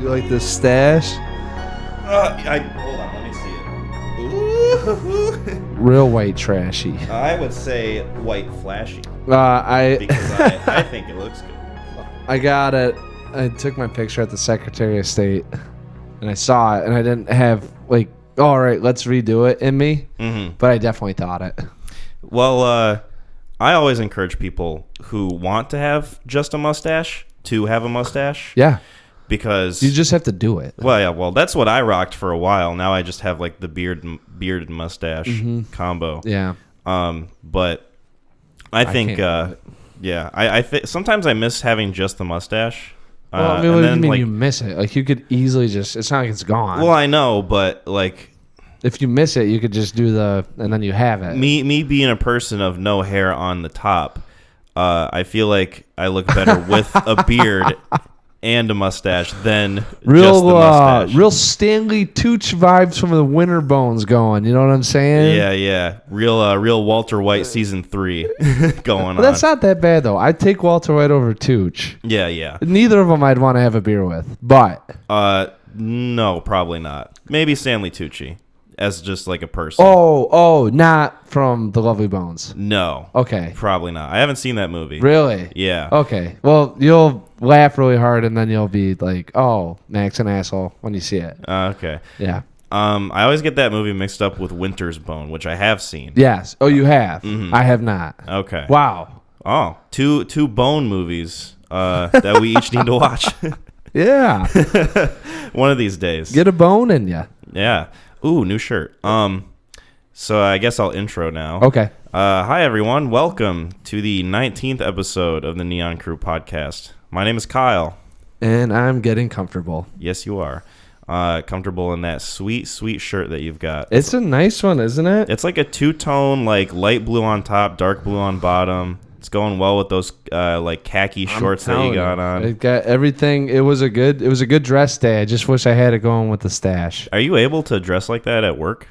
You like this stash? Hold on, let me see it. Ooh. Real white trashy. I would say white flashy. Because I think it looks good. I got it. I took my picture at the Secretary of State, and I saw it, and I didn't have like, all right, let's redo it in me. Mm-hmm. But I definitely thought it. Well, I always encourage people who want to have just a mustache to have a mustache. Yeah. Because you just have to do it. Well, yeah. Well, that's what I rocked for a while. Now I just have like the bearded mustache combo. Yeah. But I think, I think sometimes I miss having just the mustache. Well, I mean, what do you mean you miss it? Like you could easily just. It's not like it's gone. Well, I know, but like. If you miss it, you could just do and then you have it. Me being a person of no hair on the top, I feel like I look better with a beard and a mustache than just the mustache. Real Stanley Tucci vibes from the Winter Bones going. You know what I'm saying? Yeah. Real Walter White season 3 going on. That's not that bad though. I'd take Walter White over Tucci. Yeah. Neither of them I'd want to have a beer with, but no, probably not. Maybe Stanley Tucci. As just like a person. Oh, not from The Lovely Bones. No. Okay. Probably not. I haven't seen that movie. Really? Yeah. Okay. Well, you'll laugh really hard and then you'll be like, oh, Mac's an asshole when you see it. Okay. Yeah. I always get that movie mixed up with Winter's Bone, which I have seen. Yes. Oh, you have? Mm-hmm. I have not. Okay. Wow. Oh, two Bone movies that we each need to watch. Yeah. One of these days. Get a bone in you. Yeah. Ooh, new shirt. So I guess I'll intro now. Okay. Hi, everyone. Welcome to the 19th episode of the Neon Crew podcast. My name is Kyle. And I'm getting comfortable. Yes, you are. Comfortable in that sweet, sweet shirt that you've got. It's a nice one, isn't it? It's like a two-tone, like light blue on top, dark blue on bottom. It's going well with those like khaki shorts that you got on. It got everything. It was a good dress day. I just wish I had it going with the stash. Are you able to dress like that at work?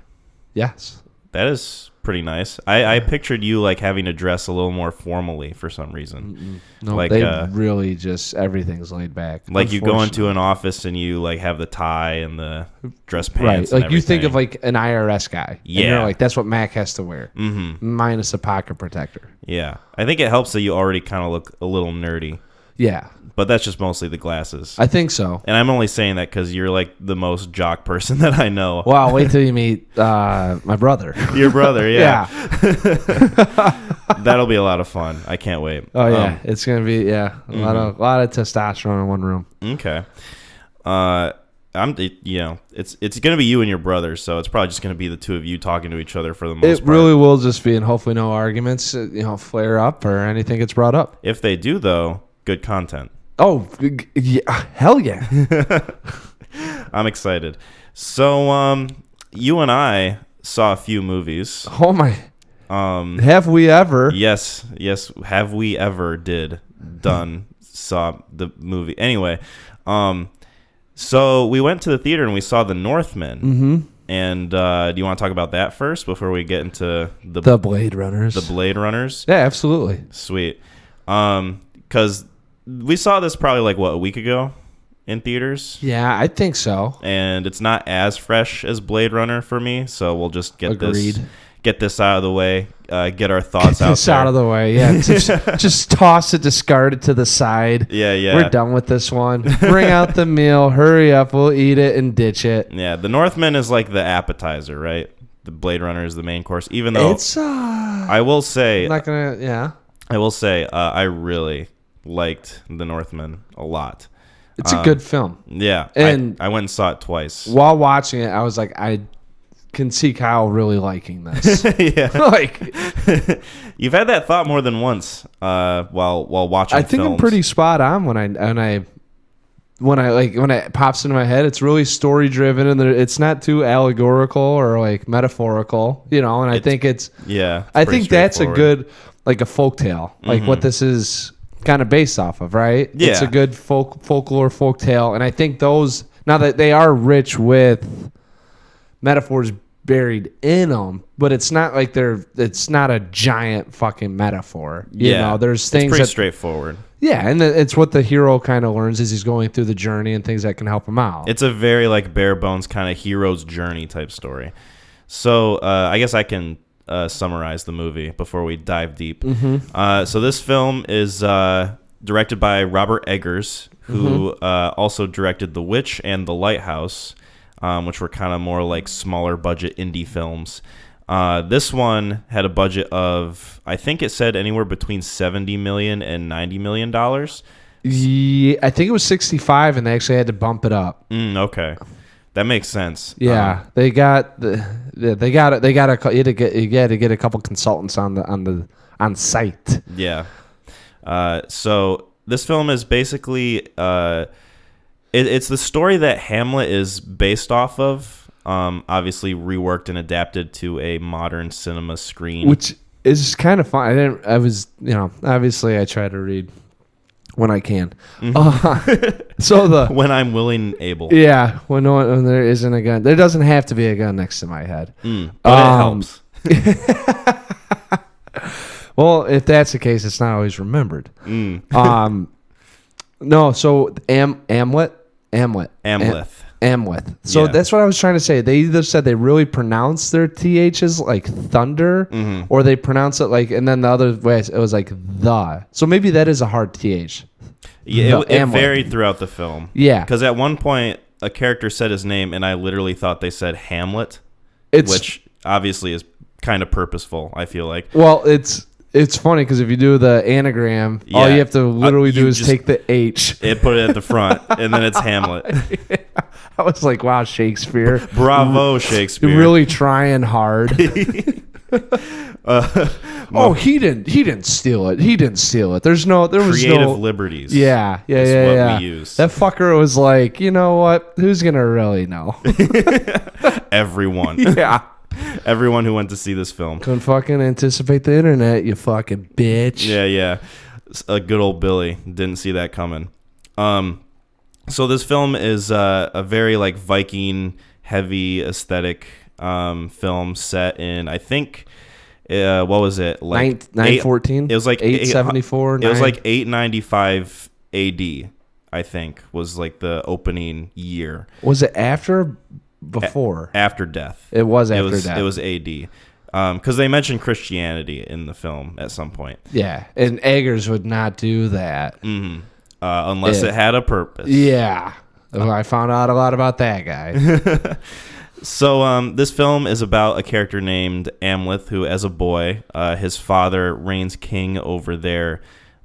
Yes. That is pretty nice. I pictured you like having to dress a little more formally for some reason. No, like, they really just everything's laid back. Like you go into an office and you like have the tie and the dress pants. Right. And like you think of like an IRS guy. Yeah. And you're like, that's what Mac has to wear. Mm-hmm. Minus a pocket protector. Yeah. I think it helps that you already kind of look a little nerdy. Yeah. But that's just mostly the glasses. I think so. And I'm only saying that because you're like the most jock person that I know. Wow, wait till you meet my brother. Your brother, yeah. Yeah. That'll be a lot of fun. I can't wait. Oh yeah, it's gonna be a lot of testosterone in one room. Okay. It's gonna be you and your brother, so it's probably just gonna be the two of you talking to each other for the most part. It really will just be, and hopefully no arguments, flare up or anything gets brought up. If they do, though, good content. Oh, yeah, hell yeah. I'm excited. So, you and I saw a few movies. Oh my. Have we ever? Yes. Have we ever saw the movie. Anyway, so we went to the theater and we saw The Northman. Mm-hmm. And do you want to talk about that first before we get into the Blade Runners? The Blade Runners? Yeah, absolutely. Sweet. Because we saw this probably a week ago in theaters. Yeah, I think so. And it's not as fresh as Blade Runner for me, so we'll just get this out of the way, get our thoughts out there. Out of the way, yeah. just toss it, discard it to the side. Yeah. We're done with this one. Bring out the meal. Hurry up. We'll eat it and ditch it. Yeah, the Northman is like the appetizer, right? The Blade Runner is the main course, even though it's. I will say, I'm not gonna. Yeah. I will say, I really liked The Northman a lot. It's a good film. Yeah, and I went and saw it twice. While watching it, I was like, I can see Kyle really liking this. Yeah, you've had that thought more than once while watching. I think films. I'm pretty spot on when it pops into my head. It's really story driven and it's not too allegorical or metaphorical, and I think it's I think that's a good a folktale, what this is kind of based off of, right? Yeah. It's a good folklore folktale, and I think those, now that they are rich with metaphors buried in them, but it's not like it's not a giant fucking metaphor. You know, there's things it's pretty straightforward. Yeah, and it's what the hero kind of learns as he's going through the journey and things that can help him out. It's a very like bare bones kind of hero's journey type story. So I guess I can summarize the movie before we dive deep. So this film is directed by Robert Eggers, who also directed The Witch and The Lighthouse, which were kind of more like smaller budget indie films. This one had a budget of, I think it said anywhere between $70 million and $90 million. Yeah, I think it was 65, and they actually had to bump it up. Okay, that makes sense. Yeah, you had to get a couple consultants on site. Yeah. So this film is basically it's the story that Hamlet is based off of. Obviously reworked and adapted to a modern cinema screen, which is kind of fun. Obviously I try to read when I can. When I'm willing and able. Yeah, when there isn't a gun. There doesn't have to be a gun next to my head. But it helps. Well, if that's the case, it's not always remembered. No, so Amleth. So that's what I was trying to say. They either said they really pronounce their THs like thunder, or they pronounce it like, and then the other way it was like the. So maybe that is a hard TH. Yeah, it varied throughout the film. Yeah. Because at one point, a character said his name, and I literally thought they said Hamlet, which obviously is kind of purposeful, I feel like. Well, it's funny because if you do the anagram, all you have to literally do is take the H. Put it at the front, and then it's Hamlet. Yeah. I was like, wow, Shakespeare. Bravo, Shakespeare. You're really trying hard. He didn't steal it. He didn't steal it. There was creative liberties. Yeah. We use. That fucker was like, you know what? Who's gonna really know? Everyone. Yeah. Everyone who went to see this film. Couldn't fucking anticipate the internet, you fucking bitch. Yeah. A good old Billy didn't see that coming. So this film is a very like Viking heavy aesthetic film set in, I think, what was it, like 914? It was like 874. It was like 895 AD, I think, was like the opening year. Was it after? Before? After death. It was after death. It was AD. Because they mentioned Christianity in the film at some point. Yeah, and Eggers would not do that. Unless it had a purpose. Yeah. I found out a lot about that guy. So this film is about a character named Amleth, who as a boy, his father reigns king over their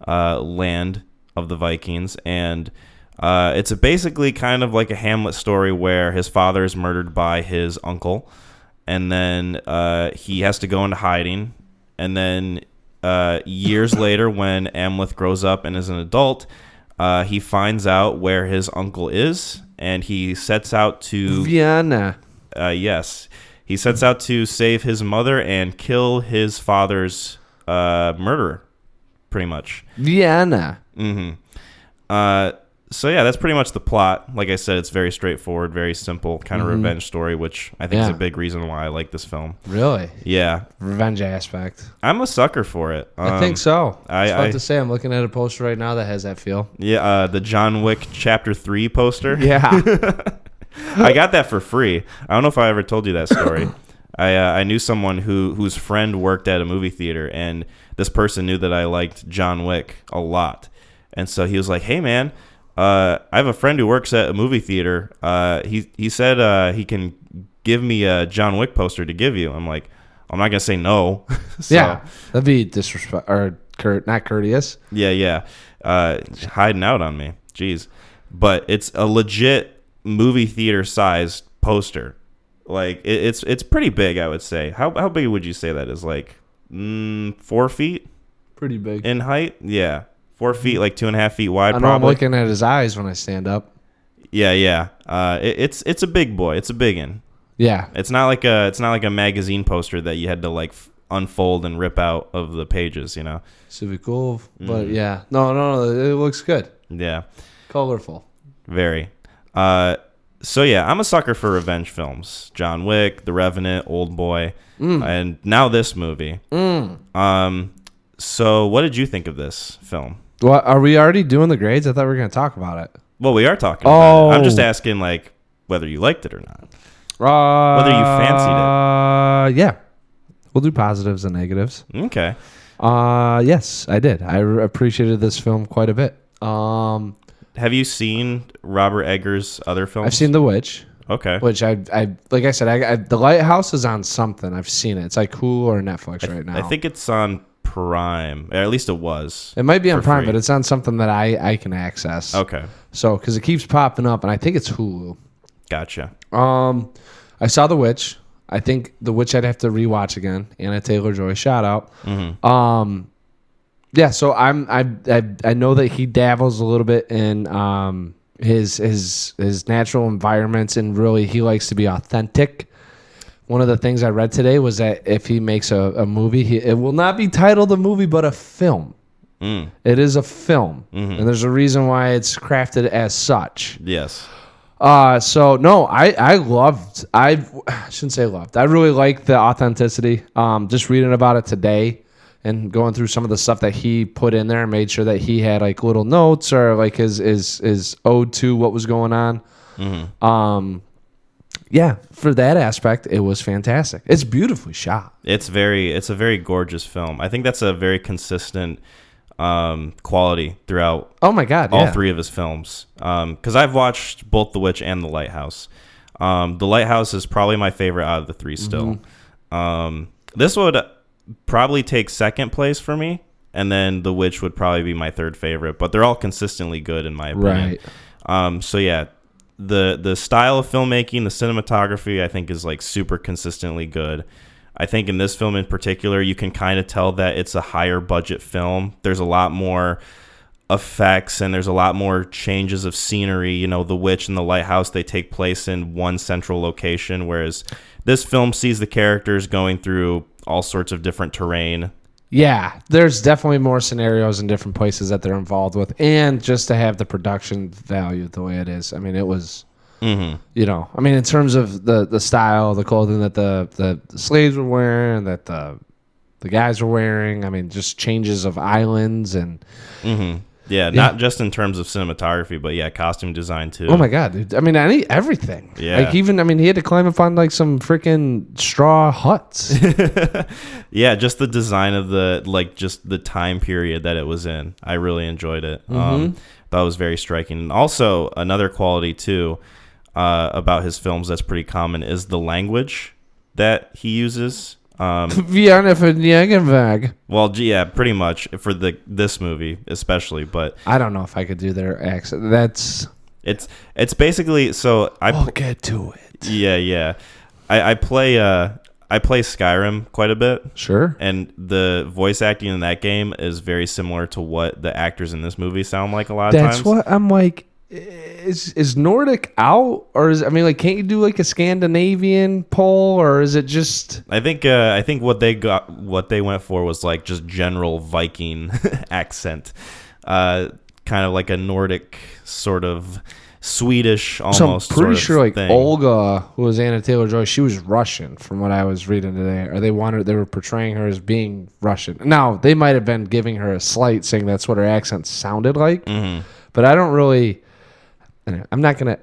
land of the Vikings, and it's basically kind of like a Hamlet story where his father is murdered by his uncle, and then he has to go into hiding, and then years later when Amleth grows up and is an adult, he finds out where his uncle is, and he sets out to Vienna. Yes, he sets out to save his mother and kill his father's murderer, pretty much. Vienna. So yeah, that's pretty much the plot. Like I said, it's very straightforward, very simple, kind of revenge story, which I think is a big reason why I like this film. Really? Yeah. Revenge aspect. I'm a sucker for it. I think so. I was about to to say, I'm looking at a poster right now that has that feel. Yeah, the John Wick Chapter 3 poster. Yeah. I got that for free. I don't know if I ever told you that story. I knew someone whose friend worked at a movie theater, and this person knew that I liked John Wick a lot. And so he was like, hey, man, I have a friend who works at a movie theater. He said he can give me a John Wick poster to give you. I'm like, I'm not going to say no. So, yeah, that'd be disrespect or not courteous. Yeah. Hiding out on me. Jeez. But it's a legit movie theater sized poster. Like it's pretty big, I would say. How big would you say that is? Like 4 feet? Pretty big. In height? Yeah. 4 feet, like 2.5 feet wide. I know. I'm looking at his eyes when I stand up. Yeah. It's a big boy. It's a big one. Yeah. It's not like a magazine poster that you had to like unfold and rip out of the pages, you know. Should be cool, but yeah. No, it looks good. Yeah. Colorful. Very. So yeah, I'm a sucker for revenge films. John Wick, The Revenant, Oldboy, and now this movie. So what did you think of this film? Well, are we already doing the grades? I thought we were going to talk about it. Well, we are talking about it. I'm just asking like whether you liked it or not. Whether you fancied it. Yeah. We'll do positives and negatives. Okay. Yes, I did. I appreciated this film quite a bit. Have you seen Robert Eggers' other films? I've seen The Witch. Okay. Which I like I said, The Lighthouse is on something. I've seen it. It's like Hulu or Netflix right now. I think it's on Prime. Or at least it was. It might be on Prime, but it's on something that I can access. Okay. So, because it keeps popping up, and I think it's Hulu. Gotcha. I saw The Witch. I think The Witch I'd have to rewatch again. Anna Taylor-Joy, shout out. Mm-hmm. Yeah, so I know that he dabbles a little bit in his natural environments, and really he likes to be authentic. One of the things I read today was that if he makes a movie, it will not be titled a movie, but a film. It is a film, and there's a reason why it's crafted as such. Yes. So no, I shouldn't say loved. I really liked the authenticity. Just reading about it today and going through some of the stuff that he put in there and made sure that he had like little notes or like his ode to what was going on. Yeah, for that aspect, it was fantastic. It's beautifully shot. It's a very gorgeous film. I think that's a very consistent quality throughout. Oh my God, all three of his films. Because I've watched both The Witch and The Lighthouse. The Lighthouse is probably my favorite out of the three still. This would probably take second place for me, and then The Witch would probably be my third favorite. But they're all consistently good in my opinion. Right. So yeah. The style of filmmaking, the cinematography, I think is like super consistently good. I think in this film in particular, you can kind of tell that it's a higher budget film. There's a lot more effects and there's a lot more changes of scenery. You know, The Witch and The Lighthouse, they take place in one central location, whereas this film sees the characters going through all sorts of different terrain. Yeah, there's definitely more scenarios in different places that they're involved with, and just to have the production value the way it is. I mean, it was, you know, I mean, in terms of the style, the clothing that the slaves were wearing, that the guys were wearing. I mean, just changes of islands and. Yeah, not just in terms of cinematography, but yeah, costume design too. Oh my God, dude! I mean, everything. Yeah. Like even, I mean, he had to climb up on like some freaking straw huts. Yeah, just the design of just the time period that it was in. I really enjoyed it. That was very striking. And also another quality too about his films that's pretty common is the language that he uses. Well, yeah, pretty much for this movie especially, but I don't know if I could do their accent. It's basically so I'll get to it. Yeah. I play Skyrim quite a bit. Sure. And the voice acting in that game is very similar to what the actors in this movie sound like a lot of times. That's what I'm like. Is Nordic out, or can't you do like a Scandinavian poll, or is it just? I think what they went for was like just general Viking accent, kind of like a Nordic sort of Swedish almost. So I'm pretty sure like thing. Olga, who was Anna Taylor-Joy, she was Russian from what I was reading today, or they were portraying her as being Russian. Now they might have been giving her a slight, saying that's what her accent sounded like, but I don't really. I'm not gonna.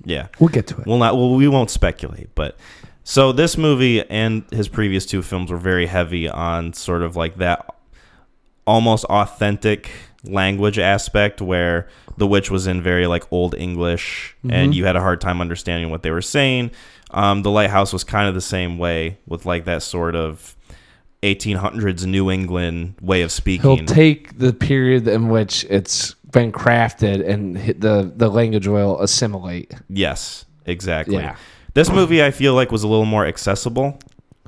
Yeah, we'll get to it. We won't speculate. But so this movie and his previous two films were very heavy on sort of like that almost authentic language aspect, where The Witch was in very like old English, and you had a hard time understanding what they were saying. The Lighthouse was kind of the same way, with like that sort of 1800s New England way of speaking. He'll take the period in which it's been crafted and the language will assimilate. Yes, exactly. Yeah. This movie I feel like was a little more accessible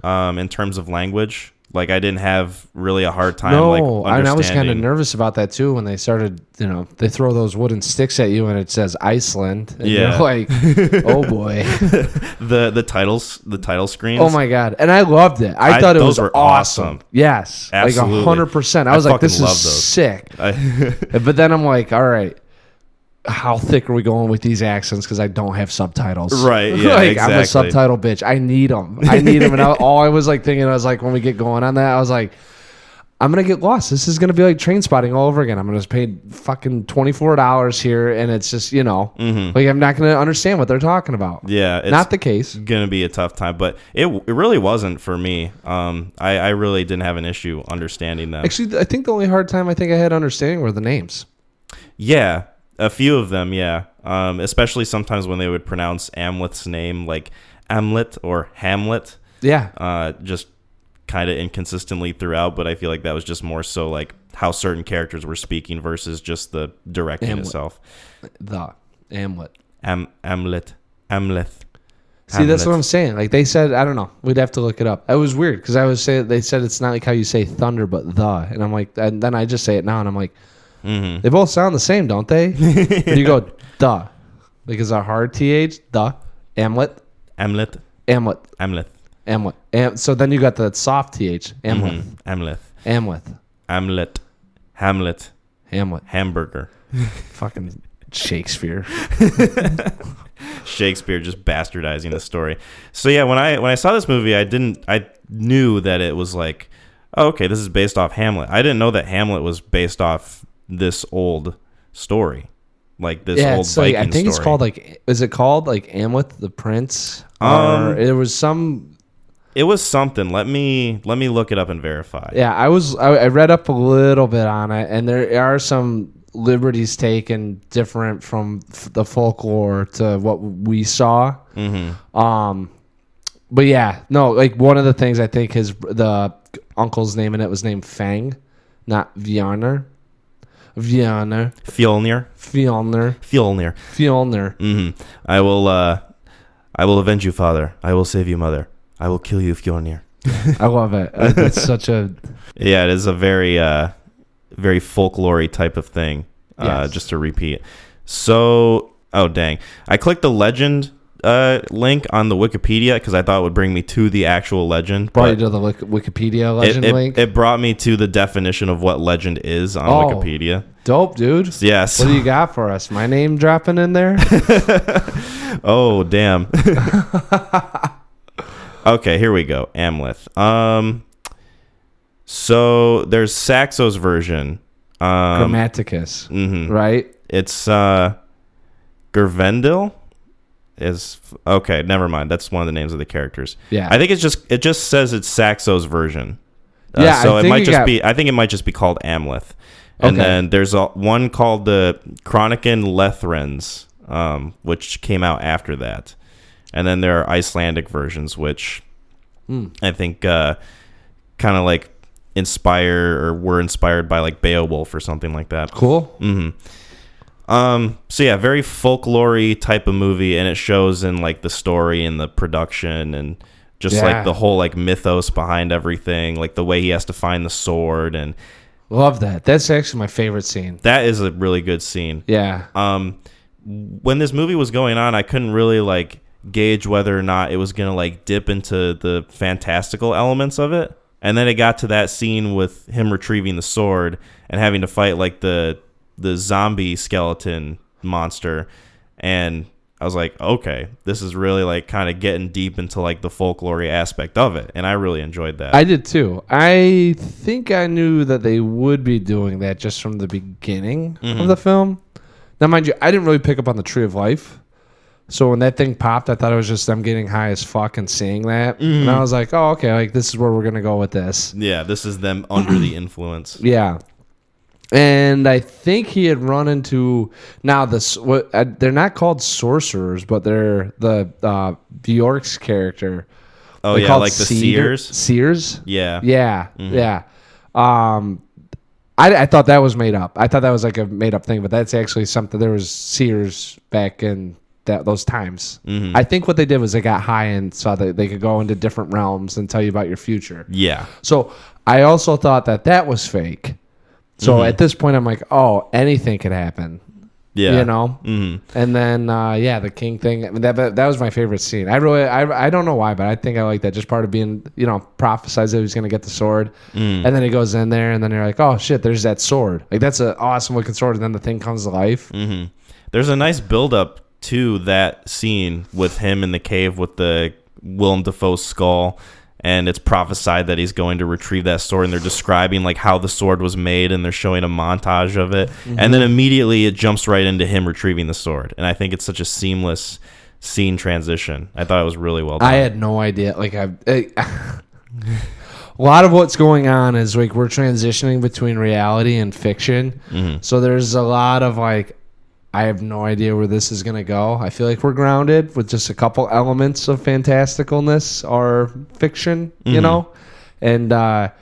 in terms of language. Like I didn't have really a hard time understanding. And I was kind of nervous about that too when they started, they throw those wooden sticks at you and it says Iceland. And you're like, oh boy. the title screens. Oh my God. And I loved it. I thought it was awesome. Yes. Absolutely. Like 100%. I was like, this is sick. But then I'm like, all right. how thick are we going with these accents? Because I don't have subtitles. Right. Yeah. Like, exactly. I'm a subtitle bitch. I need them. And all I was like thinking, I was like, when we get going on that, I was like, I'm gonna get lost. This is gonna be like Train Spotting all over again. I'm gonna just pay fucking $24 here, and it's just like I'm not gonna understand what they're talking about. Yeah, it's not the case. Gonna be a tough time, but it really wasn't for me. I really didn't have an issue understanding them. Actually, I think the only hard time I had understanding were the names. Yeah, a few of them. Yeah, especially sometimes when they would pronounce Amleth's name like Amlet or Hamlet. Yeah, just kind of inconsistently throughout, but I feel like that was just more so like how certain characters were speaking versus just the directing itself. The Amlet. Amlet. See, that's what I'm saying. Like they said, I don't know. We'd have to look it up. It was weird because I was saying they said it's not like how you say thunder, but the, and I'm like, and then I just say it now, and I'm like, they both sound the same, don't they? When you go the, like it's a hard th, the, Amlet. Amlet. So then you got the soft th. Amlet. Hamlet. Hamburger. Fucking Shakespeare. Shakespeare just bastardizing the story. So yeah, when I saw this movie, I knew that it was like, oh, okay, this is based off Hamlet. I didn't know that Hamlet was based off this old story. Like this old Viking story. I think it's called like, is it called like Amleth the Prince? Or it was some. It was something. Let me look it up and verify. Yeah, I read up a little bit on it, and there are some liberties taken different from the folklore to what we saw. But yeah, no, like one of the things I think the uncle's name in it was named Fang, not Fjolnir. Fjolnir. I will avenge you, father. I will save you, mother. I will kill you, Fjolnir. I love it. It's such a... Yeah, it is a very, very folklore-y type of thing, yes. Just to repeat. So, oh, dang. I clicked the legend link on the Wikipedia because I thought it would bring me to the actual legend. Brought you to the Wikipedia legend link? It brought me to the definition of what legend is on Wikipedia. Dope, dude. Yes. What do you got for us? My name dropping in there? Oh, damn. Okay, here we go. Amleth. So there's Saxo's version. Grammaticus. Right? It's Gervendil. Okay, never mind. That's one of the names of the characters. Yeah. I think it just says it's Saxo's version. Yeah. So it might just be. I think it might just be called Amleth. And then there's one called the Chronican Lethrens, which came out after that. And then there are Icelandic versions, which I think kind of like were inspired by like Beowulf or something like that. Cool. So yeah, very folklore-y type of movie, and it shows in like the story and the production and just like the whole like mythos behind everything, like the way he has to find the sword and. Love that. That's actually my favorite scene. That is a really good scene. Yeah. When this movie was going on, I couldn't really like gauge whether or not it was gonna like dip into the fantastical elements of it, and then it got to that scene with him retrieving the sword and having to fight like the zombie skeleton monster, and I was like, okay, this is really like kind of getting deep into like the folklore aspect of it, and I really enjoyed that. I did too. I think I knew that they would be doing that just from the beginning of the film. Now, mind you, I didn't really pick up on the Tree of Life, so when that thing popped, I thought it was just them getting high as fuck and saying that, and I was like, oh, okay, like this is where we're gonna go with this. Yeah, this is them under the influence. Yeah. And I think he had run into they're not called sorcerers, but they're the Bjork's character. Oh, yeah, like the Seers. Seers? Yeah. Yeah. Yeah. I thought that was made up. I thought that was like a made up thing, but that's actually something. There was Seers back in those times. I think what they did was they got high and saw that they could go into different realms and tell you about your future. Yeah. So I also thought that was fake. So at this point, I'm like, oh, anything could happen. Yeah. You know? Mm-hmm. And then, the king thing. I mean, that was my favorite scene. I don't know why, but I think I like that. Just part of being, prophesized that he was going to get the sword. And then he goes in there, and then you're like, oh, shit, there's that sword. Like, that's an awesome looking sword. And then the thing comes to life. Mm-hmm. There's a nice build-up to that scene with him in the cave with the Willem Dafoe skull. And it's prophesied that he's going to retrieve that sword, and they're describing like how the sword was made, and they're showing a montage of it, and then immediately it jumps right into him retrieving the sword. And I think it's such a seamless scene transition. I thought it was really well done. I had no idea. Like a lot of what's going on is like we're transitioning between reality and fiction, so there's a lot of like. I have no idea where this is going to go. I feel like we're grounded with just a couple elements of fantasticalness or fiction, you know? And as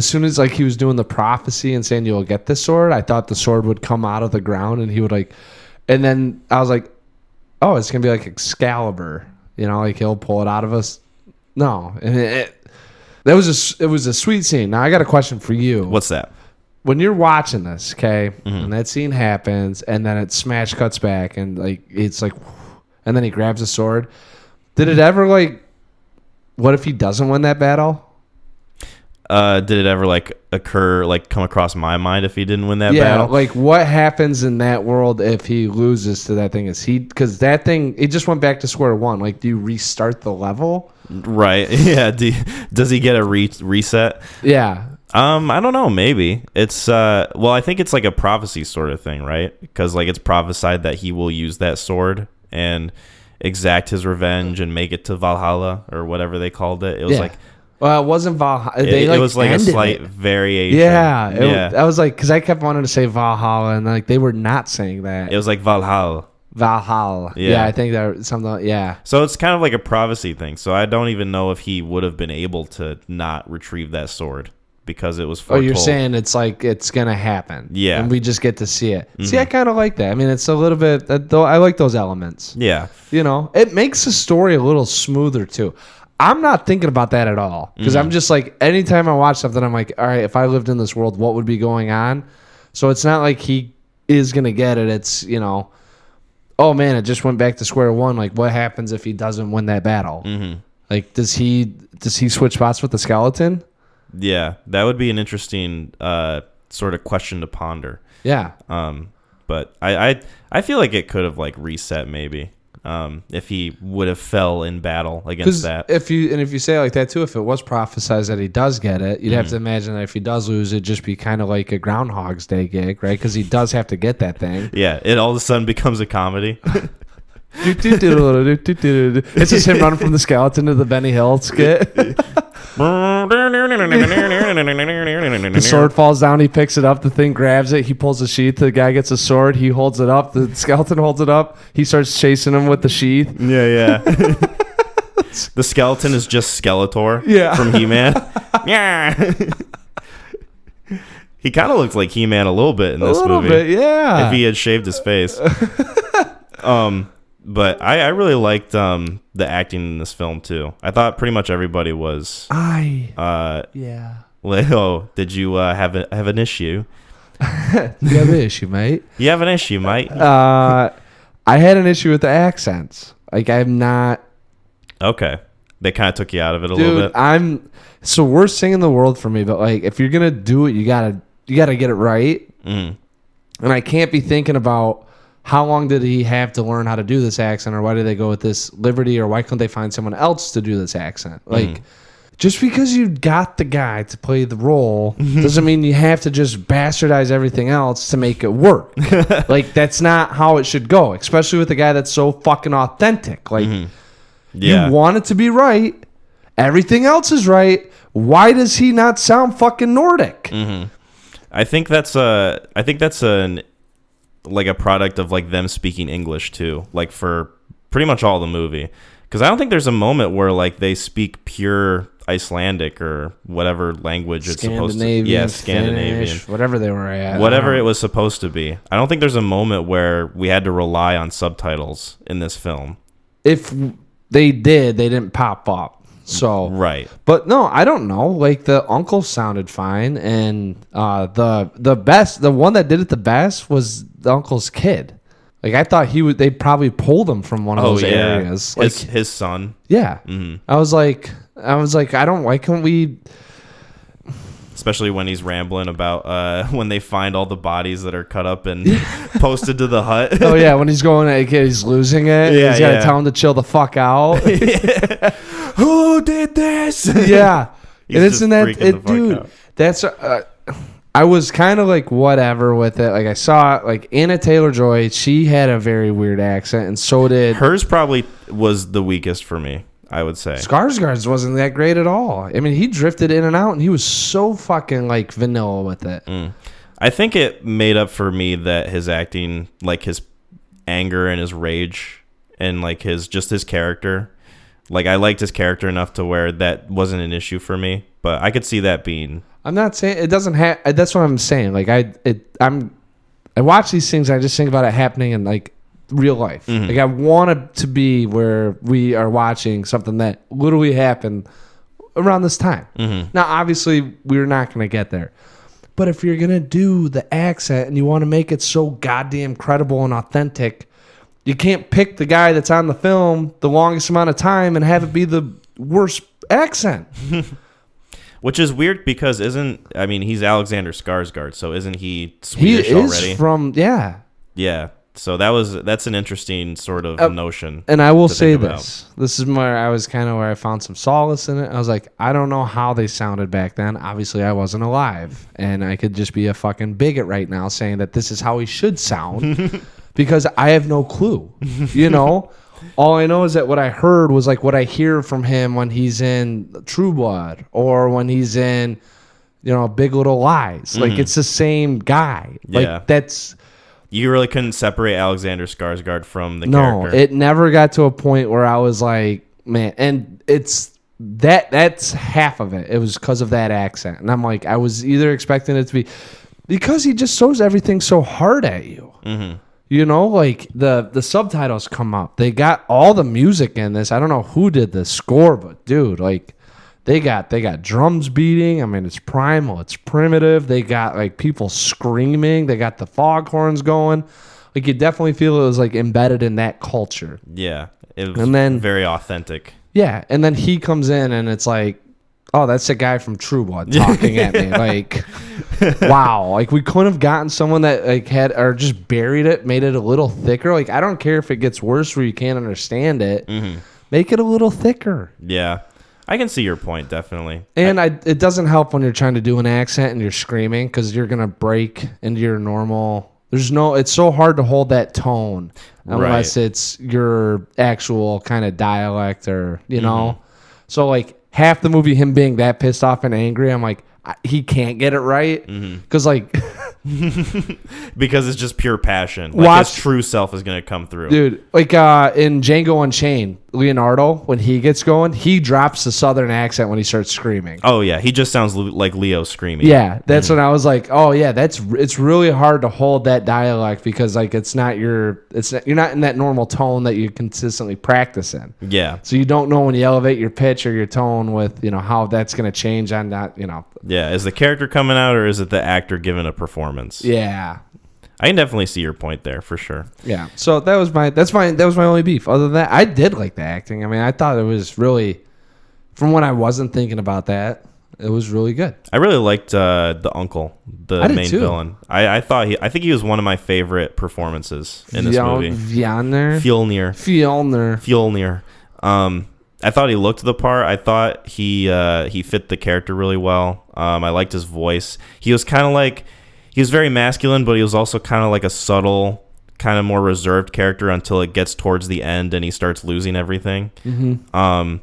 soon as like he was doing the prophecy and saying you'll get this sword, I thought the sword would come out of the ground and he would like... And then I was like, oh, it's going to be like Excalibur. Like he'll pull it out of us. No. And it was a sweet scene. Now I got a question for you. What's that? When you're watching this, okay, and that scene happens, and then it smash cuts back, and like it's like, and then he grabs a sword. Did it ever like? What if he doesn't win that battle? Did it ever like occur? Like come across my mind if he didn't win that battle? Yeah, like what happens in that world if he loses to that thing? Because that thing it just went back to square one. Like, do you restart the level? Right. Yeah. Does he get a reset? Yeah. I don't know. Maybe it's I think it's like a prophecy sort of thing, right? Because like it's prophesied that he will use that sword and exact his revenge and make it to Valhalla or whatever they called it. It was like, well, it wasn't Valhalla. It was like a slight variation. Yeah. I was like, because I kept wanting to say Valhalla, and like they were not saying that. It was like Valhalla. Yeah, I think that something. Yeah. So it's kind of like a prophecy thing. So I don't even know if he would have been able to not retrieve that sword. Because it was foretold. Oh, you're saying it's like it's gonna happen. Yeah, and we just get to see it. See, I kind of like that. I mean, it's a little bit. Though I like those elements. Yeah, it makes the story a little smoother too. I'm not thinking about that at all because I'm just like anytime I watch something, I'm like, all right, if I lived in this world, what would be going on? So it's not like he is gonna get it. It's oh man, it just went back to square one. Like, what happens if he doesn't win that battle? Like, does he switch spots with the skeleton? Yeah, that would be an interesting sort of question to ponder. Yeah. But I feel like it could have like reset maybe if he would have fell in battle against that. If you say it like that too, if it was prophesized that he does get it, you'd have to imagine that if he does lose, it'd just be kind of like a Groundhog's Day gig, right? Because he does have to get that thing. Yeah, it all of a sudden becomes a comedy. It's just him running from the skeleton to the Benny Hill skit. The sword falls down, he picks it up, the thing grabs it, he pulls the sheath, the guy gets a sword, he holds it up, the skeleton holds it up, he starts chasing him with the sheath. Yeah. The skeleton is just Skeletor from He-Man. Yeah. He kind of looks like He-Man a little bit in this movie. A little bit, yeah. If he had shaved his face. But I really liked the acting in this film too. I thought pretty much everybody was. Yeah. Leo, did you have an issue? You have an issue, mate. You have an issue, mate. I had an issue with the accents. Like I'm not. Okay, they kind of took you out of it a little bit. So worst thing in the world for me, but like if you're gonna do it, you gotta get it right. And I can't be thinking about. How long did he have to learn how to do this accent, or why did they go with this liberty, or why couldn't they find someone else to do this accent? Like, just because you got the guy to play the role doesn't mean you have to just bastardize everything else to make it work. Like, that's not how it should go, especially with a guy that's so fucking authentic. Like, you want it to be right. Everything else is right. Why does he not sound fucking Nordic? I think that's like a product of like them speaking English too, like for pretty much all the movie. Because I don't think there's a moment where like they speak pure Icelandic or whatever language it's supposed to. Yeah, Scandinavian, Finnish, whatever they were at. Whatever it was supposed to be. I don't think there's a moment where we had to rely on subtitles in this film. If they did, they didn't pop up. So right, but no, I don't know. Like the uncle sounded fine, and the one that did it the best was the uncle's kid. Like I thought they probably pulled him from one of those areas. Like his son. Yeah. Mm-hmm. I was like, why can't we? Especially when he's rambling about when they find all the bodies that are cut up and posted to the hut. Oh yeah, when he's going, he's losing it. Yeah, he's got to tell him to chill the fuck out. Who did this? Yeah, and isn't that dude? Out. That's. I was kind of like whatever with it. Like I saw like Anna Taylor-Joy. She had a very weird accent, and so did hers. Probably was the weakest for me, I would say. Skarsgård's wasn't that great at all. I mean, he drifted in and out, and he was so fucking like vanilla with it. I think it made up for me that his acting, like his anger and his rage, and like his character. Like I liked his character enough to where that wasn't an issue for me, but I could see that being. I'm not saying it doesn't have. That's what I'm saying. Like I watch these things. I just think about it happening in like real life. Mm-hmm. Like I want it to be where we are watching something that literally happened around this time. Mm-hmm. Now, obviously, we're not going to get there. But if you're going to do the accent and you want to make it so goddamn credible and authentic, you can't pick the guy that's on the film the longest amount of time and have it be the worst accent. Which is weird because he's Alexander Skarsgård, so isn't he Swedish already? He is from, yeah. Yeah. So that's an interesting sort of notion. And I will say this. This is where I was kind of where I found some solace in it. I was like, I don't know how they sounded back then. Obviously, I wasn't alive. And I could just be a fucking bigot right now saying that this is how he should sound because I have no clue. You know? All I know is that what I heard was like what I hear from him when he's in True Blood or when he's in, Big Little Lies. Like, it's the same guy. Yeah. Like, that's... You really couldn't separate Alexander Skarsgård from the character. No, it never got to a point where I was like, man, and it's that's half of it. It was because of that accent. And I'm like, I was either expecting it to be because he just shows everything so hard at you. Mm-hmm. Like the subtitles come up. They got all the music in this. I don't know who did the score, but dude, like they got drums beating. I mean, it's primal, it's primitive. They got like people screaming. They got the foghorns going. Like you definitely feel it was like embedded in that culture. Yeah, it was very authentic. Yeah, and then he comes in and it's like, oh, that's the guy from True Blood talking at me. Like, wow. Like we couldn't have gotten someone that like had or just buried it, made it a little thicker. Like I don't care if it gets worse where you can't understand it. Mm-hmm. Make it a little thicker. Yeah. I can see your point, definitely. And it doesn't help when you're trying to do an accent and you're screaming because you're going to break into your normal... It's so hard to hold that tone unless it's your actual kind of dialect or, know. So, like, half the movie, him being that pissed off and angry, I'm like, he can't get it right. Because, like... because it's just pure passion. Like his true self is going to come through. Dude, like in Django Unchained, Leonardo, when he gets going, he drops the southern accent when he starts screaming. Oh, yeah. He just sounds like Leo screaming. Yeah, that's when I was like, oh, yeah, it's really hard to hold that dialect because like you're not in that normal tone that you consistently practice in. Yeah. So you don't know when you elevate your pitch or your tone with, how that's going to change on that, Yeah, is the character coming out or is it the actor giving a performance? Yeah. I can definitely see your point there for sure. Yeah. So that was my only beef. Other than that, I did like the acting. I mean, I thought it was really, from when I wasn't thinking about that, it was really good. I really liked the uncle, the main villain. I think he was one of my favorite performances in this movie. Fjolnir. I thought he looked the part. I thought he fit the character really well. I liked his voice. He was kind of like. He was very masculine, but he was also kind of like a subtle, kind of more reserved character until it gets towards the end and he starts losing everything. Mm-hmm. I'm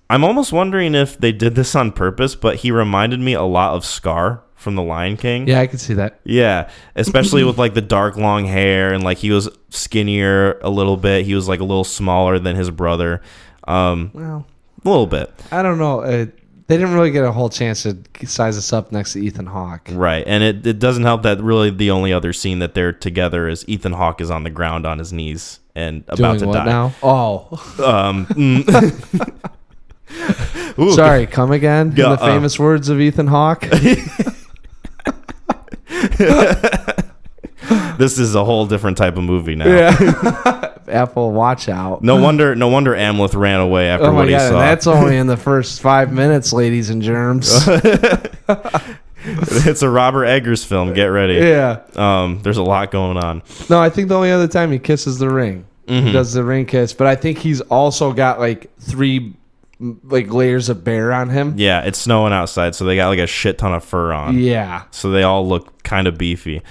almost wondering if they did this on purpose, but he reminded me a lot of Scar from The Lion King. Yeah, I could see that. Yeah, especially with like the dark long hair and like he was skinnier a little bit. He was like a little smaller than his brother. Well, a little bit. I don't know. They didn't really get a whole chance to size us up next to Ethan Hawke. Right, and it doesn't help that really the only other scene that they're together is Ethan Hawke is on the ground on his knees and about to die. Now? Oh. Sorry, come again? In the famous words of Ethan Hawke? This is a whole different type of movie now. Yeah. Apple, watch out. No wonder Amleth ran away after what he saw. That's only in the first 5 minutes, ladies and germs. It's a Robert Eggers film. Get ready. Yeah. There's a lot going on. No, I think the only other time he kisses the ring. Mm-hmm. He does the ring kiss, but I think he's also got like 3 layers of bear on him. Yeah, it's snowing outside, so they got like a shit ton of fur on. Yeah. So they all look kind of beefy.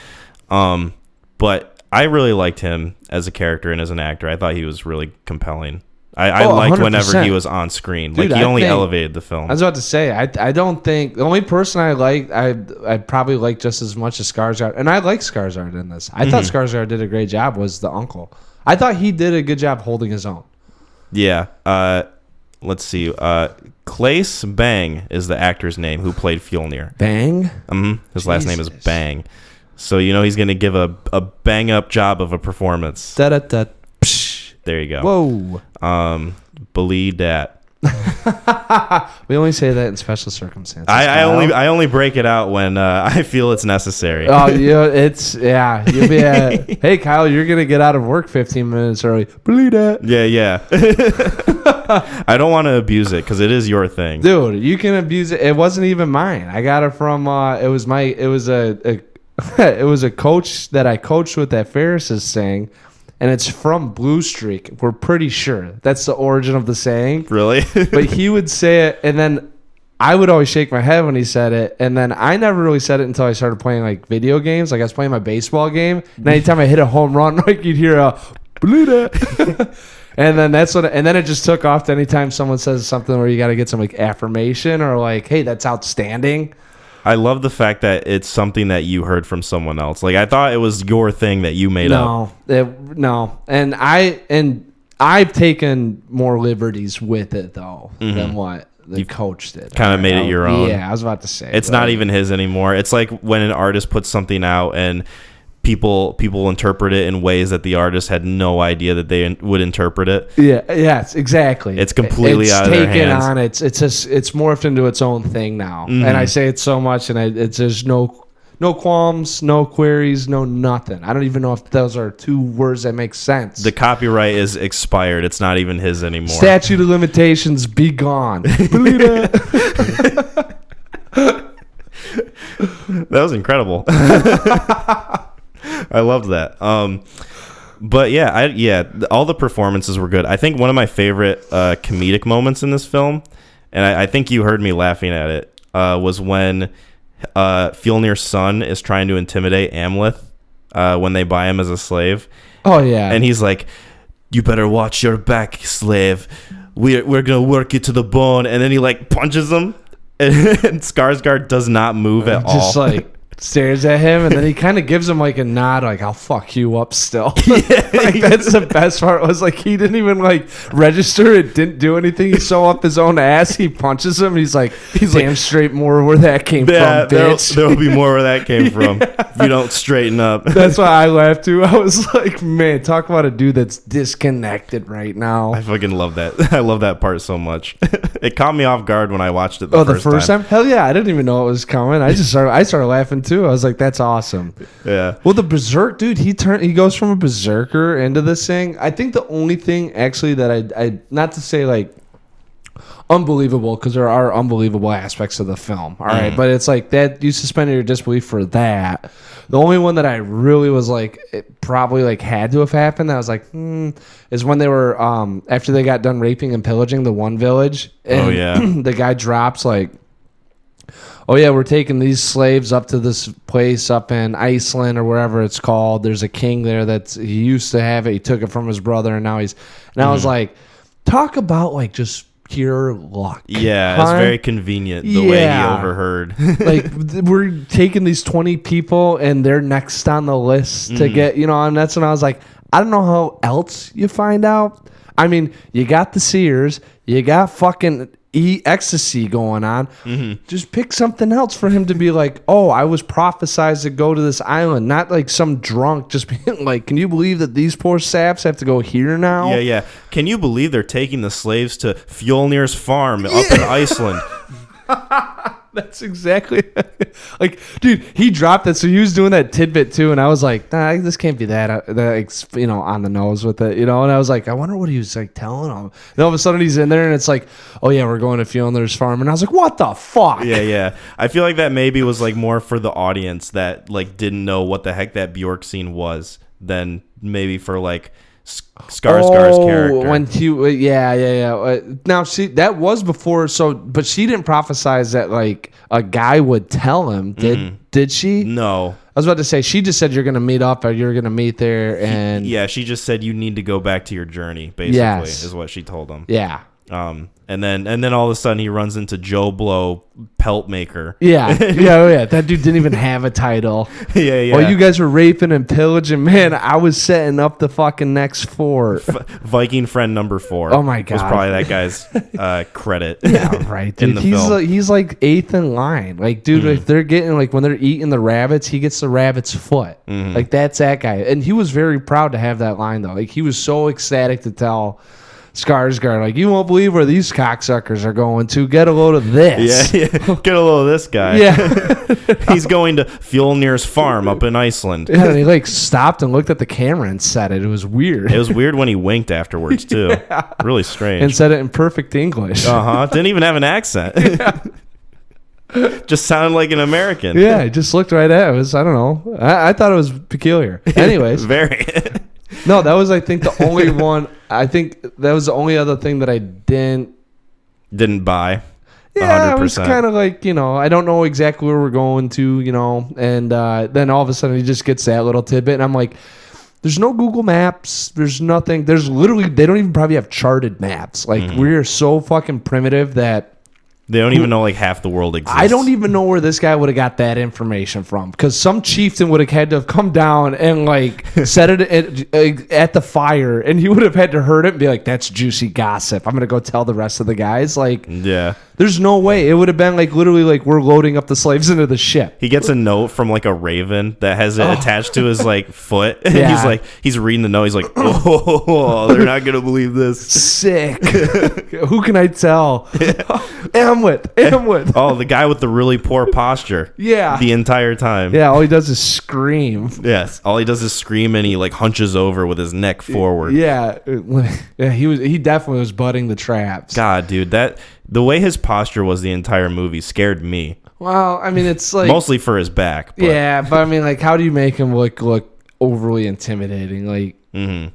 But I really liked him as a character and as an actor. I thought he was really compelling. I liked 100%. Whenever he was on screen. Dude, like he only elevated the film. I was about to say, I don't think the only person I liked, I probably liked just as much as Skarsgård, and I like Skarsgård in this. I thought Skarsgård did a great job. Was the uncle? I thought he did a good job holding his own. Yeah. Let's see. Claes Bang is the actor's name who played Fjolnir. Bang? Mm-hmm. His last name is Bang. So you know he's going to give a bang up job of a performance. Da-da-da. There you go. Whoa. Believe that. We only say that in special circumstances. I only break it out when I feel it's necessary. Oh, yeah, you'll be at, hey Kyle, you're gonna get out of work 15 minutes early. Believe that. Yeah. I don't want to abuse it because it is your thing, dude. You can abuse it. It wasn't even mine. I got it from it was a coach that I coached with at Ferris's thing. And it's from Blue Streak. We're pretty sure that's the origin of the saying. Really? But he would say it, and then I would always shake my head when he said it. And then I never really said it until I started playing like video games. Like I was playing my baseball game, and anytime I hit a home run, like you'd hear a "blue that." And then it just took off to anytime someone says something where you got to get some like affirmation or like, "Hey, that's outstanding." I love the fact that it's something that you heard from someone else. Like I thought it was your thing that you made up. No. And I've taken more liberties with it though than what the coach did. Kind of made it your own. Yeah, I was about to say. It's not even his anymore. It's like when an artist puts something out and people interpret it in ways that the artist had no idea that they would interpret it. Yeah, yes, exactly. It's completely out of their hands. It's morphed into its own thing now. Mm-hmm. And I say it so much, and it's there's no qualms, no queries, no nothing. I don't even know if those are 2 words that make sense. The copyright is expired. It's not even his anymore. Statute of limitations be gone. Believe it. That was incredible. I loved that. But yeah, all the performances were good. I think one of my favorite comedic moments in this film, and I think you heard me laughing at it, was when Fjolnir's son is trying to intimidate Amleth when they buy him as a slave. Oh yeah, and he's like, "You better watch your back, slave. We're gonna work you to the bone." And then he like punches him, and Skarsgård does not move at all. Just like stares at him, and then he kind of gives him like a nod, like "I'll fuck you up still." Like that's the best part. Was like he didn't even like register. It didn't do anything. He sew up his own ass. He punches him. He's damn like, straight more where that came from, bitch. There'll be more where that came from if you don't straighten up. That's why I laughed too. I was like, man, talk about a dude that's disconnected right now. I fucking love that. I love that part so much. It caught me off guard when I watched it the first time. Hell yeah, I didn't even know it was coming. I started laughing too. I was like, that's awesome. Yeah. Well, the berserk dude, he goes from a berserker into this thing. I think the only thing actually that I not to say like unbelievable, because there are unbelievable aspects of the film. All right, but it's like that you suspended your disbelief for that. The only one that I really was like, it probably like had to have happened. That I was like, is when they were after they got done raping and pillaging the one village. And the guy drops like, "Oh yeah, we're taking these slaves up to this place up in Iceland or wherever it's called. There's a king there he used to have it. He took it from his brother, and now he's." And I was like, talk about like just pure luck. Yeah, it's very convenient the way he overheard. Like we're taking these 20 people, and they're next on the list to get, and that's when I was like, I don't know how else you find out. I mean, you got the Sears, you got fucking ecstasy going on. Just pick something else for him to be like, oh, I was prophesized to go to this island, not like some drunk just being like, can you believe that these poor saps have to go here now? Yeah. Can you believe they're taking the slaves to Fjolnir's farm up in Iceland? That's exactly like, dude, he dropped it. So he was doing that tidbit too. And I was like, nah, this can't be that on the nose with it, And I was like, I wonder what he was like telling him. And all of a sudden he's in there and it's like, oh yeah, we're going to Fiona's farm. And I was like, what the fuck? Yeah. I feel like that maybe was like more for the audience that like didn't know what the heck that Bjork scene was than maybe for like Skarsgård's character. When now that was before. So, but she didn't prophesize that like a guy would tell him. Did she? No. I was about to say she just said you're gonna meet up or you're gonna meet there, and she just said you need to go back to your journey. Basically, is what she told him. Yeah. And then all of a sudden he runs into Joe Blow, pelt maker. Yeah. That dude didn't even have a title. Yeah. Well, you guys were raping and pillaging. Man, I was setting up the fucking next fort. Viking friend number 4. Oh my god, was probably that guy's credit. Yeah, right. Dude. He's like 8th in line. Like, dude, if they're getting like when they're eating the rabbits, he gets the rabbit's foot. Like that's that guy, and he was very proud to have that line though. Like he was so ecstatic to tell Skarsgård, like, you won't believe where these cocksuckers are going to. Get a load of this. Yeah. Get a load of this guy. Yeah. He's going to Fjolnir's farm up in Iceland. Yeah, and he like stopped and looked at the camera and said it. It was weird. It was weird when he winked afterwards too. Yeah. Really strange. And said it in perfect English. Didn't even have an accent. Yeah. Just sounded like an American. Yeah, he just looked right at it. I don't know. I thought it was peculiar. Anyways. Very. No, that was, I think, the only one. I think that was the only other thing that I didn't buy. Yeah, 100%. I was kind of like, I don't know exactly where we're going to, and then all of a sudden he just gets that little tidbit, and I'm like, there's no Google Maps, there's nothing, there's literally, they don't even probably have charted maps. Like, we're so fucking primitive that they don't even know like half the world exists. I don't even know where this guy would have got that information from, because some chieftain would have had to have come down and like set it at the fire, and he would have had to heard it and be like, that's juicy gossip. I'm going to go tell the rest of the guys. Like, yeah. There's no way. It would have been like literally like we're loading up the slaves into the ship. He gets a note from like a raven that has it attached to his like foot. And he's reading the note. He's like, oh, they're not going to believe this. Sick. Who can I tell? Amwit. Oh, the guy with the really poor posture. Yeah. The entire time. Yeah, all he does is scream. Yes. All he does is scream, and he like hunches over with his neck forward. Yeah. He definitely was butting the traps. God, dude, the way his posture was the entire movie scared me. Well, I mean, it's like mostly for his back. But. Yeah, but I mean, like, how do you make him look overly intimidating? Like, even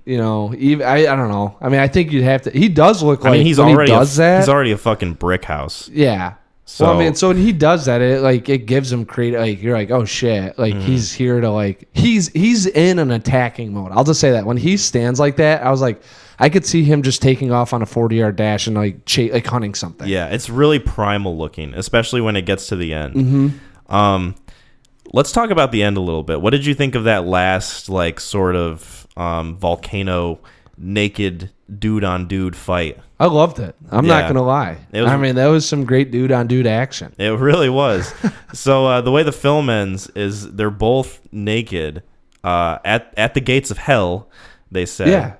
I don't know. I mean, I think you'd have to. He does look like he's already he's already a fucking brick house. Yeah. So well, I mean, so when he does that, it gives him creative. Like, you're like, oh shit, like he's here to like he's in an attacking mode. I'll just say that when he stands like that, I was like, I could see him just taking off on a 40-yard dash and like hunting something. Yeah, it's really primal looking, especially when it gets to the end. Let's talk about the end a little bit. What did you think of that last like sort of volcano naked dude on dude fight? I loved it. I'm not gonna lie. I mean, that was some great dude on dude action. It really was. So the way the film ends is they're both naked at the gates of hell. They say. Yeah.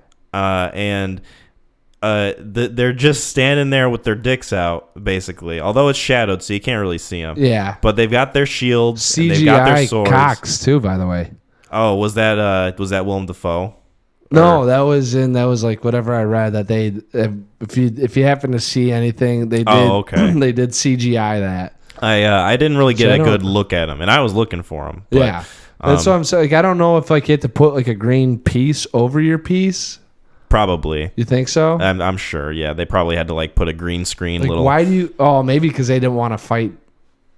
They're just standing there with their dicks out, basically. Although it's shadowed, so you can't really see them. Yeah. But they've got their shields. CGI and they've got their swords. Cocks too, by the way. Oh, was that Willem Dafoe? No, that was like whatever I read that they if you happen to see anything they did. Oh, okay. They did CGI that. I didn't really get a good look at him, and I was looking for him. But, yeah. That's what I'm saying. Like, I don't know if like you have to put like a green piece over your piece. Probably. You think so? I'm sure. Yeah, they probably had to like put a green screen. Like, why do you? Oh, maybe because they didn't want to fight.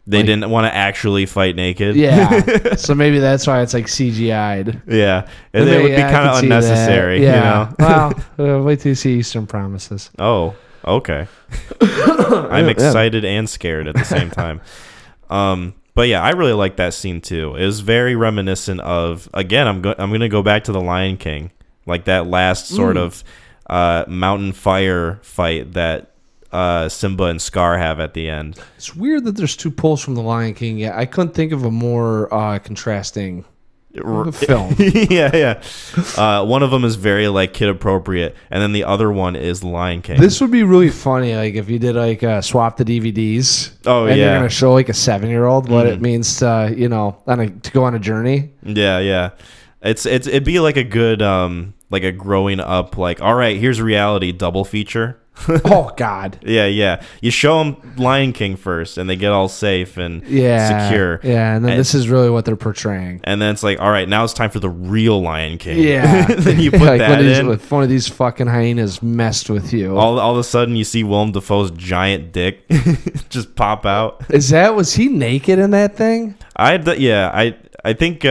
They didn't want to actually fight naked. Yeah. So maybe that's why it's like CGI'd. Yeah, and it would be kind of unnecessary. Yeah. You know? Well, wait till you see Eastern Promises. Oh, okay. I'm excited and scared at the same time. But yeah, I really like that scene too. It was very reminiscent of, again, I'm going to go back to The Lion King, like that last sort of mountain fire fight that Simba and Scar have at the end. It's weird that there's two pulls from The Lion King. Yeah, I couldn't think of a more contrasting film. Yeah. One of them is very like kid appropriate, and then the other one is Lion King. This would be really funny, like if you did like swap the DVDs. Oh, and yeah. you're gonna show like a 7-year-old what it means to to go on a journey. Yeah. It'd be like a good like a growing up like, all right, here's reality double feature. Oh God. Yeah. You show them Lion King first, and they get all safe and secure. Yeah, and then this is really what they're portraying. And then it's like, all right, now it's time for the real Lion King. Yeah. Then you put like that in. If one of these fucking hyenas messed with you. All of a sudden, you see Willem Dafoe's giant dick just pop out. Was he naked in that thing? I think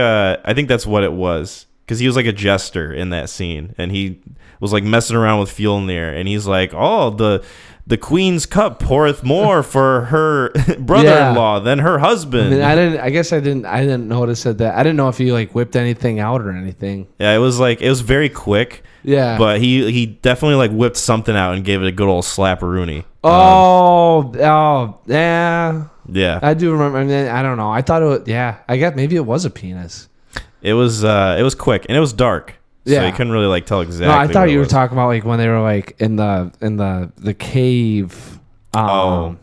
that's what it was, because he was like a jester in that scene, and he was like messing around with Fjolnir, and he's like, oh, the queen's cup poureth more for her brother-in-law than her husband. I didn't notice that. I didn't know if he like whipped anything out or anything. Yeah, it was very quick. Yeah, but he definitely like whipped something out and gave it a good old slap-a-rooney. Yeah. Yeah, I do remember. I mean, I don't know. I thought it was. Yeah, I guess maybe it was a penis. It was quick, and it was dark. So you couldn't really like tell exactly. No, I thought you were talking about like when they were like in the cave. When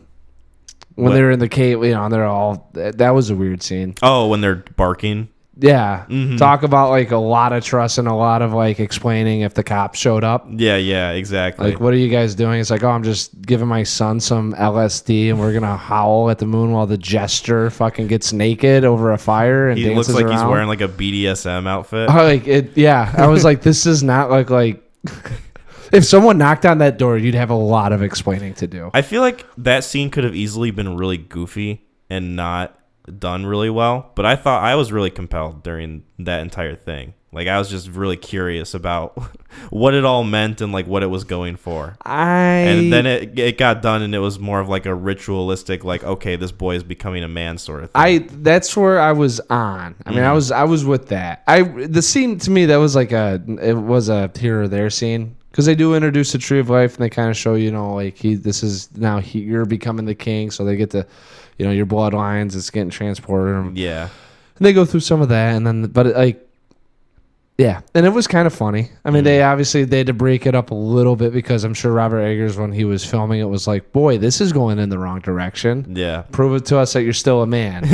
they were in the cave, and they're all. That was a weird scene. Oh, when they're barking. Yeah. Mm-hmm. Talk about like a lot of trust and a lot of like explaining if the cops showed up. Yeah, exactly. Like, what are you guys doing? It's like, oh, I'm just giving my son some LSD and we're going to howl at the moon while the jester fucking gets naked over a fire and dances looks like around. He's wearing like a BDSM outfit. I was like, this is not like if someone knocked on that door, you'd have a lot of explaining to do. I feel like that scene could have easily been really goofy and not done really well, but I thought I was really compelled during that entire thing. Like, I was just really curious about what it all meant and like what it was going for. And then it got done, and it was more of like a ritualistic, like, okay, this boy is becoming a man sort of thing. That's where I was on. I mean, I was with that. The scene to me, that was like it was a here or there scene, because they do introduce the Tree of Life and they kind of show, like you're becoming the king, so they get to. Your bloodlines, it's getting transported. Yeah. And they go through some of that, and then, and it was kind of funny. I mean, they had to break it up a little bit, because I'm sure Robert Eggers, when he was filming it, was like, boy, this is going in the wrong direction. Yeah. Prove it to us that you're still a man,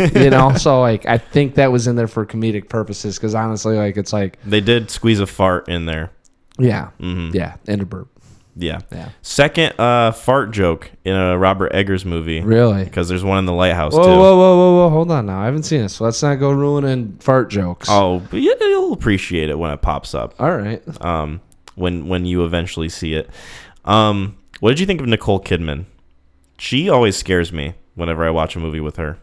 So, like, I think that was in there for comedic purposes, because honestly, like, it's like. They did squeeze a fart in there. Yeah. Mm-hmm. Yeah, and a burp. Yeah. Second fart joke in a Robert Eggers movie. Really? Because there's one in the lighthouse, too. Whoa. Hold on now. I haven't seen it, so let's not go ruining fart jokes. Oh, but you'll appreciate it when it pops up. All right. When you eventually see it. What did you think of Nicole Kidman? She always scares me whenever I watch a movie with her.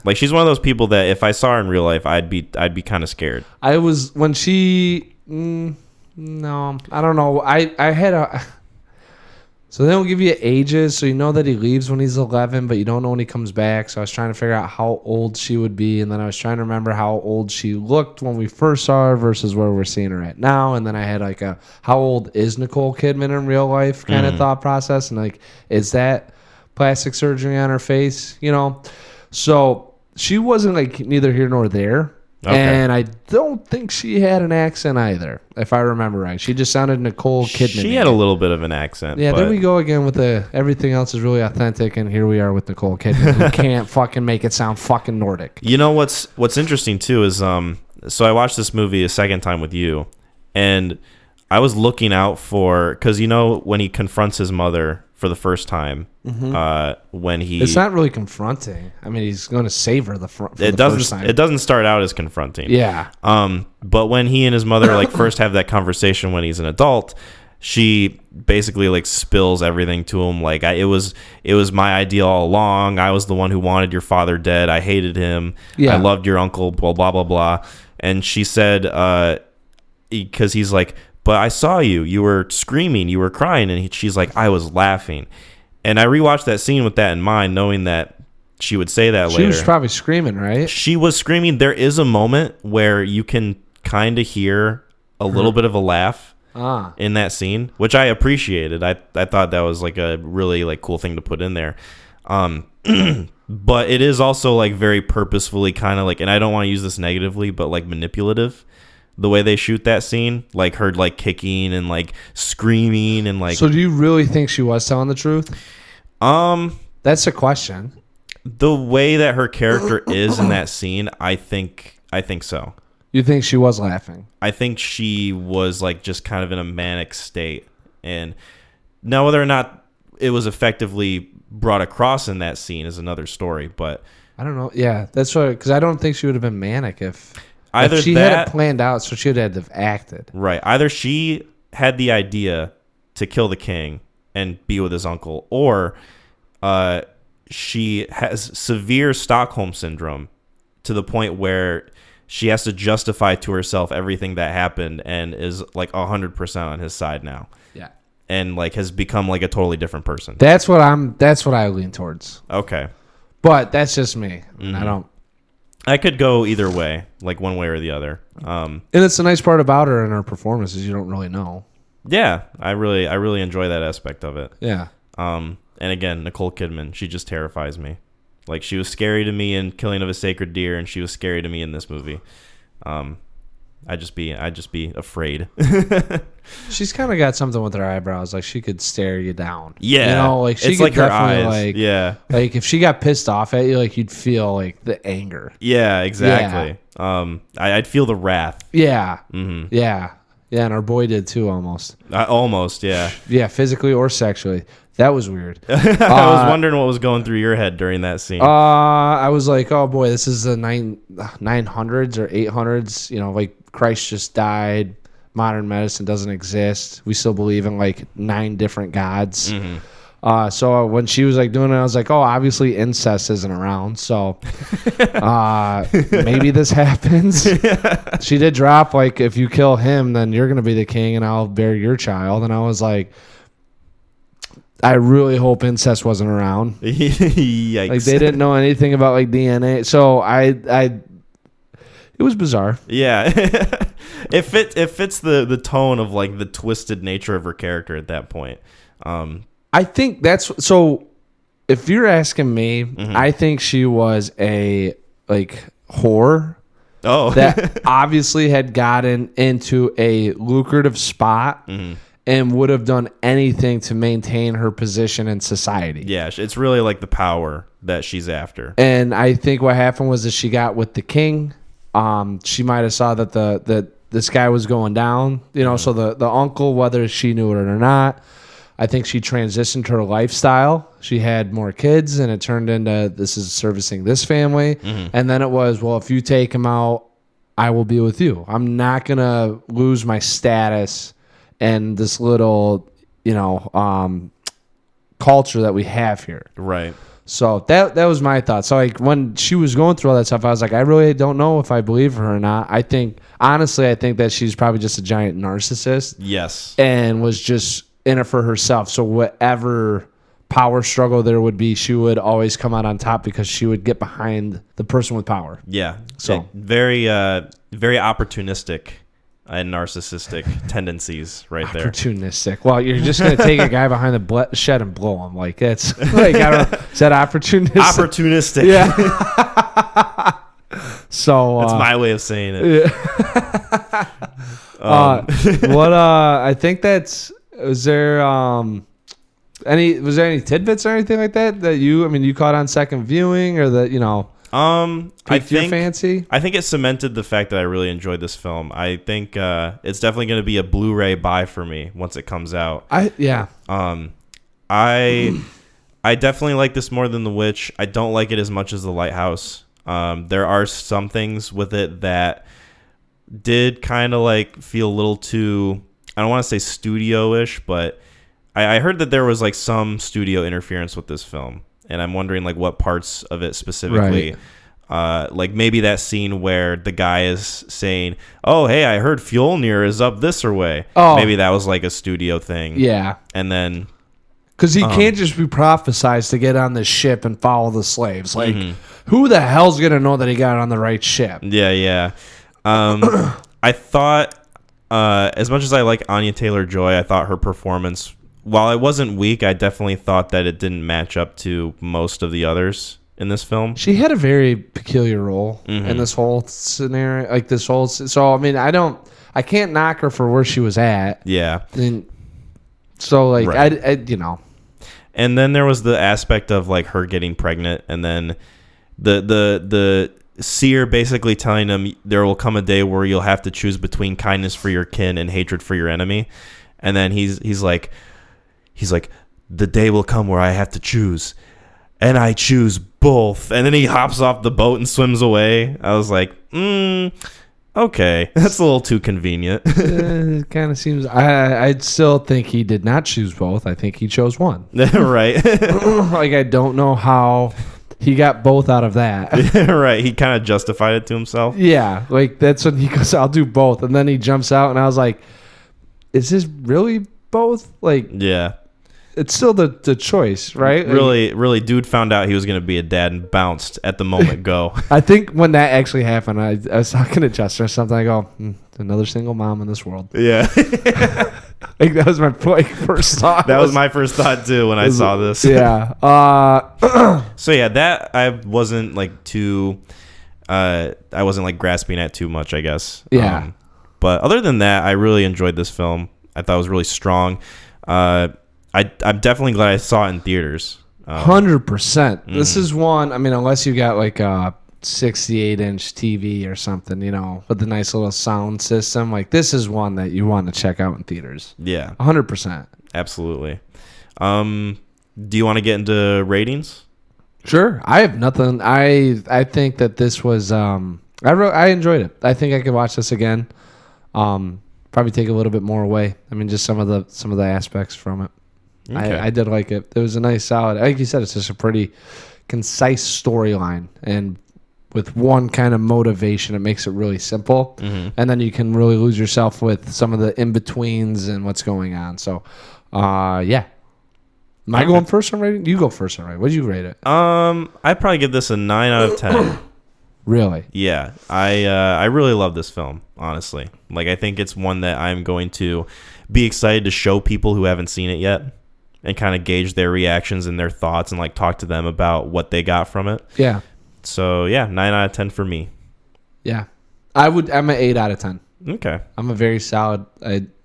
Like, she's one of those people that if I saw her in real life, I'd be kind of scared. I was when she. No, I don't know. I had a. So they don't give you ages, so you know that he leaves when he's 11, but you don't know when he comes back. So I was trying to figure out how old she would be, and then I was trying to remember how old she looked when we first saw her versus where we're seeing her at now. And then I had like a how old is Nicole Kidman in real life kind of thought process, and like, is that plastic surgery on her face? So she wasn't like neither here nor there. Okay. And I don't think she had an accent either, if I remember right. She just sounded Nicole Kidman. She had a little bit of an accent. Yeah, there we go again with everything else is really authentic, and here we are with Nicole Kidman, who can't fucking make it sound fucking Nordic. You know what's interesting too is so I watched this movie a second time with you, and I was looking out for, because when he confronts his mother for the first time, when it's not really confronting. I mean, he's going to save her first time. It doesn't start out as confronting. Yeah. But when he and his mother like first have that conversation when he's an adult, she basically like spills everything to him. Like, it was my idea all along. I was the one who wanted your father dead. I hated him. Yeah. I loved your uncle. Blah blah blah blah. And she said, because he's like, but I saw you. You were screaming. You were crying. And she's like, I was laughing. And I rewatched that scene with that in mind, knowing that she would say that later. She was probably screaming, right? She was screaming. There is a moment where you can kind of hear a little bit of a laugh in that scene, which I appreciated. I thought that was like a really like cool thing to put in there. But it is also like very purposefully kind of like, and I don't want to use this negatively, but like manipulative. The way they shoot that scene, like her like kicking and like screaming and like. So do you really think she was telling the truth? That's a question. The way that her character is in that scene, I think so. You think she was laughing? I think she was like just kind of in a manic state, and now whether or not it was effectively brought across in that scene is another story. But I don't know. Yeah, that's what, because I don't think she would have been manic if she had it planned out, so she would have had to have acted. Right. Either she had the idea to kill the king and be with his uncle, or she has severe Stockholm syndrome to the point where she has to justify to herself everything that happened and is like 100% on his side now. Yeah. And like has become like a totally different person. That's what I lean towards. Okay. But that's just me. Mm-hmm. I could go either way, like one way or the other. And it's a nice part about her and her performance is you don't really know. Yeah, I really enjoy that aspect of it. Yeah. And again, Nicole Kidman, she just terrifies me. Like, she was scary to me in Killing of a Sacred Deer, and she was scary to me in this movie. I'd just be afraid. She's kind of got something with her eyebrows, like she could stare you down. Yeah, you know, like she it's could like her definitely eyes. like, yeah, like if she got pissed off at you, like you'd feel like the anger. Yeah, exactly. Yeah. I'd feel the wrath. Yeah, mm-hmm. yeah, and our boy did too, almost. Almost, yeah. Yeah, physically or sexually. That was weird. I was wondering what was going through your head during that scene. I was like, oh boy, this is the 900s or 800s. You know, like Christ just died. Modern medicine doesn't exist. We still believe in like 9 different gods. Mm-hmm. So when she was like doing it, I was like, oh, obviously incest isn't around. So maybe this happens. Yeah. She did drop like, if you kill him, then you're going to be the king and I'll bear your child. And I was like, I really hope incest wasn't around. Yikes. Like they didn't know anything about like DNA. So it was bizarre. Yeah. It fits the tone of like the twisted nature of her character at that point. I think that's so. If you're asking me, mm-hmm. I think she was a like whore. Oh, that obviously had gotten into a lucrative spot. Mm-hmm. And would have done anything to maintain her position in society. Yeah, it's really like the power that she's after. And I think what happened was that she got with the king. She might have saw that this guy was going down. You know, mm-hmm. So the uncle, whether she knew it or not, I think she transitioned her lifestyle. She had more kids, and it turned into this is servicing this family. Mm-hmm. And then it was, well, if you take him out, I will be with you. I'm not gonna lose my status. And this little, you know, culture that we have here. Right. So that was my thought. So like when she was going through all that stuff, I was like, I really don't know if I believe her or not. I think that she's probably just a giant narcissist. Yes. And was just in it for herself. So whatever power struggle there would be, she would always come out on top because she would get behind the person with power. Yeah. So very opportunistic and narcissistic tendencies right there. Opportunistic. Well, you're just going to take a guy behind the shed and blow him. Like, it's like, I don't know. Is that opportunistic? Opportunistic. Yeah. So. That's my way of saying it. Yeah. I think was there any tidbits or anything like that you caught on second viewing or that, you know, piqued your fancy? I think it cemented the fact that I really enjoyed this film. I think it's definitely going to be a Blu-ray buy for me once it comes out. I definitely like this more than The Witch. I don't like it as much as The Lighthouse. There are some things with it that did kind of like feel a little too, I don't want to say studio-ish, but I heard that there was like some studio interference with this film. And I'm wondering like what parts of it specifically, right. Like maybe that scene where the guy is saying, oh, hey, I heard Fjolnir is up this or way. Oh. Maybe that was like a studio thing. Yeah. And then. Because he can't just be prophesized to get on the ship and follow the slaves. Like, who the hell's going to know that he got on the right ship? Yeah, yeah. I thought, as much as I like Anya Taylor-Joy, I thought her performance, while it wasn't weak, I definitely thought that it didn't match up to most of the others in this film. She had a very peculiar role in this whole scenario, like this whole. So I mean, I can't knock her for where she was at. Yeah. And so like I you know. And then there was the aspect of like her getting pregnant, and then the seer basically telling him there will come a day where you'll have to choose between kindness for your kin and hatred for your enemy. And then he's like the day will come where I have to choose, and I choose both. And then he hops off the boat and swims away. I was like, okay, that's a little too convenient. It kind of seems. I still think he did not choose both. I think he chose one. Right. Like I don't know how he got both out of that. Right. He kind of justified it to himself. Yeah, like that's when he goes, "I'll do both," and then he jumps out, and I was like, "Is this really both?" Like, yeah. It's still the choice, right? Really, dude found out he was going to be a dad and bounced at the moment go. I think when that actually happened, I was talking to Chester or something. I go, another single mom in this world. Yeah. Like that was my first thought. That was my first thought too when I saw this. Yeah. So yeah, that I wasn't like too, I wasn't like grasping at too much, I guess. Yeah. But other than that, I really enjoyed this film. I thought it was really strong. I'm definitely glad I saw it in theaters. 100%. This is one. I mean, unless you got like a 68-inch TV or something, you know, with a nice little sound system. Like this is one that you want to check out in theaters. Yeah, 100%. Absolutely. Do you want to get into ratings? Sure. I have nothing. I think that this was. I enjoyed it. I think I could watch this again. Probably take a little bit more away. I mean, just some of the aspects from it. Okay. I did like it. It was a nice, solid. Like you said, it's just a pretty concise storyline, and with one kind of motivation, it makes it really simple. And then you can really lose yourself with some of the in betweens and what's going on. So, yeah. Am I going first on rating? You go first on rating. What did you rate it? I'd probably give this a 9 out of 10. Really? Yeah, I really love this film, honestly. Like, I think it's one that I'm going to be excited to show people who haven't seen it yet, and kind of gauge their reactions and their thoughts, and like talk to them about what they got from it. Yeah. So yeah, 9 out of 10 for me. Yeah, I'm an 8 out of 10. Okay. I'm a very solid.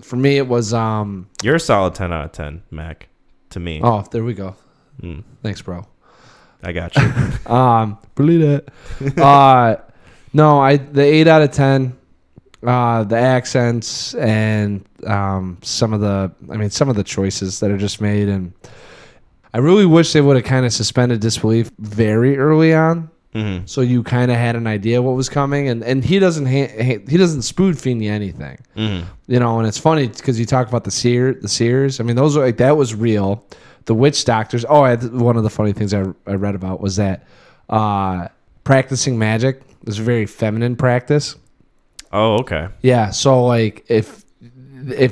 For me, it was. You're a solid 10 out of 10, Mac. To me. Oh, there we go. Thanks, bro. I got you. Believe it. No, the 8 out of 10. The accents and some of the choices that are just made, and I really wish they would have kind of suspended disbelief very early on, so you kind of had an idea what was coming. And he doesn't spoon feed you anything, you know. And it's funny because you talk about the seers. I mean, those are like that was real. The witch doctors. Oh, one of the funny things I read about was that practicing magic is a very feminine practice. Oh, okay. Yeah, so like if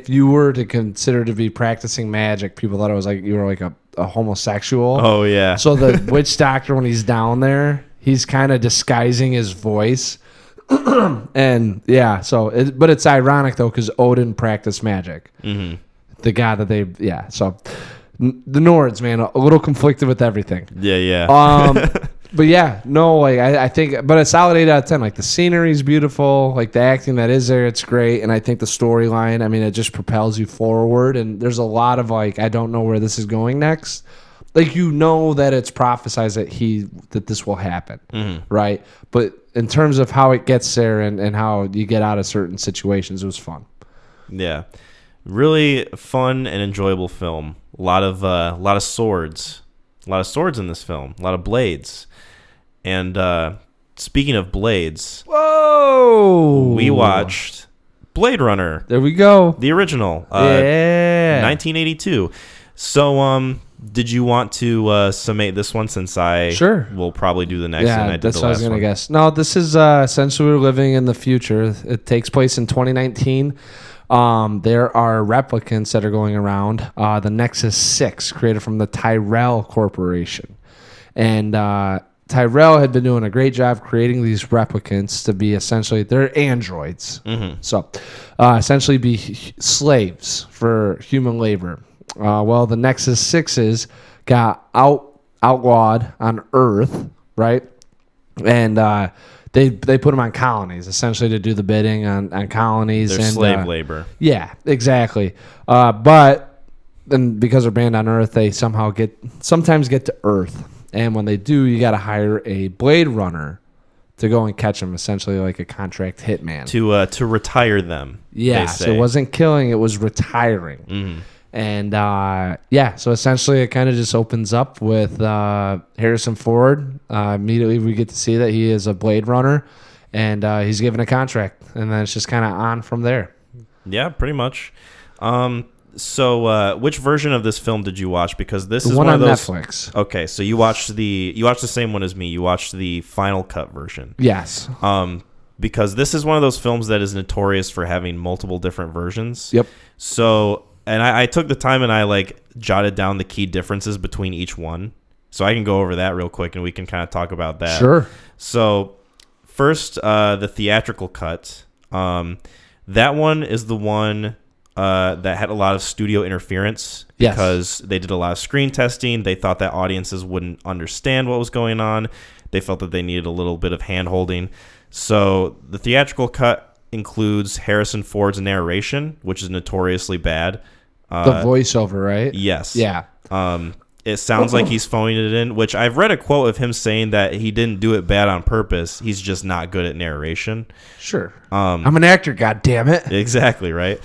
you were to consider to be practicing magic, people thought it was like you were like a homosexual. Oh yeah. So the witch doctor, when he's down there, he's kind of disguising his voice, and yeah. So, but it's ironic though because Odin practiced magic. The god that So the Nords, man, a little conflicted with everything. Yeah. But yeah, no, like I think, but a solid 8 out of 10. Like the scenery is beautiful, like the acting that is there, it's great, and I think the storyline, I mean, it just propels you forward. And there's a lot of like, I don't know where this is going next. Like you know that it's prophesized that this will happen, right? But in terms of how it gets there and how you get out of certain situations, it was fun. Yeah, really fun and enjoyable film. A lot of swords. A lot of swords in this film. A lot of blades. And speaking of blades, whoa, we watched Blade Runner. There we go. The original. 1982. So, did you want to summate this one since I will probably do the next one? I did that's the what I was going to guess. No, this is essentially we're living in the future. It takes place in 2019. There are replicants that are going around. The Nexus 6, created from the Tyrell Corporation. And Tyrell had been doing a great job creating these replicants to be essentially, they're androids. So essentially be slaves for human labor. Well, the Nexus 6s got outlawed on Earth right? And they put them on colonies, essentially to do the bidding on colonies. They're and slave labor. Yeah, exactly. But then because they're banned on Earth, they sometimes get to Earth. And when they do, you got to hire a Blade Runner to go and catch them, essentially like a contract hitman. To retire them. Yeah, so it wasn't killing, it was retiring. Mm-hmm. And so essentially it kind of just opens up with Harrison Ford. Immediately we get to see that he is a Blade Runner, and he's given a contract, and then it's just kind of on from there. Yeah, pretty much. So which version of this film did you watch? Because this is one of on those. Netflix. Okay, so you watched the same one as me. You watched the final cut version. Yes. Because this is one of those films that is notorious for having multiple different versions. Yep. So, and I took the time and I jotted down the key differences between each one. So I can go over that real quick and we can kind of talk about that. Sure. So first, the theatrical cut. That one is the one that had a lot of studio interference because they did a lot of screen testing. They thought that audiences wouldn't understand what was going on. They felt that they needed a little bit of hand-holding. So the theatrical cut includes Harrison Ford's narration, which is notoriously bad. The voiceover, right? Yes. Yeah. It sounds like he's phoning it in, which I've read a quote of him saying that he didn't do it bad on purpose. He's just not good at narration. Sure. I'm an actor, goddammit. Exactly, right?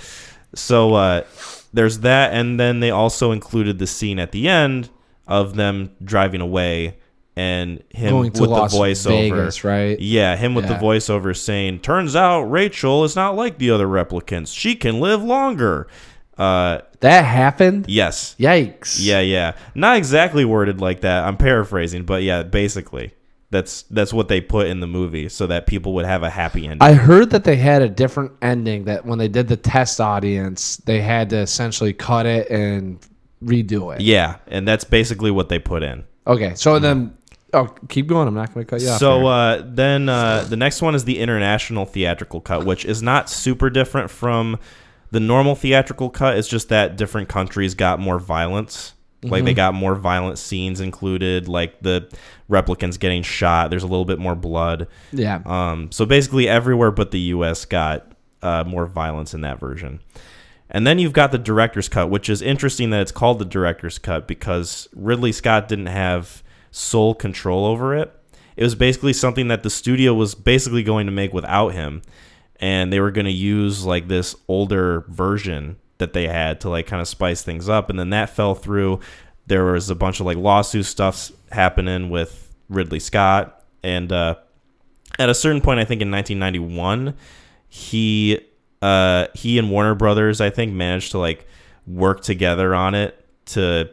So there's that, and then they also included the scene at the end of them driving away and him Going with to the Las voiceover. Vegas, right? Yeah, him with the voiceover saying, "Turns out Rachel is not like the other replicants. She can live longer." That happened? Yes. Yikes. Yeah. Not exactly worded like that. I'm paraphrasing, but yeah, basically. That's what they put in the movie so that people would have a happy ending. I heard that they had a different ending, that when they did the test audience, they had to essentially cut it and redo it. Yeah, and that's basically what they put in. Okay, so then... Oh, keep going. I'm not going to cut you off. So then the next one is the international theatrical cut, which is not super different from the normal theatrical cut. It's just that different countries got more violence. Like they got more violent scenes included, like the replicants getting shot. There's a little bit more blood. Yeah. So basically everywhere but the U.S. got more violence in that version. And then you've got the director's cut, which is interesting that it's called the director's cut because Ridley Scott didn't have sole control over it. It was basically something that the studio was basically going to make without him, and they were going to use like this older version that they had to like kind of spice things up, and then that fell through. There was a bunch of like lawsuit stuff happening with Ridley Scott, and at a certain point, I think in 1991, he and Warner Brothers, I think, managed to like work together on it to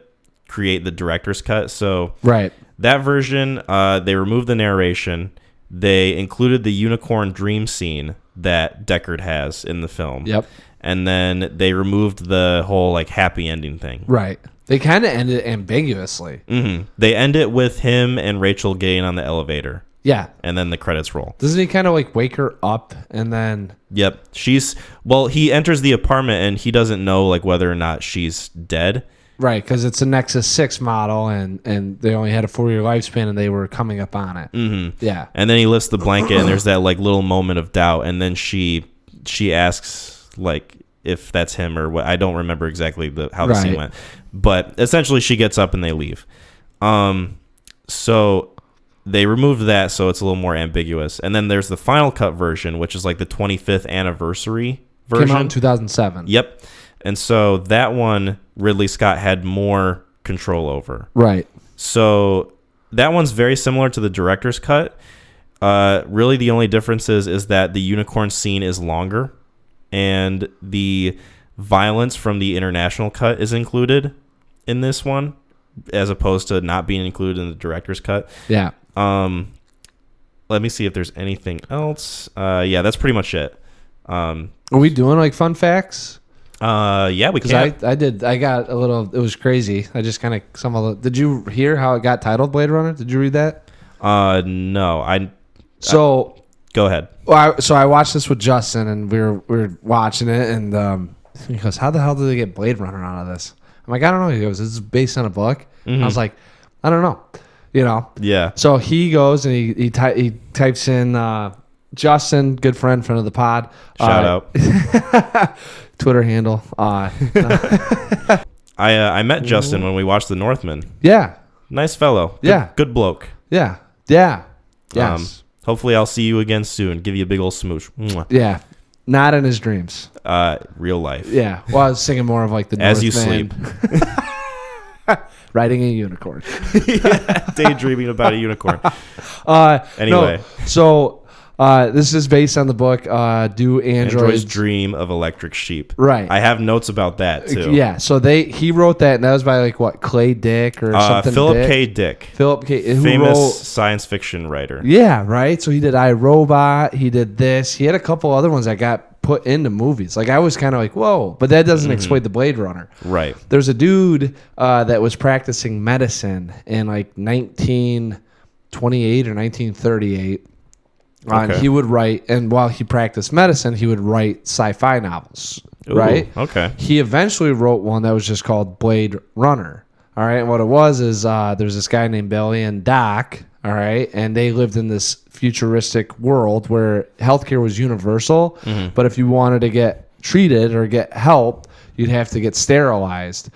create the director's cut. So right. That version, they removed the narration. They included the unicorn dream scene that Deckard has in the film. Yep. And then they removed the whole like happy ending thing. Right. They kind of ended it ambiguously. Mm-hmm. They end it with him and Rachel getting on the elevator. Yeah. And then the credits roll. Doesn't he kind of like wake her up and then... Yep. He enters the apartment and he doesn't know like whether or not she's dead. Right, because it's a Nexus 6 model, and they only had a 4-year lifespan, and they were coming up on it. Mm-hmm. Yeah. And then he lifts the blanket, and there's that like little moment of doubt, and then she asks like if that's him or what. I don't remember exactly how the scene went, but essentially she gets up and they leave. So they removed that, so it's a little more ambiguous. And then there's the final cut version, which is like the 25th anniversary version. Came out in 2007. Yep. And so that one, Ridley Scott had more control over. Right. So that one's very similar to the director's cut. Really, the only difference is that the unicorn scene is longer, and the violence from the international cut is included in this one, as opposed to not being included in the director's cut. Yeah. Let me see if there's anything else. Yeah, that's pretty much it. Are we doing like fun facts? Yeah, we can. I got a little. It was crazy. I just kind of Did you hear how it got titled Blade Runner? Did you read that? No. Go ahead. Well, I watched this with Justin, and we were watching it, and he goes, "How the hell did they get Blade Runner out of this?" I'm like, "I don't know." He goes, "This is based on a book." Mm-hmm. I was like, "I don't know." you know? Yeah. So he goes and he types in Justin, good friend of the pod. Shout out. Twitter handle. I met Justin when we watched The Northman. Yeah. Nice fellow. Good bloke. Yeah. Yeah. Yes. Hopefully I'll see you again soon. Give you a big old smooch. Mwah. Yeah. Not in his dreams. Real life. Yeah. Well, I was thinking more of like the As Northman. you sleep. Riding a unicorn. Daydreaming about a unicorn. No, Anyway. so this is based on the book Do Androids Dream of Electric Sheep. Right. I have notes about that too. Yeah. So he wrote that, and that was by like what, Clay Dick or something. Philip K. Dick. Philip K. Who Famous wrote, science fiction writer. Yeah. Right. So he did iRobot. He did this. He had a couple other ones that got put into movies. Like I was kind of like, whoa, but that doesn't explain the Blade Runner. Right. There's a dude that was practicing medicine in like 1928 or 1938. And he would write, and while he practiced medicine, he would write sci-fi novels. Ooh, right. Okay. He eventually wrote one that was just called Blade Runner. All right. And what it was is there's this guy named Billy and Doc. All right. And they lived in this futuristic world where healthcare was universal. Mm-hmm. But if you wanted to get treated or get help, you'd have to get sterilized.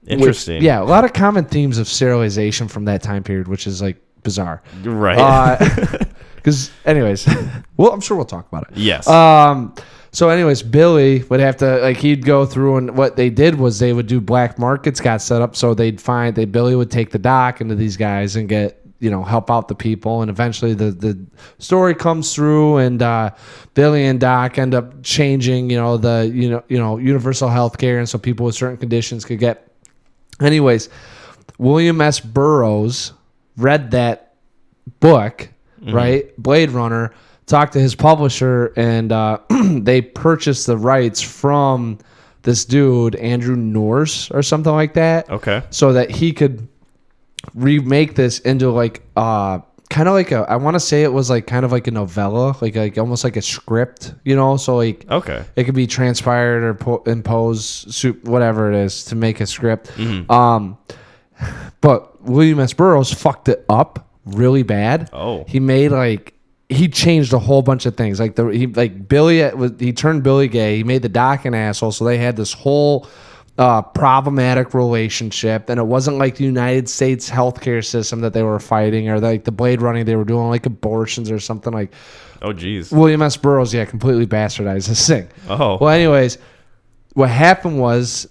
Interesting. A lot of common themes of sterilization from that time period, which is like bizarre. Right. Because anyways, well, I'm sure we'll talk about it. Yes. So anyways, Billy would have to, like, he'd go through, and what they did was they would do black markets got set up. So Billy would take the Doc into these guys and get, help out the people. And eventually the story comes through, and Billy and Doc end up changing, the universal health care. And so people with certain conditions could get. Anyways, William S. Burroughs read that book, right? Blade Runner, talked to his publisher, and they purchased the rights from this dude, Andrew Norse or something like that. Okay. So that he could remake this into like kind of like I want to say it was like kind of like a novella, like almost like a script, so like it could be transpired or imposed, whatever it is, to make a script. But William S. Burroughs fucked it up really bad. He changed a whole bunch of things. He turned Billy gay. He made the Doc an asshole. So they had this whole problematic relationship, and it wasn't like the United States healthcare system that they were fighting, or like the Blade Running they were doing, like abortions or something like. Oh, geez. William S. Burroughs, completely bastardized this thing. Oh. Well, anyways, what happened was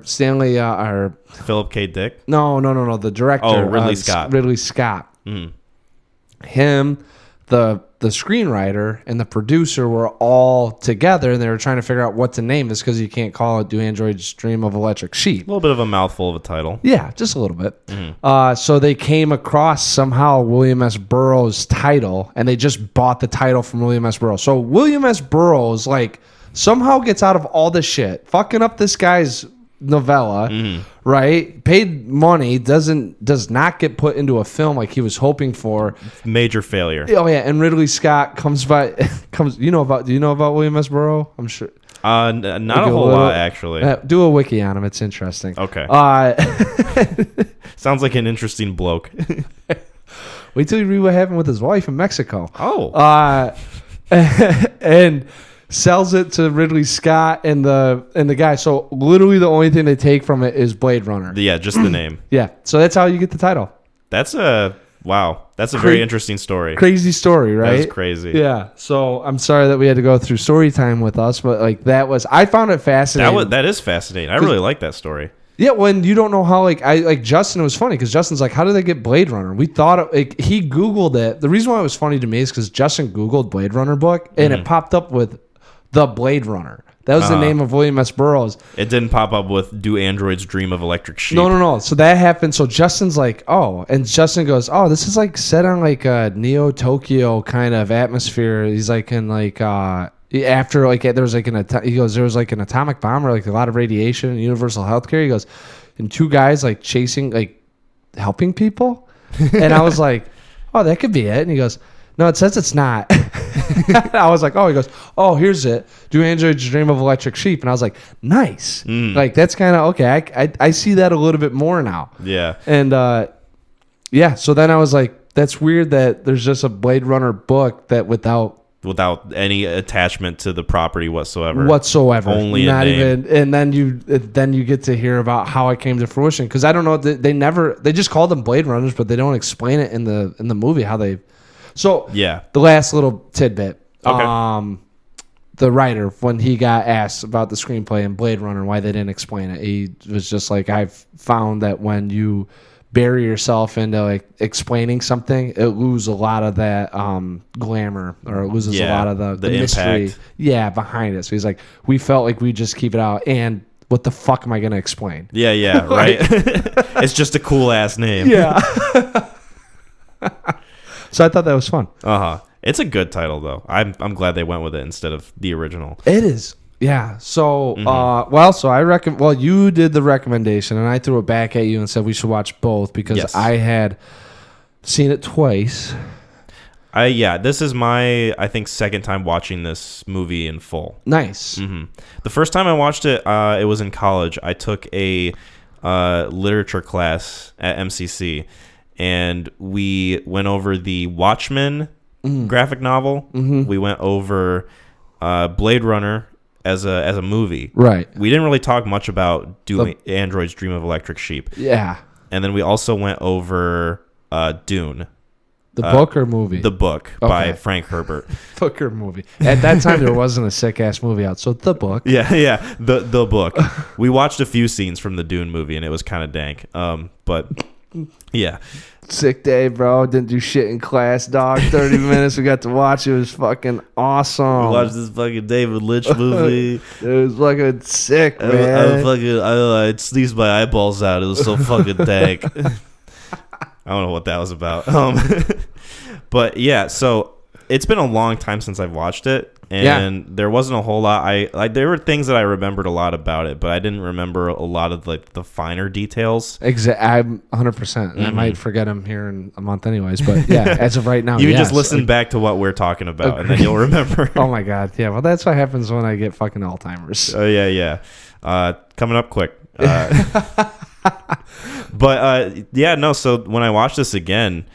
Stanley or Philip K. Dick. No, the director. Oh, Ridley Scott. Ridley Scott. Him, the screenwriter, and the producer were all together, and they were trying to figure out what to name this, because you can't call it Do Androids Dream of Electric Sheep. A little bit of a mouthful of a title. Yeah, just a little bit. So they came across somehow William S. Burroughs' title, and they just bought the title from William S. Burroughs. So William S. Burroughs, somehow gets out of all this shit, fucking up this guy's novella, right? Paid money, does not get put into a film like he was hoping for. Major failure. Oh yeah, and Ridley Scott do you know about William S. Burroughs? I'm sure. Not a whole lot, actually. Do a wiki on him. It's interesting. Okay. Sounds like an interesting bloke. Wait till you read what happened with his wife in Mexico. Oh. And sells it to Ridley Scott and the guy. So literally the only thing they take from it is Blade Runner. Yeah, just the name. Yeah. So that's how you get the title. That's a very interesting story. Crazy story, right? That is crazy. Yeah. So I'm sorry that we had to go through story time with us, but I found it fascinating. That is fascinating. I really like that story. Yeah, when you don't know how, Justin, it was funny because Justin's like, how did they get Blade Runner? We thought, he Googled it. The reason why it was funny to me is because Justin Googled Blade Runner book, and it popped up with The Blade Runner. That was the name of William S. Burroughs. It didn't pop up with Do Androids Dream of Electric Sheep. No. So that happened. So Justin's like, oh. And Justin goes, oh, this is set on a Neo-Tokyo kind of atmosphere. He's in after there was he goes, there was an atomic bomb or a lot of radiation and universal healthcare. He goes, and two guys chasing helping people. And I was like, oh, that could be it. And he goes, no, it says it's not. I was like, oh, he goes, oh, here's it. Do Androids Dream of Electric Sheep? And I was like, nice. That's kind of okay. I see that a little bit more now. Yeah. And yeah, so then I was like, that's weird that there's just a Blade Runner book that without any attachment to the property whatsoever. Only not even. And then you get to hear about how it came to fruition, because I don't know, they just called them Blade Runners, but they don't explain it in the movie how they. So yeah, the last little tidbit. Okay. The writer, when he got asked about the screenplay in Blade Runner, why they didn't explain it, he was just like, I've found that when you bury yourself into like explaining something, it loses a lot of that glamour, or it loses a lot of the mystery behind it. So he's like, we felt like we just keep it out, and what the fuck am I going to explain? Yeah, right. It's just a cool ass name. Yeah. So I thought that was fun. It's a good title though. I'm glad they went with it instead of the original. It is. Yeah. So, so I reckon. Well, you did the recommendation, and I threw it back at you and said we should watch both, because I had seen it twice. This is my, I think, second time watching this movie in full. Nice. Mm-hmm. The first time I watched it, it was in college. I took a literature class at MCC, and we went over the Watchmen graphic novel. Mm-hmm. We went over Blade Runner as a movie. Right. We didn't really talk much about Android's Dream of Electric Sheep. Yeah. And then we also went over Dune. The book or movie? The book by Frank Herbert. Book or movie. At that time, there wasn't a sick-ass movie out, so the book. Yeah, the book. We watched a few scenes from the Dune movie, and it was kind of dank. But, yeah. Sick day, bro. Didn't do shit in class, dog. 30 minutes we got to watch. It was fucking awesome. We watched this fucking David Lynch movie. It was fucking sick, man. I sneezed my eyeballs out. It was so fucking dank. I don't know what that was about. But yeah, so it's been a long time since I've watched it, and there wasn't a whole lot. There were things that I remembered a lot about it, but I didn't remember a lot of like the finer details. I'm 100%. I might forget them here in a month, anyways. But yeah, as of right now, you just listen back to what we're talking about, and then you'll remember. Oh my god, yeah. Well, that's what happens when I get fucking Alzheimer's. Oh yeah. Coming up quick. But so when I watched this again,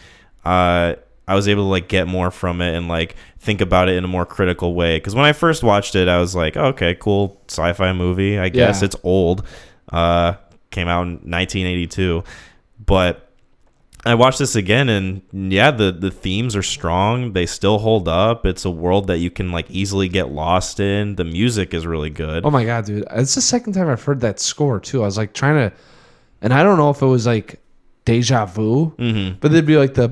I was able to like get more from it and like think about it in a more critical way, because when I first watched it I was like, oh, okay, cool sci-fi movie, I guess. It's old, came out in 1982, but I watched this again, and the themes are strong, they still hold up. It's a world that you can like easily get lost in. The music is really good. Oh my god, dude, it's the second time I've heard that score too. I was like trying to, and I don't know if it was like deja vu, but they'd be like the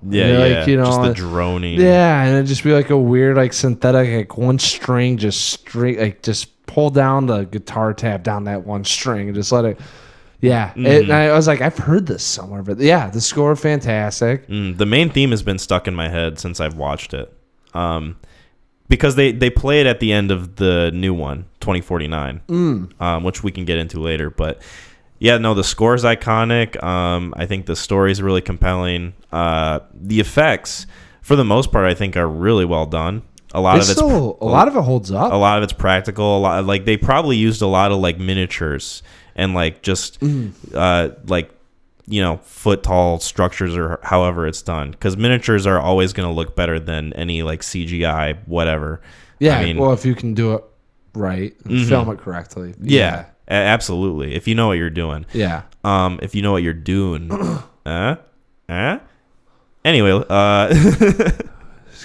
just the droning, and it'd just be like a weird like synthetic, like one string just pull down the guitar tab down that one string and just let it. And I was like, I've heard this somewhere, but the score fantastic. The main theme has been stuck in my head since I've watched it, because they play it at the end of the new one, 2049, which we can get into later. But the score is iconic. I think the story is really compelling. The effects, for the most part, I think are really well done. A lot of it holds up. A lot of it's practical. A lot, like, they probably used a lot of like miniatures and like just foot tall structures, or however it's done, because miniatures are always going to look better than any like CGI whatever. Well, if you can do it right and film it correctly. Absolutely, if you know what you're doing. If you know what you're doing. Anyway,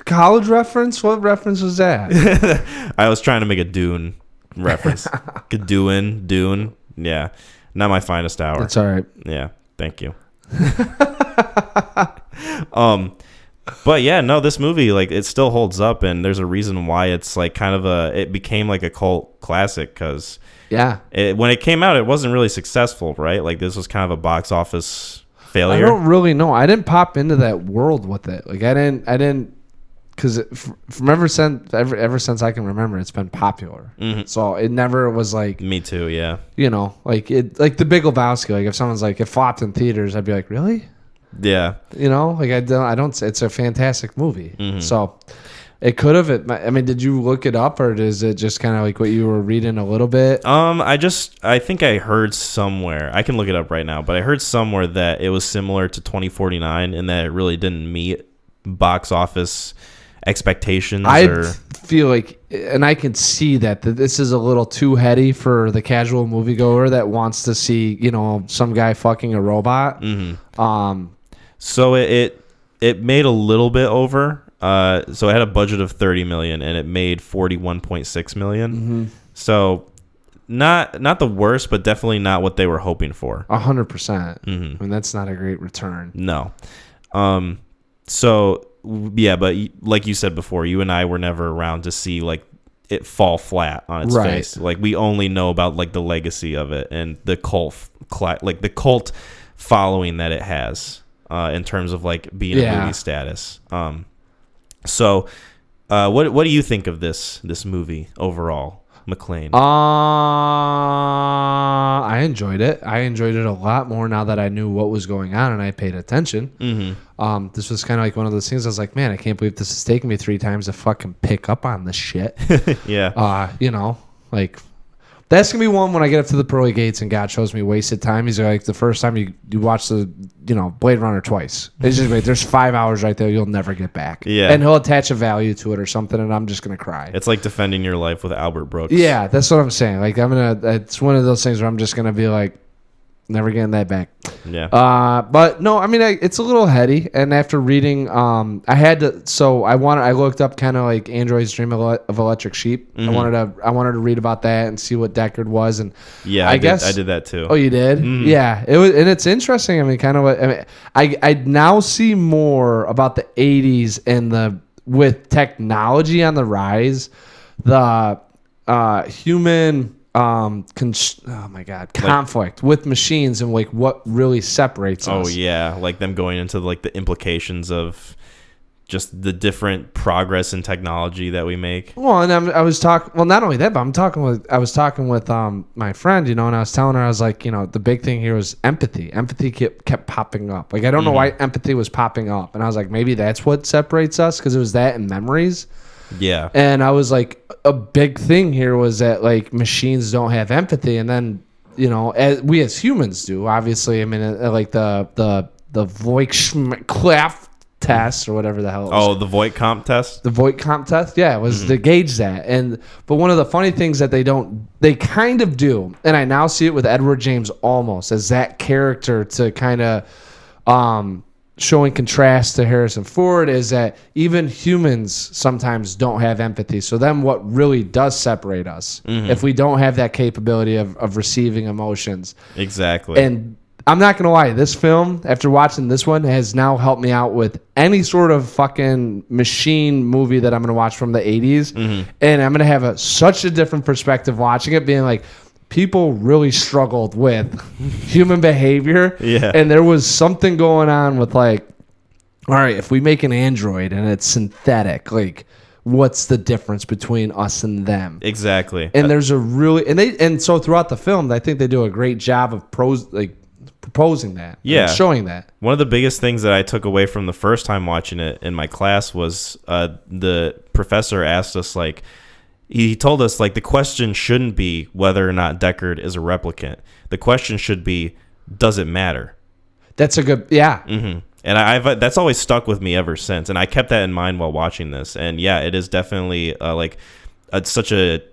college reference? What reference was that? I was trying to make a Dune reference. Dune. Yeah, not my finest hour. That's all right. Yeah, thank you. But this movie, like, it still holds up, and there's a reason why it's like kind of it became like a cult classic, because when it came out, it wasn't really successful, right? Like, this was kind of a box office failure. I don't really know. I didn't pop into that world with it. Like, I didn't. Because from ever since I can remember, it's been popular. So it never was like, me too, yeah. Like The Big Lebowski. Like, if someone's like, it flopped in theaters, I'd be like, really? Yeah. Like, I don't. It's a fantastic movie. So It could have. I mean, did you look it up, or is it just kind of like what you were reading a little bit? I think I heard somewhere. I can look it up right now, but I heard somewhere that it was similar to 2049 in that it really didn't meet box office expectations. Feel like, and I can see that this is a little too heady for the casual moviegoer that wants to see, some guy fucking a robot. Mm-hmm. So it made a little bit over. So it had a budget of $30 million and it made $41.6 million. Mm-hmm. So not the worst, but definitely not what they were hoping for. 100%. Mm-hmm. I mean, that's not a great return. No. So yeah, but like you said before, you and I were never around to see like it fall flat on its face. Like we only know about like the legacy of it and the cult following that it has in terms of like being a movie status. So what do you think of this movie overall, McClain? I enjoyed it. I enjoyed it a lot more now that I knew what was going on and I paid attention. Mm-hmm. This was kind of like one of those things I was like, man, I can't believe this has taken me 3 times to fucking pick up on this shit. Yeah. Like that's going to be one when I get up to the pearly gates and God shows me wasted time. He's like, the first time you watch the, Blade Runner twice. It's just like, there's 5 hours right there you'll never get back. Yeah. And he'll attach a value to it or something, and I'm just going to cry. It's like defending your life with Albert Brooks. Yeah, that's what I'm saying. Like, it's one of those things where I'm just going to be like, never getting that back. Yeah. But no, I mean, it's a little heady. And after reading, I looked up kind of like Android's Dream of Electric Sheep. Mm-hmm. I wanted to read about that and see what Deckard was. And yeah, I did that too. Oh, you did? Mm-hmm. Yeah. It was, and it's interesting. I mean, I now see more about the 80s and with technology on the rise, the human conflict with machines and like what really separates us. Oh yeah, like them going into like the implications of just the different progress in technology that we make. Well, and I was talking. Well, not only that, but I was talking with my friend, and I was telling her, I was like, the big thing here was empathy. Empathy kept popping up. Like I don't know why empathy was popping up, and I was like, maybe that's what separates us because it was that and memories. Yeah. And I was like, a big thing here was that like machines don't have empathy, and then we as humans do. Obviously, I mean, like the Voigt-Klaff test or whatever the hell it was. Oh, the Voigt-Comp test. The Voigt-Comp test, yeah, it was to gauge that. But one of the funny things that they kind of do, and I now see it with Edward James Olmos as that character to kind of showing contrast to Harrison Ford, is that even humans sometimes don't have empathy. So then what really does separate us if we don't have that capability of receiving emotions. Exactly. And I'm not going to lie, this film, after watching this one, has now helped me out with any sort of fucking machine movie that I'm going to watch from the 80s. And I'm going to have such a different perspective watching it, being like, people really struggled with human behavior. Yeah. And there was something going on with like, all right, if we make an android and it's synthetic, like what's the difference between us and them? Exactly. And there's a really, and so throughout the film, I think they do a great job of proposing that. Yeah. Showing that. One of the biggest things that I took away from the first time watching it in my class was the professor asked us like, he told us, like, the question shouldn't be whether or not Deckard is a replicant. The question should be, does it matter? That's a good, yeah. Mm-hmm. And that's always stuck with me ever since. And I kept that in mind while watching this. And, yeah, it is definitely, such a,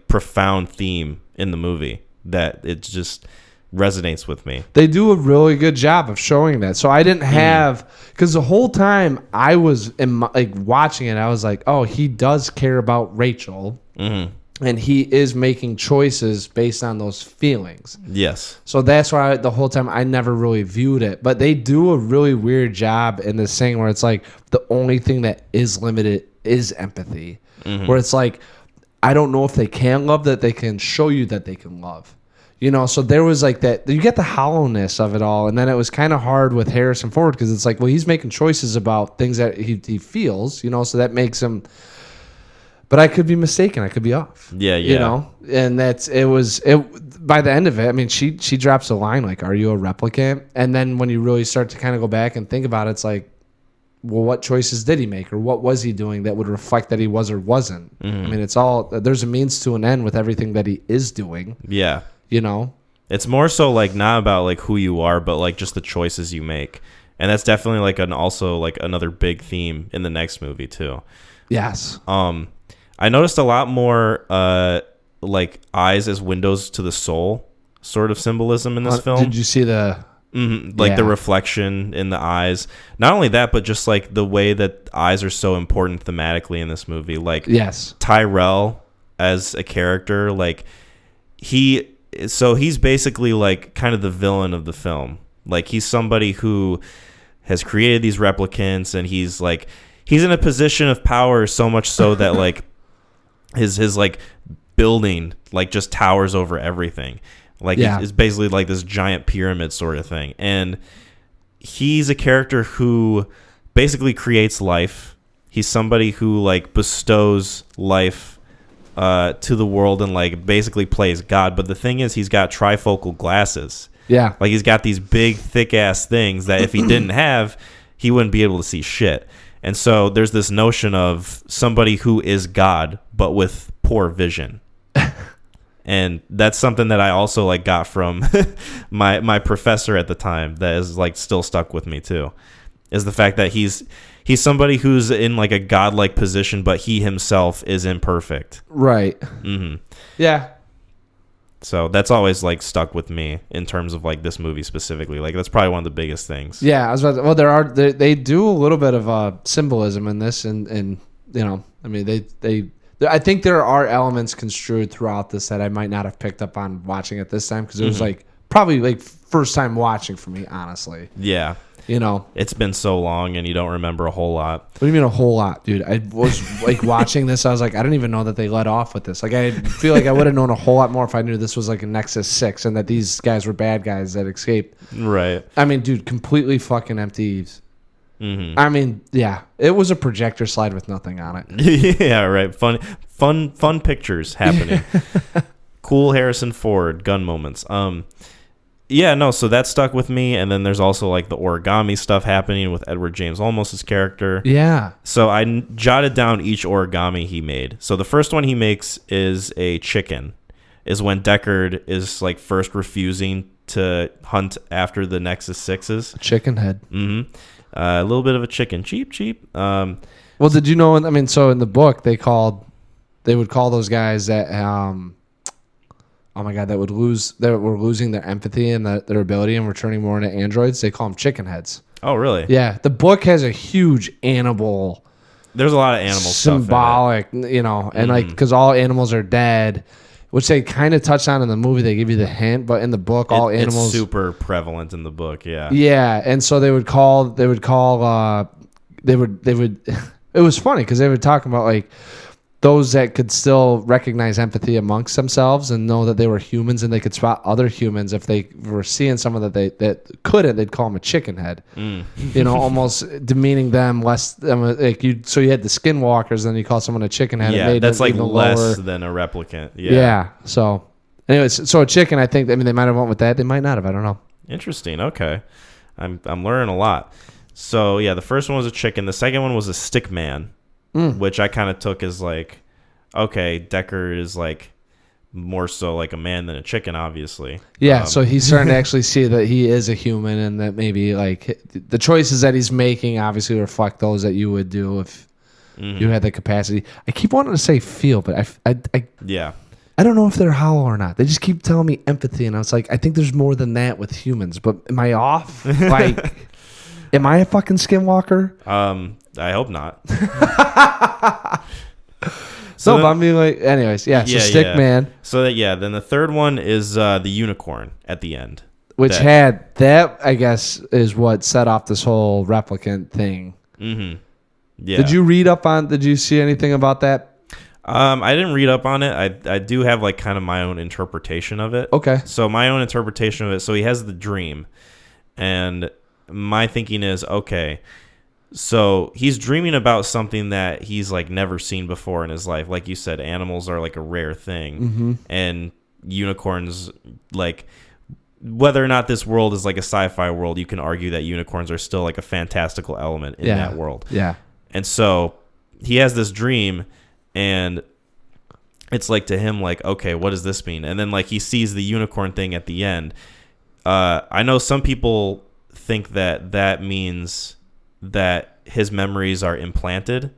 profound theme in the movie that it just resonates with me. They do a really good job of showing that. So I didn't have, because the whole time I was watching it, I was like, oh, he does care about Rachel, and he is making choices based on those feelings. Yes. So that's why the whole time I never really viewed it. But they do a really weird job in this thing where it's like the only thing that is limited is empathy. Where it's like, I don't know if they can love that they can show you that they can love. So there was like that, you get the hollowness of it all. And then it was kind of hard with Harrison Ford because it's like, well, he's making choices about things that he feels, so that makes him, but I could be mistaken. I could be off. Yeah. And by the end of it, I mean, she drops a line like, are you a replicant? And then when you really start to kind of go back and think about it, it's like, well, what choices did he make, or what was he doing that would reflect that he was or wasn't? I mean, it's all, there's a means to an end with everything that he is doing. Yeah. You know? It's more so like not about like who you are, but like just the choices you make. And that's definitely like also like another big theme in the next movie too. Yes. I noticed a lot more like eyes as windows to the soul sort of symbolism in this film. Did you see the the reflection in the eyes? Not only that, but just like the way that eyes are so important thematically in this movie. Like Tyrell as a character, like he's basically like kind of the villain of the film. Like he's somebody who has created these replicants, and he's in a position of power, so much so that like his like building like just towers over everything. Like it's basically like this giant pyramid sort of thing. And he's a character who basically creates life. He's somebody who like bestows life to the world and like basically plays God. But the thing is, he's got trifocal glasses. Yeah. Like he's got these big, thick ass things that if he didn't have, he wouldn't be able to see shit. And so there's this notion of somebody who is God, but with poor vision. And that's something that I also like got from my professor at the time that is like still stuck with me too, is the fact that he's somebody who's in like a godlike position, but he himself is imperfect. Right. Mm-hmm. Yeah. So that's always like stuck with me in terms of like this movie specifically. Like that's probably one of the biggest things. Yeah, I was about to, they do a little bit of symbolism in this, and you know, I mean I think there are elements construed throughout this that I might not have picked up on watching it this time, because it was like probably like first time watching for me, honestly. Yeah. You know, it's been so long and you don't remember a whole lot. What do you mean a whole lot, dude? I was like watching this, I was like, I didn't even know that they let off with this. Like, I feel like I would have known a whole lot more if I knew this was like a Nexus 6 and that these guys were bad guys that escaped. Right. I mean, dude, completely fucking empty. I mean, yeah, it was a projector slide with nothing on it. Yeah, right. Fun pictures happening. Cool Harrison Ford gun moments. Yeah, no, so that stuck with me, and then there's also like the origami stuff happening with Edward James Olmos's character. Yeah. So I jotted down each origami he made. So the first one he makes is a chicken. Is when Deckard is like first refusing to hunt after the Nexus 6s. Chicken head. Mm-hmm. A little bit of a chicken. Cheap. Well, did you know, I mean, so in the book, they would call those guys that, oh my God, that were losing their empathy and their ability and were turning more into androids. They call them chicken heads. Oh, really? Yeah. The book has a huge animal. There's a lot of animal symbolic, stuff in it. You know, and like, because all animals are dead, which they kind of touch on in the movie. They give you the hint, but in the book, all animals. It's super prevalent in the book. Yeah. Yeah. And so it was funny because they would talk about like, those that could still recognize empathy amongst themselves and know that they were humans and they could spot other humans. If they were seeing someone that couldn't, they'd call them a chicken head. You know, almost demeaning them less. Like so you had the skinwalkers, then you call someone a chicken head. Yeah, that's like less than a replicant. Yeah. So, anyways, so a chicken. I think. I mean, they might have went with that. They might not have. I don't know. Interesting. Okay, I'm learning a lot. So yeah, the first one was a chicken. The second one was a stick man. Which I kind of took as like, okay, Deckard is like more so like a man than a chicken, obviously. Yeah, so he's starting to actually see that he is a human, and that maybe like the choices that he's making obviously reflect those that you would do if you had the capacity. I keep wanting to say feel, but I don't know if they're hollow or not. They just keep telling me empathy, and I was like, I think there's more than that with humans. But am I off? Like, am I a fucking skinwalker? I hope not. So I mean, like, anyways, so stick man. So then the third one is the unicorn at the end, which had that, I guess, is what set off this whole replicant thing. Mm-hmm. Yeah. Did you see anything about that? I didn't read up on it. I do have like kind of my own interpretation of it. Okay. So my own interpretation of it. So he has the dream, and my thinking is, okay, so he's dreaming about something that he's like never seen before in his life. Like you said, animals are like a rare thing, and unicorns, like whether or not this world is like a sci-fi world, you can argue that unicorns are still like a fantastical element in that world. Yeah. And so he has this dream, and it's like to him, like, okay, what does this mean? And then like he sees the unicorn thing at the end. I know some people think that means that his memories are implanted,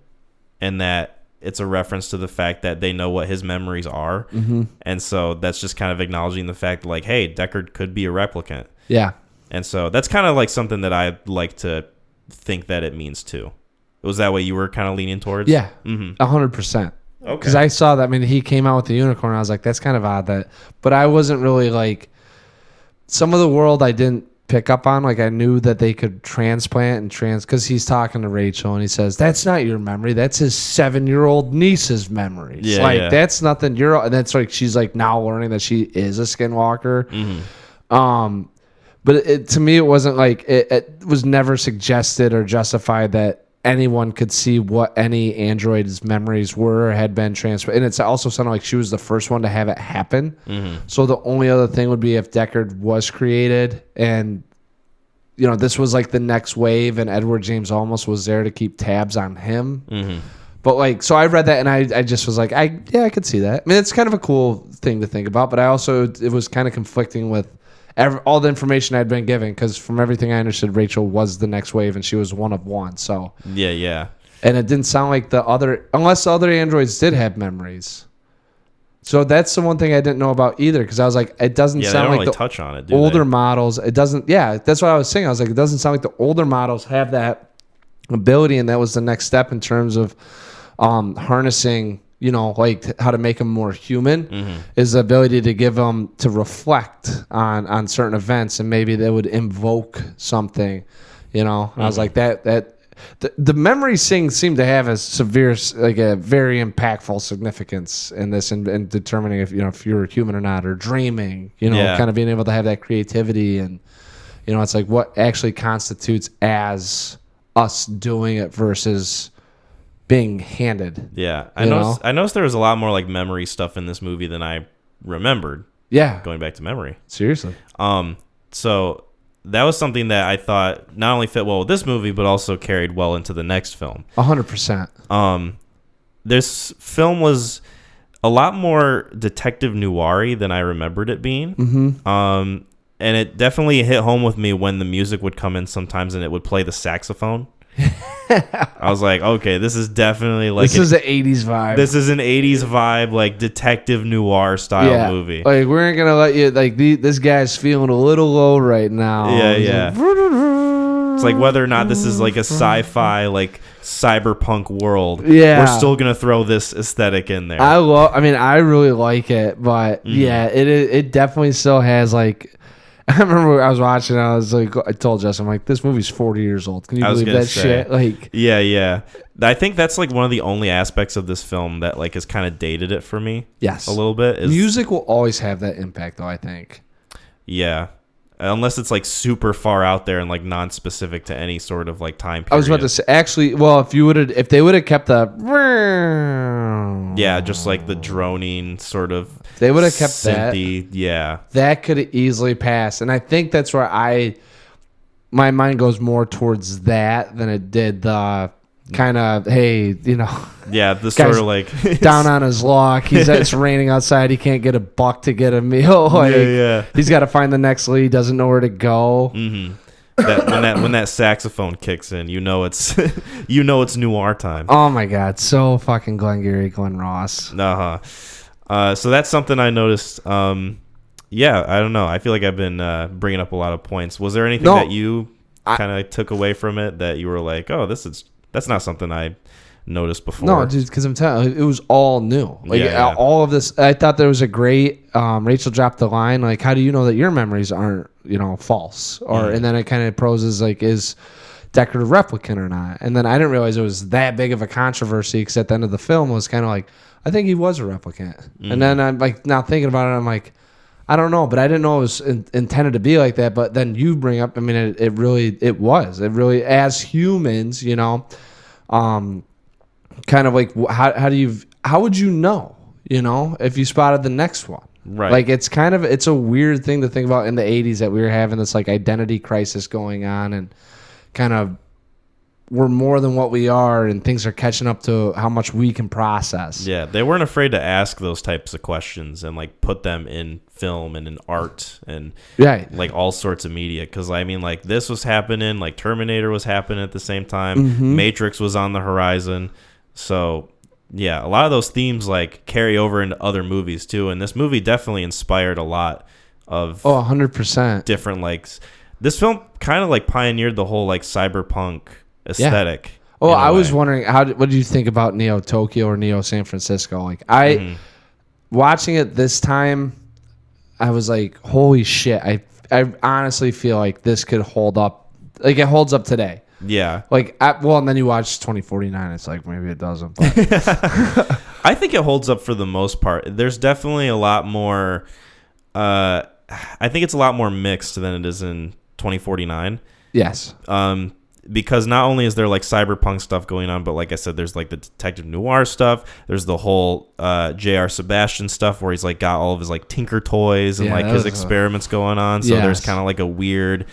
and that it's a reference to the fact that they know what his memories are. Mm-hmm. And so that's just kind of acknowledging the fact like, hey, Deckard could be a replicant. Yeah. And so that's kind of like something that I like to think that it means too. Was that what you were kind of leaning towards? Yeah. 100%. Okay. Because I saw that. I mean, he came out with the unicorn. I was like, that's kind of odd. But I wasn't really like, some of the world I didn't pick up on. Like I knew that they could transplant and because he's talking to Rachel and he says, that's not your memory. That's his 7-year-old niece's memories. Yeah, that's nothing. And that's like, she's like now learning that she is a skinwalker. Mm-hmm. But to me, it wasn't like, it was never suggested or justified that anyone could see what any android's memories were or had been transferred. And it's also sounded like she was the first one to have it happen. Mm-hmm. So the only other thing would be if Deckard was created and, you know, this was like the next wave and Edward James Olmos was there to keep tabs on him. Mm-hmm. But like, so I read that and I just was like, I could see that. I mean, it's kind of a cool thing to think about, but it was kind of conflicting with all the information I'd been given, because from everything I understood, Rachel was the next wave and she was one of one. So yeah. And it didn't sound like unless the other androids did have memories. So that's the one thing I didn't know about either, because I was like, it doesn't sound like really touch on it, older models. It doesn't. Yeah, that's what I was saying. I was like, it doesn't sound like the older models have that ability, and that was the next step in terms of harnessing. You know, like how to make them more human is the ability to give them to reflect on certain events, and maybe they would invoke something, you know. And I was like, the memory seemed to have a severe, like a very impactful significance in this, and determining if you're human or not, or dreaming, kind of being able to have that creativity, and it's like what actually constitutes as us doing it versus being handed. Yeah. I noticed there was a lot more like memory stuff in this movie than I remembered. Yeah. Going back to memory. Seriously. So that was something that I thought not only fit well with this movie, but also carried well into the next film. 100%. This film was a lot more detective noir-y than I remembered it being. Mm-hmm. And it definitely hit home with me when the music would come in sometimes and it would play the saxophone. I was like, okay, this is definitely like this is an 80s vibe. This is an 80s vibe, like detective noir style movie. Like we aren't gonna let you this guy's feeling a little low right now. Yeah. It's like whether or not this is like a sci-fi, like cyberpunk world. Yeah, we're still gonna throw this aesthetic in there. I really like it, but it definitely still has like. I remember I was watching. I was like, I told Justin, I'm like, this movie's 40 years old. Can you believe that shit? Like, yeah. I think that's like one of the only aspects of this film that like has kind of dated it for me. Yes, a little bit. Music will always have that impact, though. I think. Yeah, unless it's like super far out there and like non-specific to any sort of like time period. I was about to say, actually, well, if they would have kept the just like the droning sort of. They would have kept synthy, that. Yeah. That could have easily passed. And I think that's where my mind goes more towards that than it did the kind of, hey, Yeah, the sort of like. down on his luck. It's raining outside. He can't get a buck to get a meal. Yeah. He's got to find the next lead. Doesn't know where to go. Mm-hmm. When that saxophone kicks in, it's noir time. Oh, my God. So fucking Glenn Ross. Uh-huh. So that's something I noticed. I don't know. I feel like I've been bringing up a lot of points. Was there anything that you kind of took away from it that you were like, oh, that's not something I noticed before? No, dude, because I'm telling you, it was all new. Like all of this, I thought there was a great. Rachel dropped the line like, "How do you know that your memories aren't false?" And then it kind of poses like, "Is Deckard a replicant or not?" And then I didn't realize it was that big of a controversy because at the end of the film it was kind of like, I think he was a replicant. Mm-hmm. And then I'm like, now thinking about it, I'm like, I don't know, but I didn't know it was intended to be like that. But then you bring up, I mean, it really, as humans, kind of like, how would you know, if you spotted the next one, Right. Like it's a weird thing to think about in the 80s that we were having this like identity crisis going on and kind of we're more than what we are and things are catching up to how much we can process. Yeah, they weren't afraid to ask those types of questions and like put them in film and in art and like all sorts of media. Because I mean, like this was happening, like Terminator was happening at the same time. Mm-hmm. Matrix was on the horizon. So yeah, a lot of those themes like carry over into other movies too. And this movie definitely inspired a lot of 100% different like this film kind of like pioneered the whole like cyberpunk aesthetic. Oh, I was wondering what do you think about Neo Tokyo or Neo San Francisco? Like watching it this time, I was like, holy shit! I honestly feel like this could hold up. Like it holds up today. Yeah. Like and then you watch 2049. It's like maybe it doesn't. But. I think it holds up for the most part. There's definitely a lot more. I think it's a lot more mixed than it is in 2049. Yes. Because not only is there like cyberpunk stuff going on, but like I said, there's like the detective noir stuff. There's the whole J.R. Sebastian stuff where he's like got all of his like Tinker toys and like his experiments going on. So there's kind of like a weird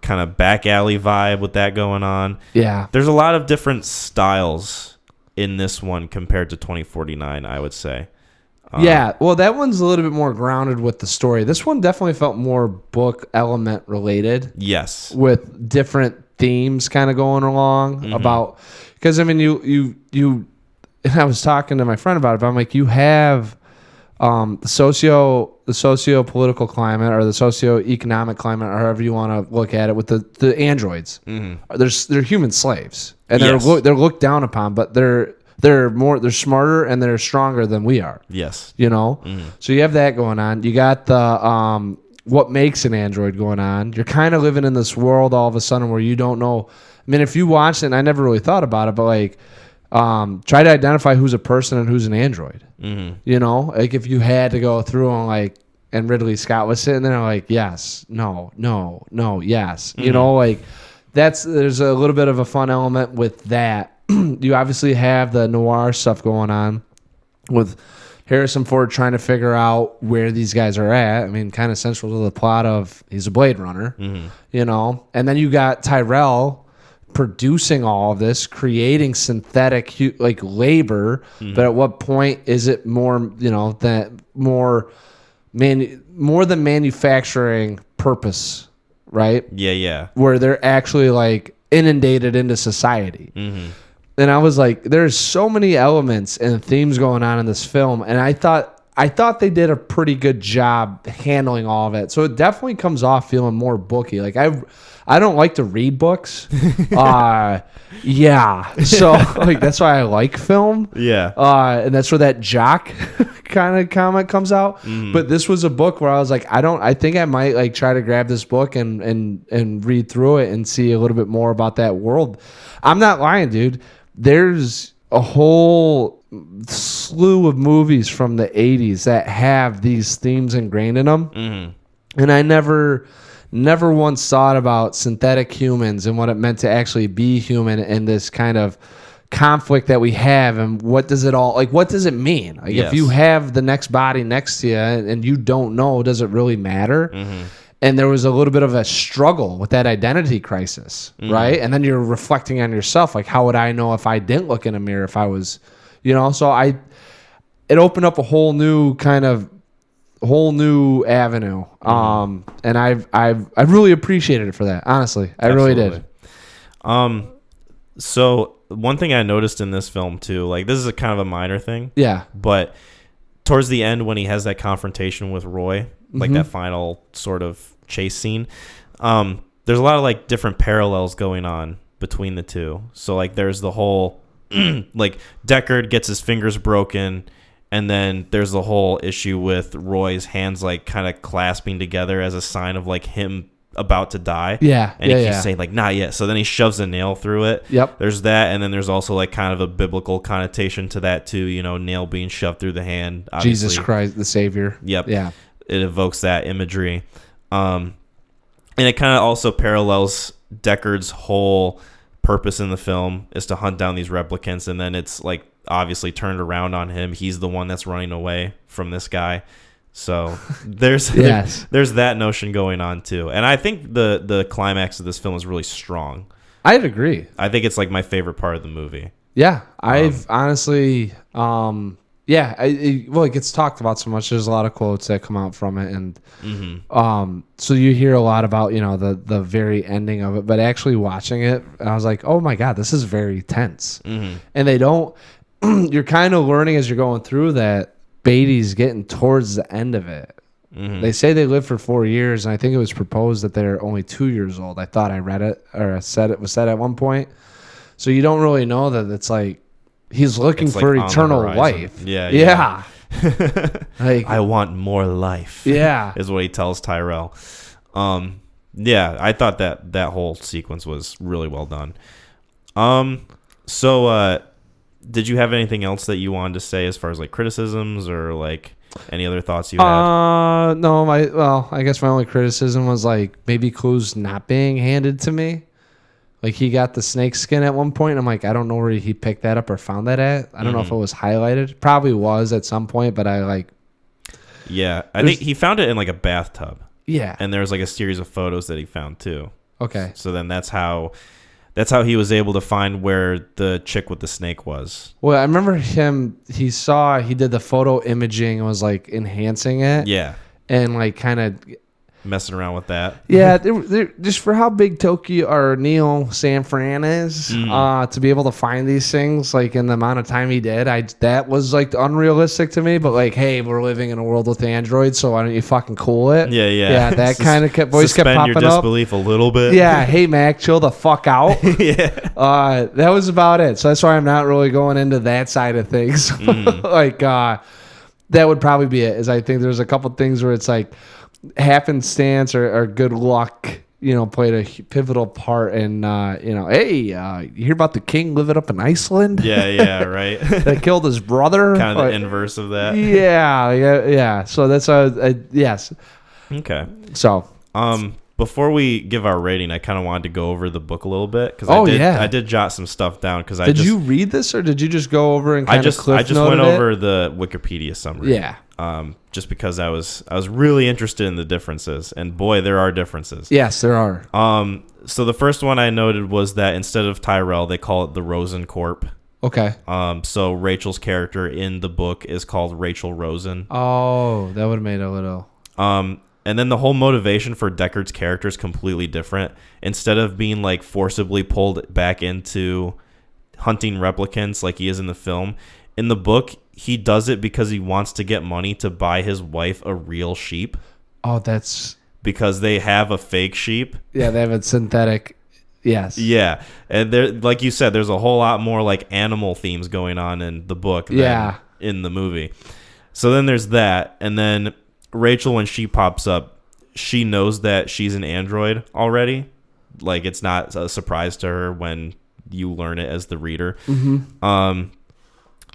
kind of back alley vibe with that going on. Yeah. There's a lot of different styles in this one compared to 2049, I would say. Yeah, well, that one's a little bit more grounded with the story. This one definitely felt more book element related. Yes. With different themes kind of going along about, because I mean you and I was talking to my friend about it, but I'm like, you have the socio-political climate or the socio-economic climate or however you want to look at it with the androids. They're human slaves and they're looked down upon, but they're smarter and they're stronger than we are. Yes. You know? So you have that going on. You got the what makes an android going on. You're kind of living in this world all of a sudden where you don't know. I mean, if you watch it, and I never really thought about it, but like try to identify who's a person and who's an android. You know? Like if you had to go through and Ridley Scott was sitting there like, yes, no, yes. You know, like there's a little bit of a fun element with that. You obviously have the noir stuff going on with Harrison Ford trying to figure out where these guys are at. I mean, kind of central to the plot of he's a Blade Runner, you know? And then you got Tyrell producing all of this, creating synthetic like labor. But at what point is it more, you know, that more than manufacturing purpose, right? Yeah. Where they're actually like inundated into society. And I was like, there's so many elements and themes going on in this film, and I thought they did a pretty good job handling all of it. So it definitely comes off feeling more booky. Like I don't like to read books. Yeah. So like that's why I like film. Yeah. And that's where that jock kind of comment comes out. But this was a book where I was like, I think I might like try to grab this book and read through it and see a little bit more about that world. I'm not lying, dude. There's a whole slew of movies from the 80s that have these themes ingrained in them. And I never once thought about synthetic humans and what it meant to actually be human and this kind of conflict that we have and what does it mean? Like if you have the next body next to you and you don't know, does it really matter? And there was a little bit of a struggle with that identity crisis, right? And then you're reflecting on yourself. Like, how would I know if I didn't look in a mirror if I was, you know? So it opened up a whole new avenue. And I really appreciated it for that. Honestly, I really did. So one thing I noticed in this film too, like this is a kind of a minor thing. Yeah. But towards the end when he has that confrontation with Roy, like that final sort of chase scene, there's a lot of like different parallels going on between the two. So like there's the whole like Deckard gets his fingers broken, and then there's the whole issue with Roy's hands like kind of clasping together as a sign of like him about to die. Yeah. And he keeps saying like not yet. So then he shoves a nail through it. Yep. There's that, and then there's also like kind of a biblical connotation to that too, you know, nail being shoved through the hand. Obviously. Jesus Christ, the Savior. Yep. Yeah. It evokes that imagery. And it kind of also parallels Deckard's whole purpose in the film is to hunt down these replicants, and then it's like obviously turned around on him. He's the one that's running away from this guy. So there's there's that notion going on too. And I think the climax of this film is really strong. I'd agree. I think it's like my favorite part of the movie. Yeah, I've honestly, it gets talked about so much. There's a lot of quotes that come out from it, and so you hear a lot about the very ending of it. But actually watching it, I was like, oh my god, this is very tense. And they don't. You're kind of learning as you're going through that Beatty's getting towards the end of it. They say they lived for 4 years, and I think it was proposed that they're only 2 years old. I thought I read it or said it was said at one point. So you don't really know that it's like he's looking for eternal life. Yeah. Like, I want more life. Yeah, is what he tells Tyrell. I thought that whole sequence was really well done. So did you have anything else that you wanted to say as far as like criticisms or like any other thoughts you had? No. I guess my only criticism was like maybe clues not being handed to me. Like he got the snake skin at one point. And I'm like, I don't know where he picked that up or found that at. I don't know if it was highlighted. Probably was at some point, but I think he found it in like a bathtub. Yeah. And there's like a series of photos that he found too. Okay. So then that's how he was able to find where the chick with the snake was. Well, I remember he did the photo imaging and was like enhancing it. Yeah. And like kind of messing around with that. Yeah, they're, just for how big Tokyo or San Fran is, to be able to find these things like in the amount of time he did, that was like unrealistic to me. But like, hey, we're living in a world with androids, so why don't you fucking cool it? Yeah. That kind of kept popping up. Suspend your disbelief a little bit. Yeah, hey Mac, chill the fuck out. Yeah. That was about it. So that's why I'm not really going into that side of things. Like, that would probably be it. Is I think there's a couple things where it's like happenstance or good luck, played a pivotal part in, hey, you hear about the king living up in Iceland? Yeah, right. That killed his brother. Kind of the inverse of that. Yeah. So that's yes. Okay. So, before we give our rating, I kind of wanted to go over the book a little bit because I did jot some stuff down because did you read this or did you just go over and kind of cliff noted it? I just went over the Wikipedia summary. Yeah. Just because I was really interested in the differences, and boy, there are differences. Yes, there are. So the first one I noted was that instead of Tyrell, they call it the Rosen Corp. Okay. So Rachel's character in the book is called Rachel Rosen. Oh, that would have made a little. And then the whole motivation for Deckard's character is completely different. Instead of being like forcibly pulled back into hunting replicants like he is in the film, in the book, he does it because he wants to get money to buy his wife a real sheep. Oh, that's... Because they have a fake sheep. Yeah, they have a synthetic... Yes. Yeah. And there, like you said, there's a whole lot more like animal themes going on in the book than in the movie. So then there's that. And then Rachel, when she pops up, she knows that she's an android already. Like, it's not a surprise to her when you learn it as the reader.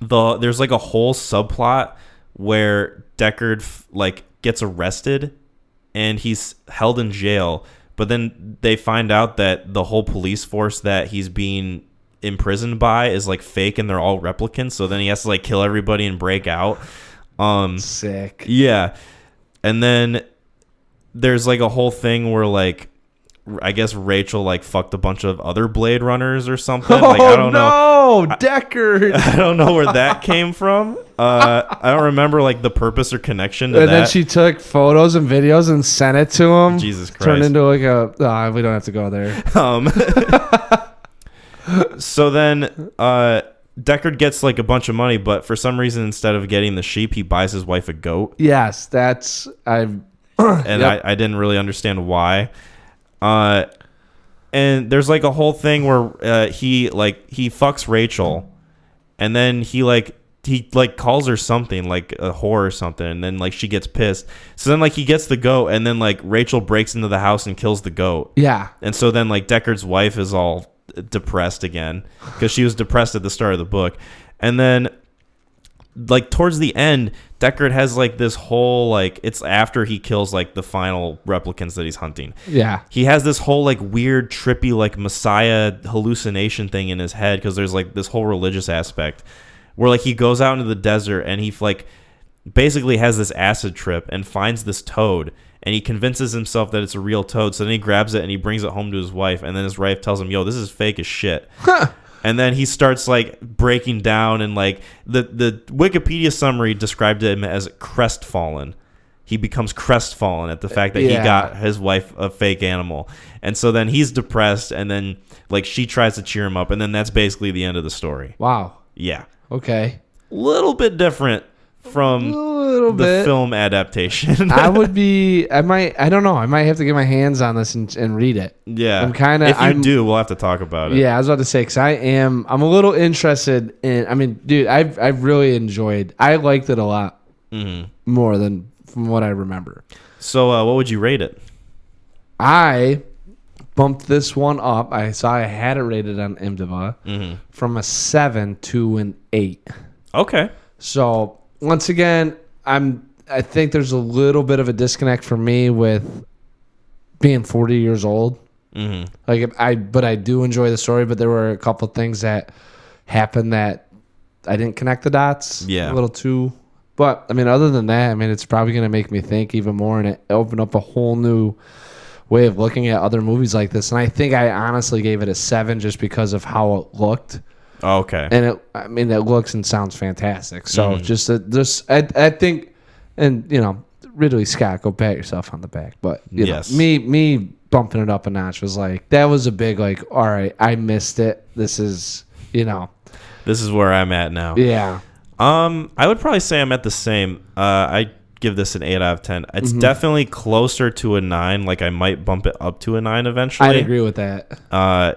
There's like a whole subplot where Deckard gets arrested and he's held in jail, but then they find out that the whole police force that he's being imprisoned by is like fake and they're all replicants, so then he has to like kill everybody and break out. Sick. Yeah. And then there's like a whole thing where like I guess Rachel like fucked a bunch of other Blade Runners or something. I don't know. Deckard. I don't know where that came from. I don't remember like the purpose or connection to that. And then she took photos and videos and sent it to him. Jesus Christ. Turned into like a... we don't have to go there. So then Deckard gets like a bunch of money, but for some reason instead of getting the sheep, he buys his wife a goat. Yes, that's... I didn't really understand why. And there's like a whole thing where he fucks Rachel, and then he calls her something like a whore or something, and then like she gets pissed. So then like he gets the goat, and then like Rachel breaks into the house and kills the goat. Yeah. And so then like Deckard's wife is all depressed again because she was depressed at the start of the book, and then like towards the end, Deckard has like this whole like it's after he kills like the final replicants that he's hunting. Yeah. He has this whole like weird trippy like Messiah hallucination thing in his head because there's like this whole religious aspect where like he goes out into the desert and he like basically has this acid trip and finds this toad, and he convinces himself that it's a real toad. So then he grabs it and he brings it home to his wife, and then his wife tells him, yo, this is fake as shit. And then he starts like breaking down, and like the Wikipedia summary described him as crestfallen. He becomes crestfallen at the fact that he got his wife a fake animal. And so then he's depressed, and then like she tries to cheer him up, and then that's basically the end of the story. Wow. Yeah. Okay. Little bit different from the film adaptation. I don't know. I might have to get my hands on this and read it. Yeah. If you do, we'll have to talk about it. Yeah, I was about to say, because I'm a little interested in, I mean, dude, I've really enjoyed, I liked it a lot more than from what I remember. So what would you rate it? I bumped this one up. I saw I had it rated on IMDb from a 7 to an 8. Okay. So once again, I think there's a little bit of a disconnect for me with being 40 years old. But I do enjoy the story, but there were a couple of things that happened that I didn't connect the dots a little too. But I mean, other than that, I mean, it's probably going to make me think even more, and it opened up a whole new way of looking at other movies like this. And I think I honestly gave it a 7 just because of how it looked. Oh, okay. And it looks and sounds fantastic. So I think, and you know, Ridley Scott, go pat yourself on the back. But you know, me bumping it up a notch was like, that was a big like, all right, I missed it. This is where I'm at now. Yeah. I would probably say I'm at the same. I give this an 8 out of 10. It's definitely closer to a 9. Like I might bump it up to a 9 eventually. I'd agree with that.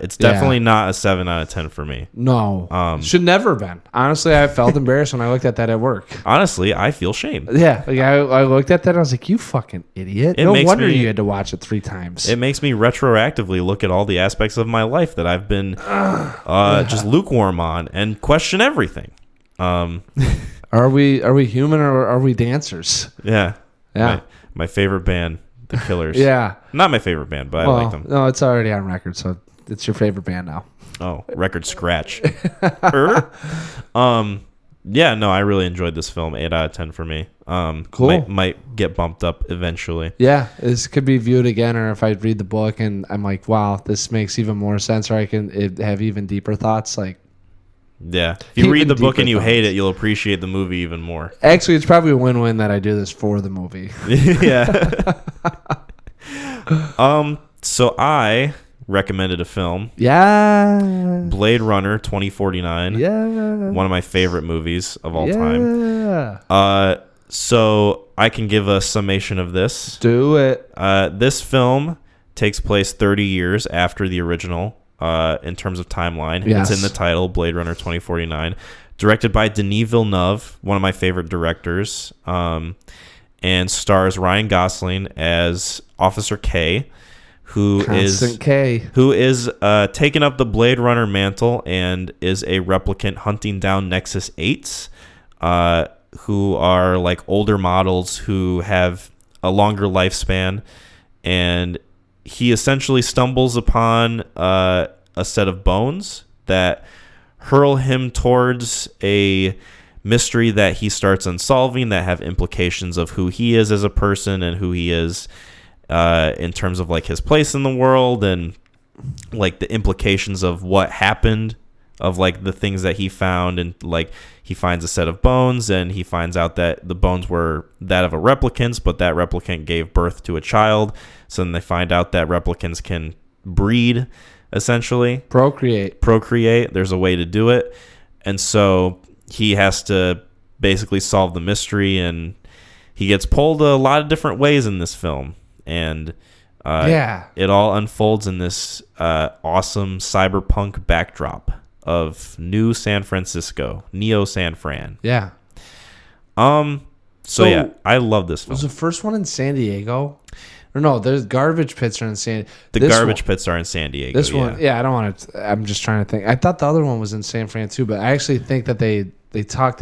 It's definitely not a 7 out of 10 for me. No. Should never have been. Honestly, I felt embarrassed when I looked at that at work. Honestly, I feel shame. Yeah. Like I looked at that and I was like, you fucking idiot. No wonder you had to watch it 3 times. It makes me retroactively look at all the aspects of my life that I've been just lukewarm on and question everything. Are we human or are we dancers? Yeah. My favorite band, The Killers. Yeah. Not my favorite band, but I like them. No, it's already on record, so it's your favorite band now. Oh, record scratch. Yeah, no, I really enjoyed this film. 8 out of 10 for me. Cool. Might get bumped up eventually. Yeah, this could be viewed again, or if I read the book and I'm like, wow, this makes even more sense, or I can have even deeper thoughts, like. Yeah. If you read the book and you hate it, you'll appreciate the movie even more. Actually, it's probably a win-win that I do this for the movie. Yeah. So I recommended a film. Yeah. Blade Runner 2049. Yeah. One of my favorite movies of all time. So I can give a summation of this. Do it. This film takes place 30 years after the original. In terms of timeline. Yes. It's in the title, Blade Runner 2049. Directed by Denis Villeneuve, one of my favorite directors, and stars Ryan Gosling as Officer K, who is taking up the Blade Runner mantle and is a replicant hunting down Nexus 8s, who are like older models who have a longer lifespan, and he essentially stumbles upon a set of bones that hurl him towards a mystery that he starts unsolving that have implications of who he is as a person and who he is in terms of like his place in the world and like the implications of what happened, of like the things that he found. And like he finds a set of bones and he finds out that the bones were that of a replicant, but that replicant gave birth to a child. So then they find out that replicants can breed, essentially. Procreate. There's a way to do it. And so he has to basically solve the mystery, and he gets pulled a lot of different ways in this film. And it all unfolds in this awesome cyberpunk backdrop of New San Francisco, Neo San Fran. Yeah. So yeah, I love this film. Was the first one in San Diego? Or no, there's garbage pits are in San. The garbage pits are in San Diego. This one, I don't want to. I'm just trying to think. I thought the other one was in San Fran too, but I actually think that they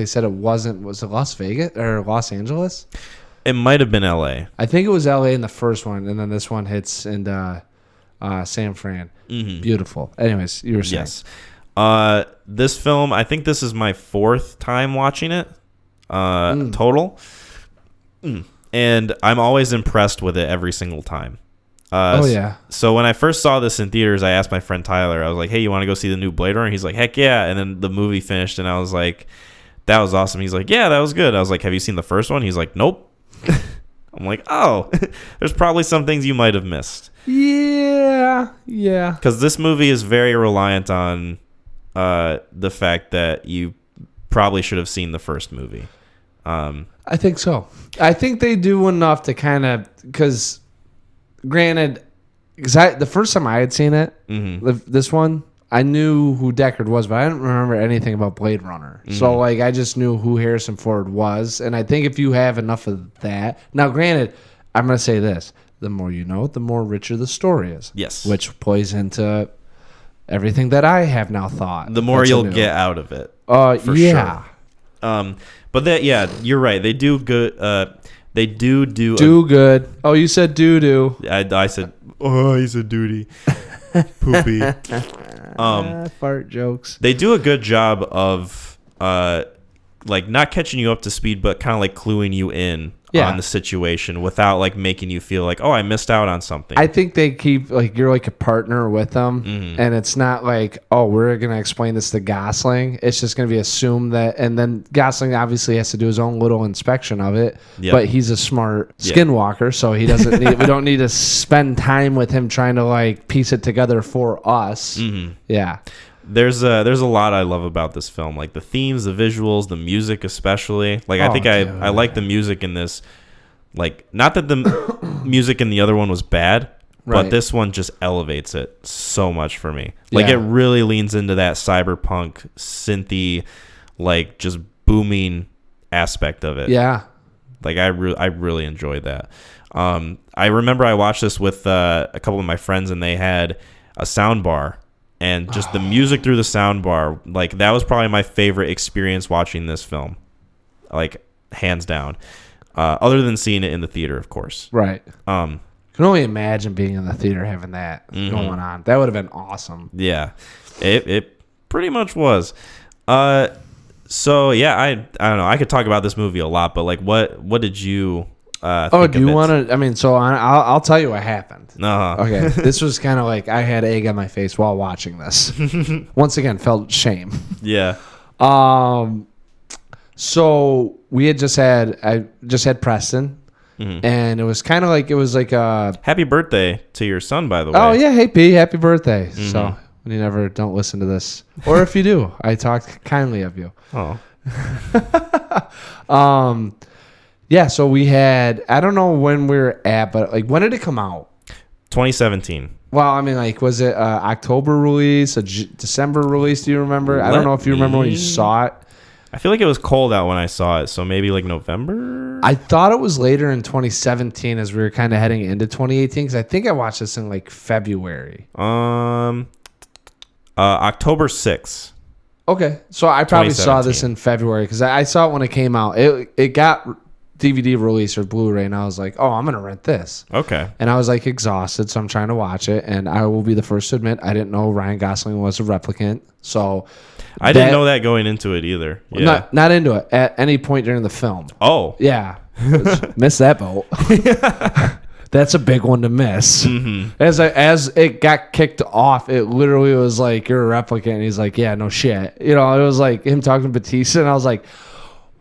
said it wasn't. Was it Las Vegas or Los Angeles? It might have been L.A. I think it was L.A. in the first one, and then this one hits in San Fran. Mm-hmm. Beautiful. Anyways, you were saying. Yes. This film, I think this is my 4th time watching it. total. And I'm always impressed with it every single time. So when I first saw this in theaters, I asked my friend Tyler, I was like, hey, you want to go see the new Blade Runner? He's like, heck yeah. And then the movie finished and I was like, that was awesome. He's like, yeah, that was good. I was like, have you seen the first one? He's like, nope. I'm like, oh, there's probably some things you might have missed. Yeah. Because this movie is very reliant on the fact that you probably should have seen the first movie. I think so. I think they do enough to kind of, because granted, the first time I had seen it, this one, I knew who Deckard was, but I didn't remember anything about Blade Runner. So, like, I just knew who Harrison Ford was. And I think if you have enough of that... Now, granted, I'm going to say this. The more you know, the more richer the story is. Yes. Which plays into everything that I have now thought. The more you'll get out of it. For sure. But that, yeah, you're right. They do good. They do good. Oh, you said doo-doo. I said, oh, he's a duty. Poopy. Fart jokes. They do a good job of like not catching you up to speed, but kind of like cluing you in on the situation without like making you feel like, oh, I missed out on something. I think they keep like you're like a partner with them, and it's not like, oh, we're gonna explain this to Gosling. It's just gonna be assumed that, and then Gosling obviously has to do his own little inspection of it. Yep. But he's a smart skinwalker, so he doesn't. We don't need to spend time with him trying to like piece it together for us. Yeah. There's a lot I love about this film, like the themes, the visuals, the music especially. Like I think I like the music in this. Like, not that the music in the other one was bad, but this one just elevates it so much for me. Like it really leans into that cyberpunk synthy, like just booming aspect of it. Yeah. Like I really enjoyed that. I remember I watched this with a couple of my friends and they had a sound bar. And just the music through the sound bar, like that was probably my favorite experience watching this film, like hands down. Other than seeing it in the theater, of course. Right. Can only imagine being in the theater having that going on. That would have been awesome. Yeah, it pretty much was. So yeah, I don't know. I could talk about this movie a lot, but like, what did you? Do you want to? I mean, so I'll tell you what happened. Okay, this was kind of like I had egg on my face while watching this. Once again, felt shame. Yeah. So I just had Preston, and it was kind of like a happy birthday to your son, by the way. Oh yeah, hey P, happy birthday. So when you don't listen to this, or if you do, I talked kindly of you. Oh. Yeah, so we had, I don't know when we were at, but like, when did it come out? 2017. Well, I mean, like, was it October release, a December release? Do you remember? I don't know if you remember when you saw it. I feel like it was cold out when I saw it, so maybe like November? I thought it was later in 2017 as we were kind of heading into 2018, because I think I watched this in like February. October 6th. Okay, so I probably saw this in February, because I saw it when it came out. It got DVD release or Blu-ray, and I was like, oh, I'm gonna rent this. Okay. And I was like exhausted, so I'm trying to watch it, and I will be the first to admit I didn't know Ryan Gosling was a replicant. So I didn't know that going into it either. Yeah. Not into it at any point during the film. Oh. Yeah. Missed that boat. That's a big one to miss. As it got kicked off, it literally was like, you're a replicant, and he's like, yeah, no shit. You know, it was like him talking to Batista, and I was like,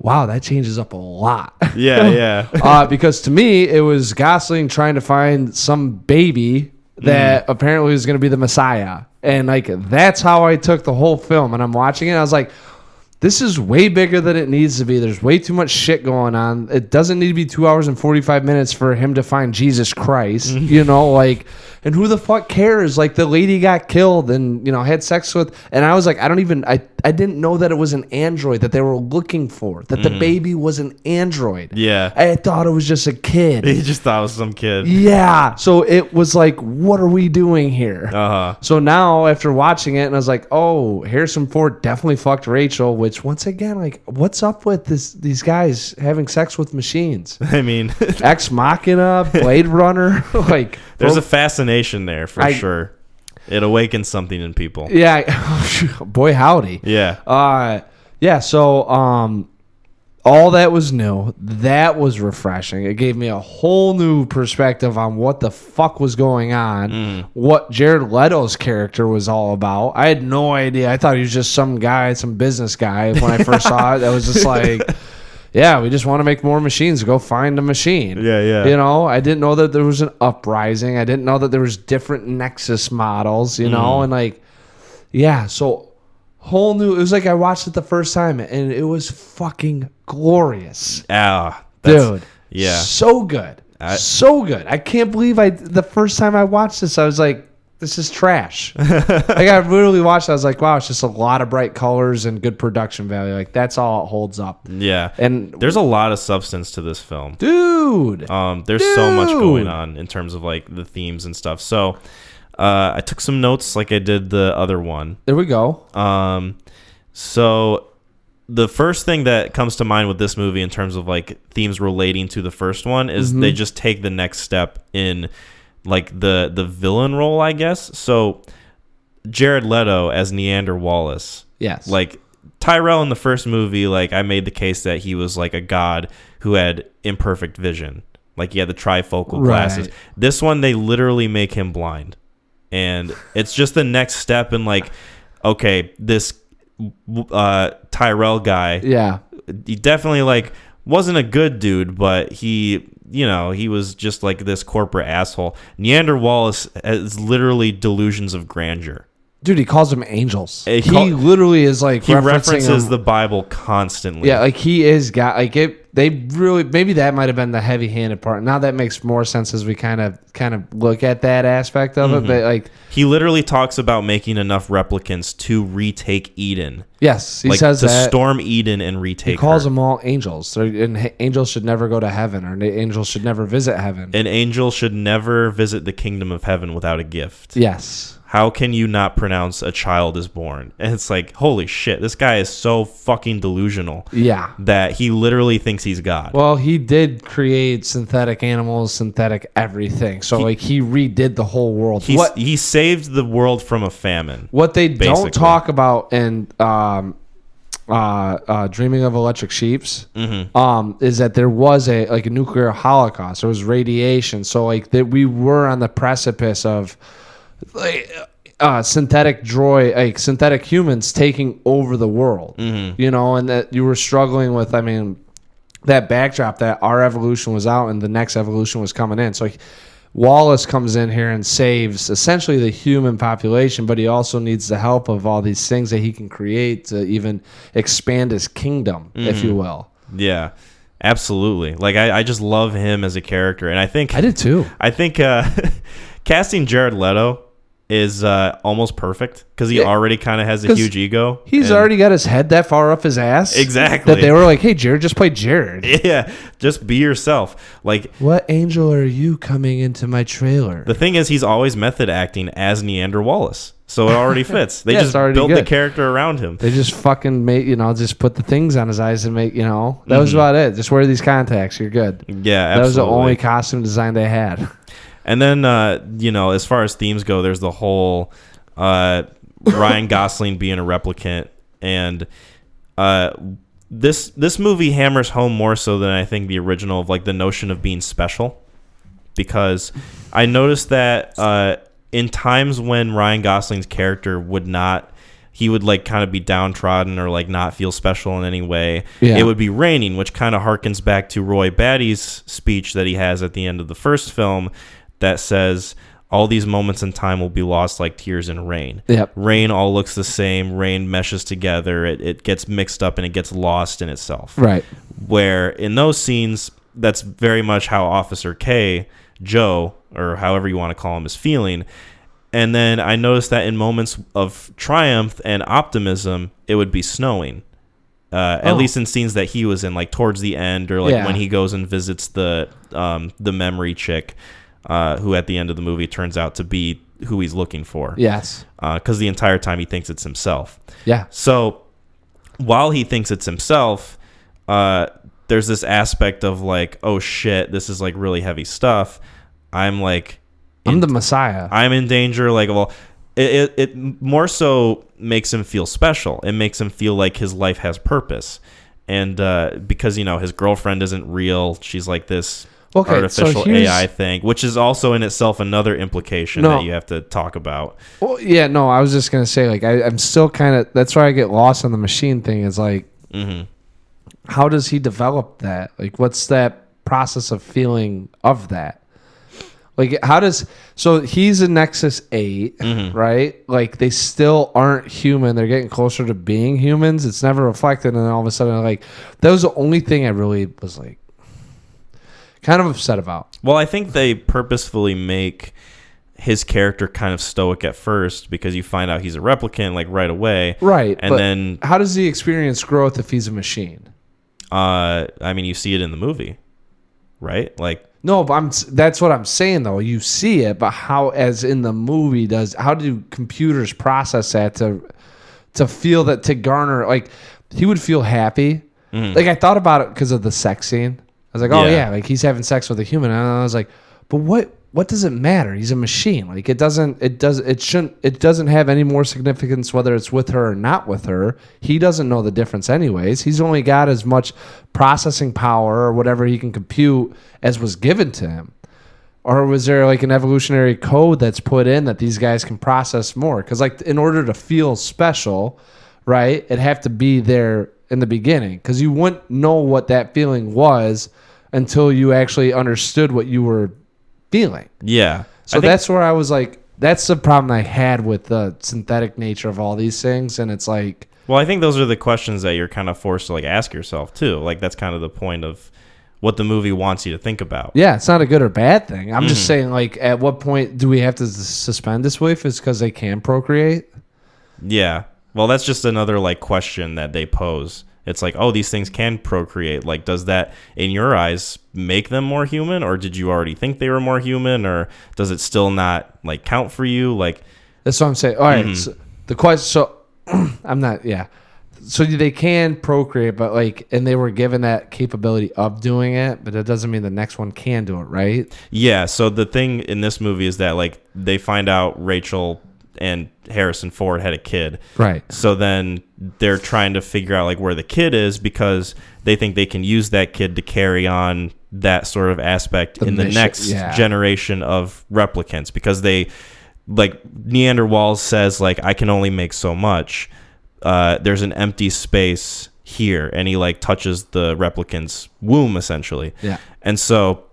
wow, that changes up a lot. Yeah. Because to me, it was Gosling trying to find some baby that apparently was going to be the Messiah. And like, that's how I took the whole film. And I'm watching it, and I was like, this is way bigger than it needs to be. There's way too much shit going on. It doesn't need to be 2 hours and 45 minutes for him to find Jesus Christ, you know, like, and who the fuck cares? Like, the lady got killed and, you know, had sex with, and I was like, I didn't know that it was an android that they were looking for, that the baby was an android. Yeah. I thought it was just a kid. He just thought it was some kid. Yeah. So it was like, what are we doing here? So now after watching it, and I was like, oh, Harrison Ford definitely fucked Rachel, which once again, like, what's up with these guys having sex with machines? I mean, Ex Machina, Blade Runner, like, there's a fascination there for sure. It awakens something in people. Yeah, boy howdy. Yeah. Yeah. So all that was new. That was refreshing. It gave me a whole new perspective on what the fuck was going on, what Jared Leto's character was all about. I had no idea. I thought he was just some guy, some business guy when I first saw it. That was just like, yeah, we just want to make more machines. Go find a machine. Yeah. You know, I didn't know that there was an uprising. I didn't know that there was different Nexus models, you know, and like, yeah, so whole new. It was like I watched it the first time, and it was fucking glorious. Dude. Yeah. So good. So good. I can't believe the first time I watched this, I was like, this is trash. Like I literally watched it, I was like, wow, it's just a lot of bright colors and good production value. Like that's all it holds up. Yeah. And there's a lot of substance to this film. Dude. There's so much going on in terms of like the themes and stuff. So I took some notes like I did the other one. There we go. So the first thing that comes to mind with this movie in terms of like themes relating to the first one is they just take the next step in like the villain role, I guess. So Jared Leto as Neander Wallace. Yes. Like Tyrell in the first movie, like I made the case that he was like a god who had imperfect vision. Like he had the trifocal glasses. This one, they literally make him blind. And it's just the next step in like, okay, this Tyrell guy, he definitely like wasn't a good dude, but he, you know, he was just like this corporate asshole. Neander Wallace has literally delusions of grandeur. Dude, he calls them angels. He literally is like he references the Bible constantly. Yeah, like he is got like it. They really maybe that might have been the heavy-handed part. Now that makes more sense as we kind of look at that aspect of it. But like he literally talks about making enough replicants to retake Eden. Yes, he like, says to that. Storm Eden and retake. He calls her. them all angels. And angels should never go to heaven, or angels should never visit heaven. An angel should never visit the kingdom of heaven without a gift. Yes. How can you not pronounce a child is born? And it's like, holy shit, this guy is so fucking delusional. Yeah. That he literally thinks he's God. Well, he did create synthetic animals, synthetic everything. So he redid the whole world. He saved the world from a famine. What they don't talk about in Dreaming of Electric Sheeps is that there was a nuclear holocaust. There was radiation. So like that we were on the precipice of synthetic synthetic humans taking over the world, you know, and that you were struggling with, I mean, that backdrop that our evolution was out and the next evolution was coming in. So Wallace comes in here and saves essentially the human population, but he also needs the help of all these things that he can create to even expand his kingdom, if you will. Yeah. Absolutely. Like I just love him as a character, and I did too. I think casting Jared Leto is almost perfect because he already kind of has a huge ego. He's already got his head that far up his ass. Exactly. That they were like, hey, Jared, just play Jared. Yeah, just be yourself. Like, what angel are you coming into my trailer? The thing is, he's always method acting as Neander Wallace. So it already fits. They just built the character around him. They just fucking made, just put the things on his eyes and make, that was about it. Just wear these contacts. You're good. Yeah, absolutely. That was the only costume design they had. And then, as far as themes go, there's the whole Ryan Gosling being a replicant. And this movie hammers home more so than I think the original of like the notion of being special. Because I noticed that in times when Ryan Gosling's character would like kind of be downtrodden or like not feel special in any way. Yeah. It would be raining, which kind of harkens back to Roy Batty's speech that he has at the end of the first film that says, all these moments in time will be lost like tears in rain. Yep. Rain all looks the same. Rain meshes together. It gets mixed up and it gets lost in itself. Right. Where in those scenes, that's very much how Officer K, Joe, or however you want to call him, is feeling. And then I noticed that in moments of triumph and optimism, it would be snowing. At least in scenes that he was in, like towards the end, or like when he goes and visits the memory chick, who at the end of the movie turns out to be who he's looking for. Yes. Because the entire time he thinks it's himself. Yeah. So while he thinks it's himself, there's this aspect of like, oh shit, this is like really heavy stuff. I'm the Messiah. I'm in danger. Like, well, it more so makes him feel special. It makes him feel like his life has purpose. And because, his girlfriend isn't real, she's like this artificial AI thing, which is also in itself another implication that you have to talk about. Well, yeah, no, I was just going to say, like, I'm still kind of, that's where I get lost on the machine thing is like, how does he develop that? Like, what's that process of feeling of that? Like, so he's a Nexus 8, right? Like, they still aren't human. They're getting closer to being humans. It's never reflected. And then all of a sudden, like, that was the only thing I really was, like, kind of upset about. Well, I think they purposefully make his character kind of stoic at first because you find out he's a replicant, like, right away. Right. And then how does he experience growth if he's a machine? I mean, you see it in the movie, right? Like, no, but that's what I'm saying, though. You see it, but how, as in the movie, how do computers process that to feel that, to garner, like, he would feel happy. Like, I thought about it because of the sex scene. I was like, oh, yeah, like, he's having sex with a human. And I was like, but what does it matter? He's a machine. Like, it doesn't have any more significance whether it's with her or not with her. He doesn't know the difference anyways. He's only got as much processing power or whatever he can compute as was given to him. Or was there like an evolutionary code that's put in that these guys can process more? Because, like, in order to feel special, right, it'd have to be there in the beginning, because you wouldn't know what that feeling was until you actually understood what you were feeling. Yeah. So that's where I was like, that's the problem I had with the synthetic nature of all these things. And it's like, well, I think those are the questions that you're kind of forced to, like, ask yourself too. Like, that's kind of the point of what the movie wants you to think about. Yeah, it's not a good or bad thing. I'm just saying, like, at what point do we have to suspend disbelief? Is because they can procreate? Yeah. Well, that's just another, like, question that they pose. It's like, oh, these things can procreate. Like, does that, in your eyes, make them more human? Or did you already think they were more human? Or does it still not, like, count for you? Like, that's what I'm saying. All right. So the question, so I'm not, yeah. So they can procreate, but, like, and they were given that capability of doing it, but it doesn't mean the next one can do it, right? Yeah. So the thing in this movie is that, like, they find out Rachel and Harrison Ford had a kid. Right. So then they're trying to figure out, like, where the kid is, because they think they can use that kid to carry on that sort of aspect in the next generation of replicants, because they, like, Neanderthal says, like, I can only make so much. There's an empty space here, and he, like, touches the replicant's womb essentially. Yeah. And so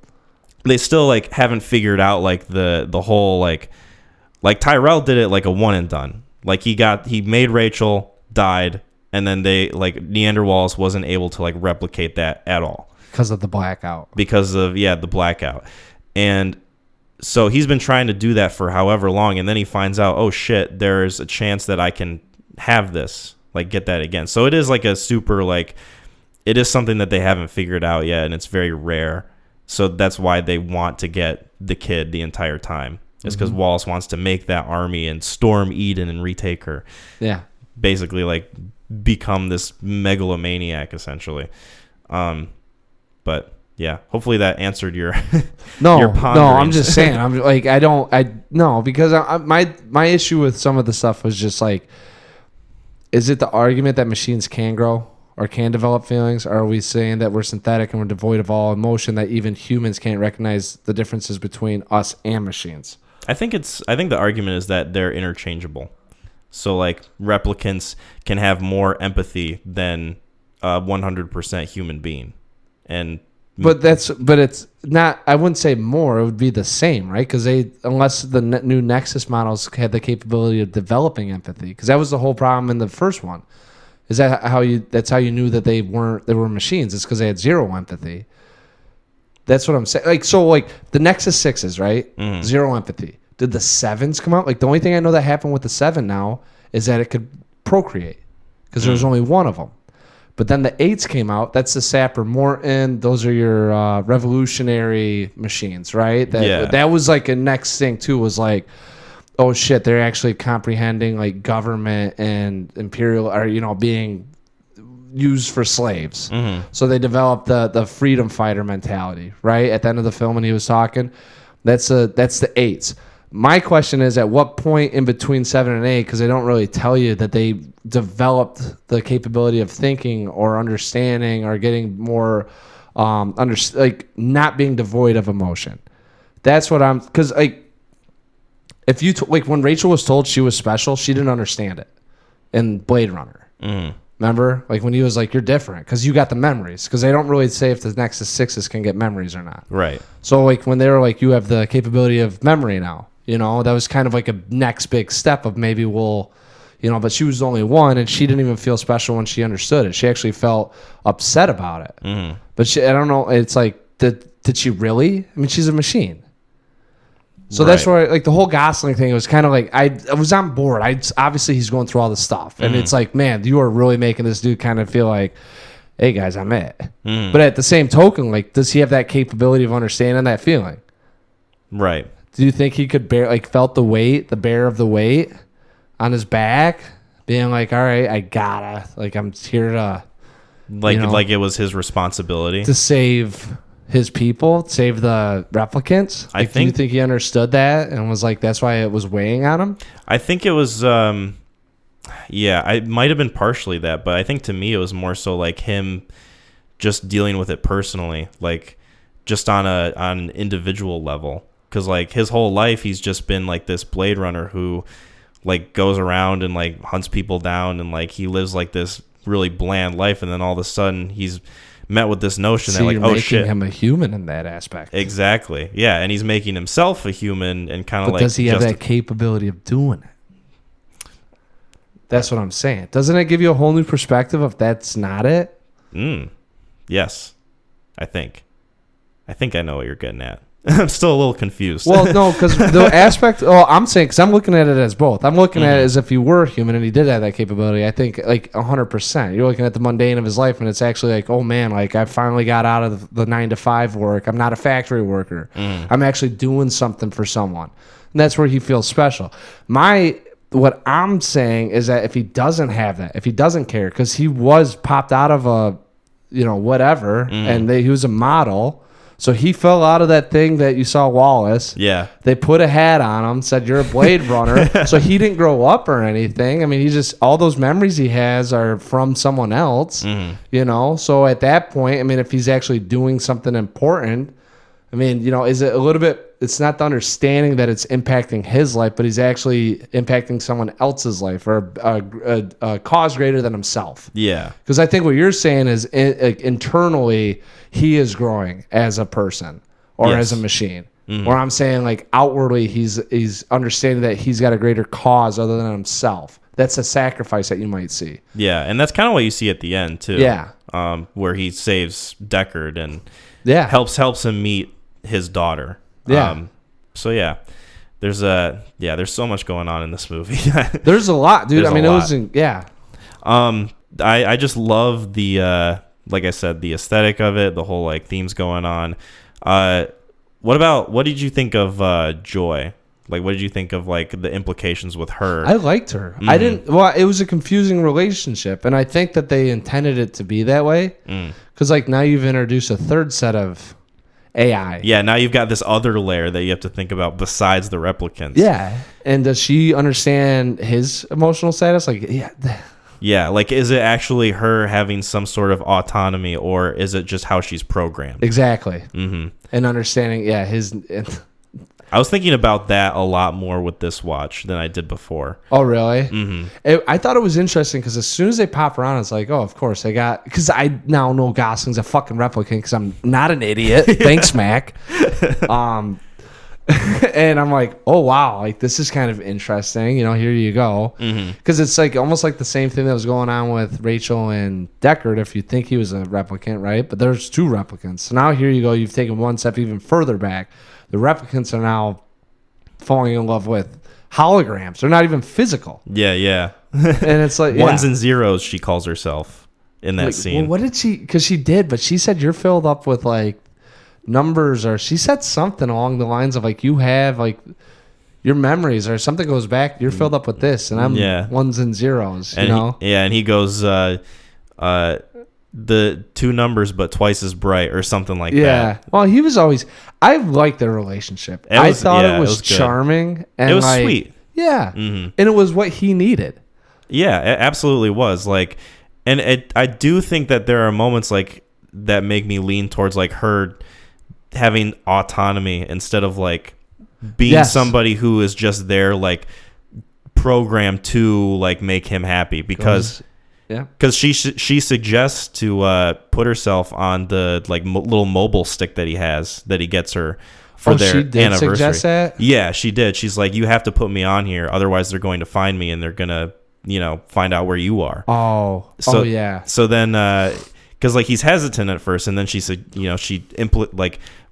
they still, like, haven't figured out, like, the whole, like Tyrell did it like a one and done. Like, he made Rachel, died, and then they, like, Neanderthals wasn't able to, like, replicate that at all because of the blackout. Because of the blackout. And so he's been trying to do that for however long, and then he finds out, oh shit, there's a chance that I can have this, like, get that again. So it is, like, a super, like, it is something that they haven't figured out yet, and it's very rare. So that's why they want to get the kid the entire time. It's because Wallace wants to make that army and storm Eden and retake her. Yeah. Basically, like, become this megalomaniac, essentially. But yeah, hopefully that answered your your ponderings. No, I'm just saying. I'm like, because my issue with some of the stuff was just like, is it the argument that machines can grow or can develop feelings? Or are we saying that we're synthetic and we're devoid of all emotion, that even humans can't recognize the differences between us and machines? I think the argument is that they're interchangeable. So, like, replicants can have more empathy than a 100% human being. But it's not, I wouldn't say more, it would be the same, right? Because unless the new Nexus models had the capability of developing empathy, because that was the whole problem in the first one. Is that that's how you knew that they were machines? It's because they had zero empathy. That's what I'm saying. Like, so, like, the Nexus 6s, right? Mm-hmm. Zero empathy. Did the 7s come out? Like, the only thing I know that happened with the 7 now is that it could procreate, because there was only one of them. But then the 8s came out. That's the Sapper Morton. Those are your revolutionary machines, right? That was, like, a next thing, too, was like, oh, shit, they're actually comprehending, like, government and imperial, or, being used for slaves. Mm-hmm. So they developed the freedom fighter mentality, right? At the end of the film when he was talking, that's the 8s. My question is, at what point in between 7 and 8, because they don't really tell you that they developed the capability of thinking or understanding or getting more, not being devoid of emotion. That's what because if you when Rachel was told she was special, she didn't understand it in Blade Runner. Remember, like when he was like, "You're different," because you got the memories. Because they don't really say if the Nexus 6s can get memories or not. Right. So like when they were like, "You have the capability of memory now," that was kind of like a next big step of maybe we'll, But she was the only one, and she didn't even feel special when she understood it. She actually felt upset about it. But I don't know. It's like, did she really? I mean, she's a machine. So that's where, like, the whole Gosling thing was kind of like, I was on board. Obviously, he's going through all this stuff. And it's like, man, you are really making this dude kind of feel like, hey, guys, I'm it. But at the same token, like, does he have that capability of understanding that feeling? Right. Do you think he could felt the weight, the bear of the weight on his back, being like, all right, I gotta, like, I'm here to. Like it was his responsibility. To save his people, save the replicants? Do you think he understood that and was like, that's why it was weighing on him? I think it was, it might have been partially that, but I think to me it was more so like him just dealing with it personally, like just on an individual level. Because like his whole life, he's just been like this Blade Runner who like goes around and like hunts people down, and like he lives like this really bland life, and then all of a sudden he's met with this notion that like, oh shit, making him a human in that aspect. Exactly. Yeah, and he's making himself a human and kind of like. Does he have that capability of doing it? That's what I'm saying. Doesn't it give you a whole new perspective if that's not it? Yes, I think I know what you're getting at. I'm still a little confused. Well, no, because the aspect. Oh, I'm saying because I'm looking at it as both. I'm looking at it as if he were human and he did have that capability. I think like 100%. You're looking at the mundane of his life, and it's actually like, oh man, like I finally got out of the 9-to-5 work. I'm not a factory worker. I'm actually doing something for someone, and that's where he feels special. What I'm saying is that if he doesn't have that, if he doesn't care, because he was popped out of a, whatever, and he was a model. So he fell out of that thing that you saw Wallace. Yeah. They put a hat on him, said, you're a Blade Runner. So he didn't grow up or anything. I mean, he just, all those memories he has are from someone else, So at that point, I mean, if he's actually doing something important, I mean, is it a little bit, it's not the understanding that it's impacting his life, but he's actually impacting someone else's life or a cause greater than himself. Yeah. Because I think what you're saying is internally, he is growing as a person or as a machine. Where I'm saying like outwardly, he's understanding that he's got a greater cause other than himself. That's a sacrifice that you might see. Yeah, and that's kind of what you see at the end too. Yeah. Where he saves Deckard and helps him meet his daughter. Yeah. So yeah, there's so much going on in this movie. There's a lot, dude. I mean, it was I just love the like I said, the aesthetic of it, the whole like themes going on. What did you think of Joy? Like, what did you think of like the implications with her? I liked her. I didn't. Well, it was a confusing relationship, and I think that they intended it to be that way. Because like now you've introduced a third set of AI. Yeah, now you've got this other layer that you have to think about besides the replicants. Yeah, and does she understand his emotional status? Like, yeah, like is it actually her having some sort of autonomy, or is it just how she's programmed? Exactly. And understanding, his. I was thinking about that a lot more with this watch than I did before. Oh, really? I thought it was interesting because as soon as they pop around, it's like, oh, of course they got. Because I now know Gosling's a fucking replicant because I'm not an idiot. Thanks, Mac. And I'm like, oh wow, like this is kind of interesting. Here you go. Because it's like almost like the same thing that was going on with Rachel and Deckard. If you think he was a replicant, right? But there's two replicants. So now here you go. You've taken one step even further back. The replicants are now falling in love with holograms. They're not even physical. Yeah. And it's like ones and zeros. She calls herself in that scene. Well, what did she? Because she did, but she said you're filled up with like numbers, or she said something along the lines of like you have like your memories or something goes back. You're filled up with this, and I'm ones and zeros. And and he goes. the two numbers but twice as bright or something like that. Yeah. Well, he was always. I liked their relationship. I thought it was charming and it was sweet. Yeah, and it was what he needed. Yeah, it absolutely was. Like, and I do think that there are moments like that make me lean towards like her having autonomy instead of like being somebody who is just there like programmed to like make him happy because she suggests to put herself on the like little mobile stick that he gets her for their anniversary. Suggest that? Yeah, she did. She's like, you have to put me on here, otherwise they're going to find me and they're gonna find out where you are. So yeah. So then because like he's hesitant at first, and then she said, she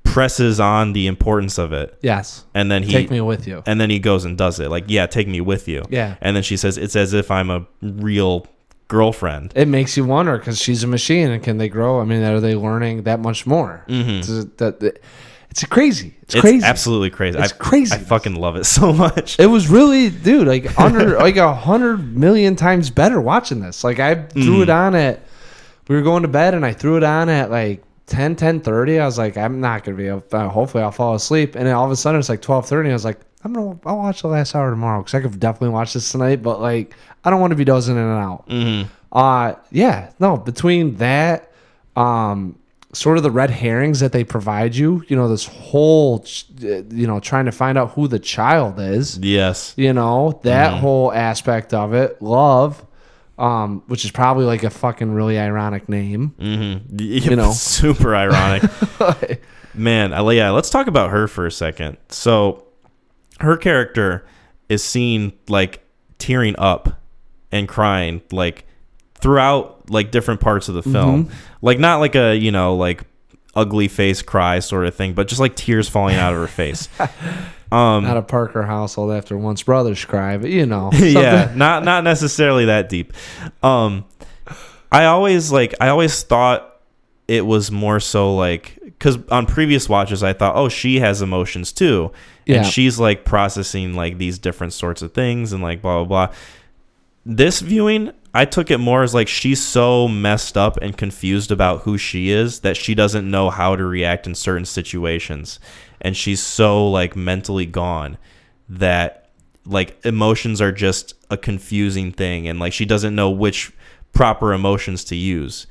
presses on the importance of it. Yes. And then take me with you. And then he goes and does it. Like, yeah, take me with you. Yeah. And then she says, it's as if I'm a real girlfriend. It makes you wonder because she's a machine, and can they grow? I mean, are they learning that much more? It's crazy. It's crazy. Absolutely crazy. It's crazy. I fucking love it so much. It was really, dude, like under like 100 million times better watching this. Like I threw it on we were going to bed and I threw it on at like 10:30. I was like, I'm not gonna be able. Hopefully, I'll fall asleep. And then all of a sudden, it's like 12:30. I was like, I'll watch the last hour tomorrow because I could definitely watch this tonight. But like, I don't want to be dozing in and out. Between that, sort of the red herrings that they provide you, this whole, trying to find out who the child is. Yes. That whole aspect of it. Love. Which is probably like a fucking really ironic name. Super ironic. Man, let's talk about her for a second. So her character is seen like tearing up and crying like throughout like different parts of the film. Like not like a like ugly face cry sort of thing, but just like tears falling out of her face. Not a Parker household after Once Brothers cry, but yeah, not necessarily that deep. I always thought it was more so like, because on previous watches I thought, oh, she has emotions too, and she's like processing like these different sorts of things and like blah blah blah. This viewing, I took it more as like she's so messed up and confused about who she is that she doesn't know how to react in certain situations. And she's so like mentally gone that like emotions are just a confusing thing. And like she doesn't know which proper emotions to use.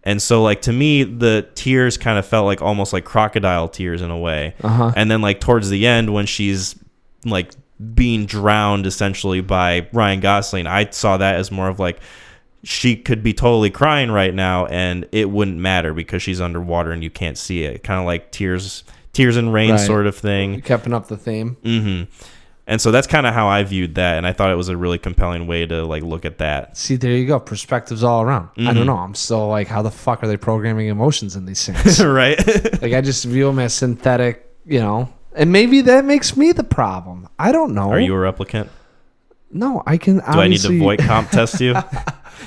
And so like to me, the tears kind of felt like almost like crocodile tears in a way. And then like towards the end when she's like being drowned essentially by Ryan Gosling, I saw that as more of like she could be totally crying right now and it wouldn't matter because she's underwater and you can't see it. Kind of like tears and rain sort of thing. Keeping up the theme. And so that's kind of how I viewed that, and I thought it was a really compelling way to like look at that. See, there you go. Perspectives all around. I don't know. I'm still like, how the fuck are they programming emotions in these things? Right? Like I just view them as synthetic, and maybe that makes me the problem. I don't know. Are you a replicant? No, I can. Do I need to void comp test you?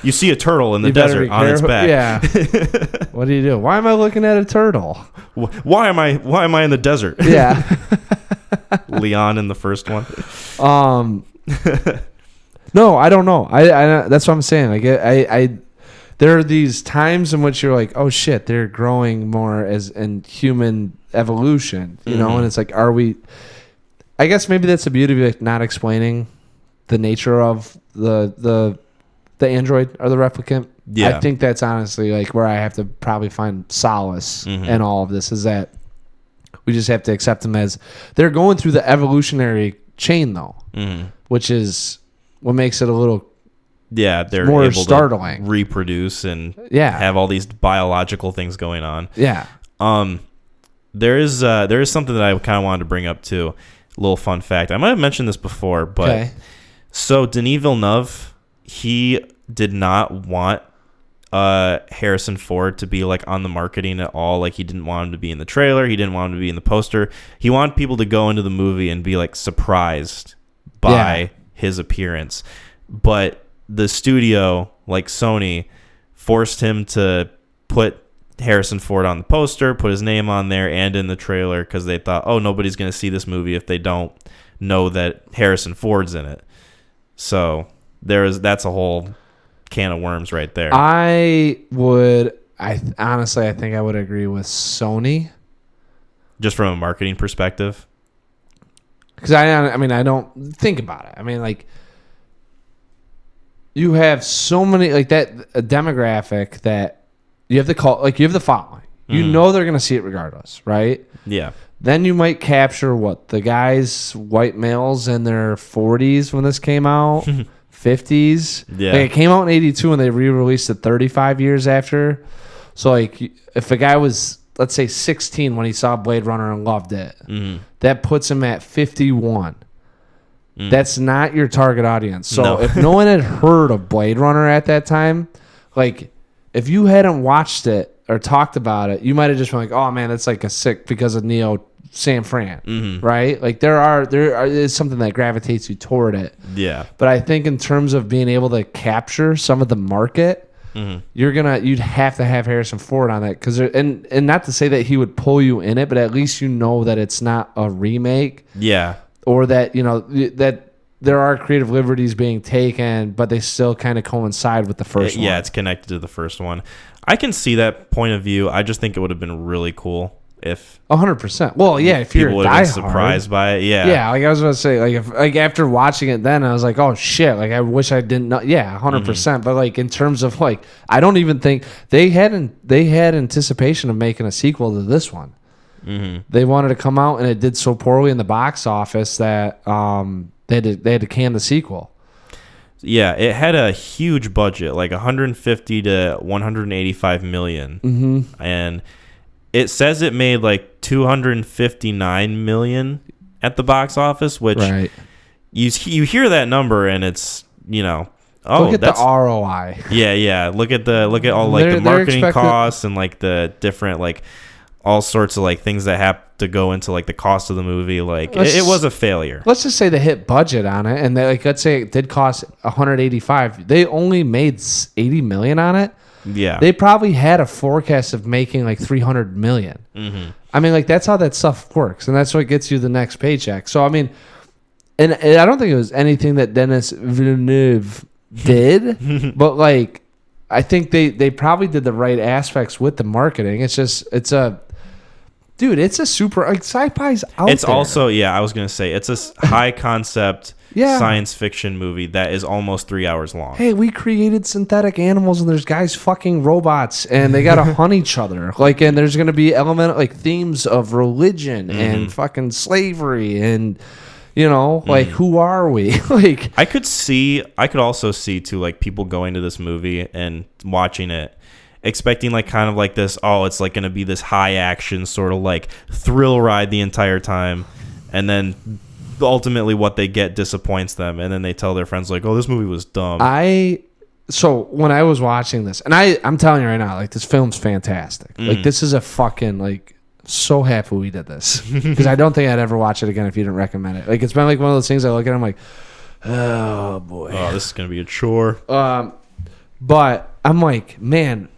You see a turtle in the desert on its back. Yeah. What do you do? Why am I looking at a turtle? Why am I in the desert? Yeah. Leon in the first one. No, I don't know. I that's what I'm saying. Like I there are these times in which you're like, oh shit, they're growing more as in human evolution, and it's like, are we? I guess maybe that's the beauty of like not explaining the nature of the android or the replicant. Yeah. I think that's honestly like where I have to probably find solace in all of this, is that we just have to accept them as they're going through the evolutionary chain though, which is what makes it a little they're more able startling to reproduce and have all these biological things going on. There is something that I kind of wanted to bring up too. A little fun fact. I might have mentioned this before, but so Denis Villeneuve, he did not want Harrison Ford to be like on the marketing at all. Like he didn't want him to be in the trailer. He didn't want him to be in the poster. He wanted people to go into the movie and be like surprised by his appearance. But the studio, like Sony, forced him to put Harrison Ford on the poster, put his name on there and in the trailer, because they thought, oh, nobody's going to see this movie if they don't know that Harrison Ford's in it. So that's a whole can of worms right there. I would honestly, I think I would agree with Sony. Just from a marketing perspective? Because I mean, I don't think about it. I mean, like, you have so many, like, that a demographic that you have the you have the following. You know they're going to see it regardless, right? Yeah. Then you might capture the guys, white males in their 40s when this came out, 50s. Yeah. Like, it came out in 82 and they re-released it 35 years after. So, like, if a guy was, let's say, 16 when he saw Blade Runner and loved it, that puts him at 51. That's not your target audience. So if no one had heard of Blade Runner at that time, like, if you hadn't watched it or talked about it, you might have just been like, oh man, that's like a sick because of Neo San Fran, right? Like there is something that gravitates you toward it. Yeah. But I think in terms of being able to capture some of the market, you'd have to have Harrison Ford on that because and not to say that he would pull you in it, but at least you know that it's not a remake. Yeah. Or that, you know, that there are creative liberties being taken, but they still kind of coincide with the first one. Yeah, it's connected to the first one. I can see that point of view. I just think it would have been really cool if 100%. Well, yeah, if you're people would have been surprised by it. Yeah. Yeah, like I was about to say, like if like after watching it then I was like, oh shit, like I wish I didn't know. Yeah, 100%. But like in terms of like I don't even think they had anticipation of making a sequel to this one. They wanted to come out and it did so poorly in the box office that they had to can the sequel. Yeah, it had a huge budget, like 150 to 185 million, and it says it made like 259 million at the box office, which you hear that number and it's, you know, look at the ROI. Yeah. Look at all like the marketing costs and like the different like all sorts of like things that have to go into like the cost of the movie. Like it was a failure. Let's just say they hit budget on it, and they, like, let's say it did cost 185. They only made 80 million on it. Yeah, they probably had a forecast of making like 300 million. I mean, like that's how that stuff works, and that's what gets you the next paycheck. So I mean, and I don't think it was anything that Denis Villeneuve did, but like I think they probably did the right aspects with the marketing. It's a super, like, sci-fi's out It's there. also, I was going to say, it's a high concept science fiction movie that is almost 3 hours long. Hey, we created synthetic animals and there's guys fucking robots and they got to hunt each other. Like, and there's going to be like themes of religion and fucking slavery and, you know, like, who are we? Like, I could also see too, like, people going to this movie and watching it expecting like kind of like this, it's like going to be this high action sort of like thrill ride the entire time, and then ultimately what they get disappoints them, and then they tell their friends like, oh, this movie was dumb. So when I was watching this, and I'm telling you right now, like, this film's fantastic. Like, this is a fucking, like, so happy we did this, because I don't think I'd ever watch it again if you didn't recommend it. Like, it's been like one of those things I look at, I'm like, oh boy, this is gonna be a chore. But I'm like, man,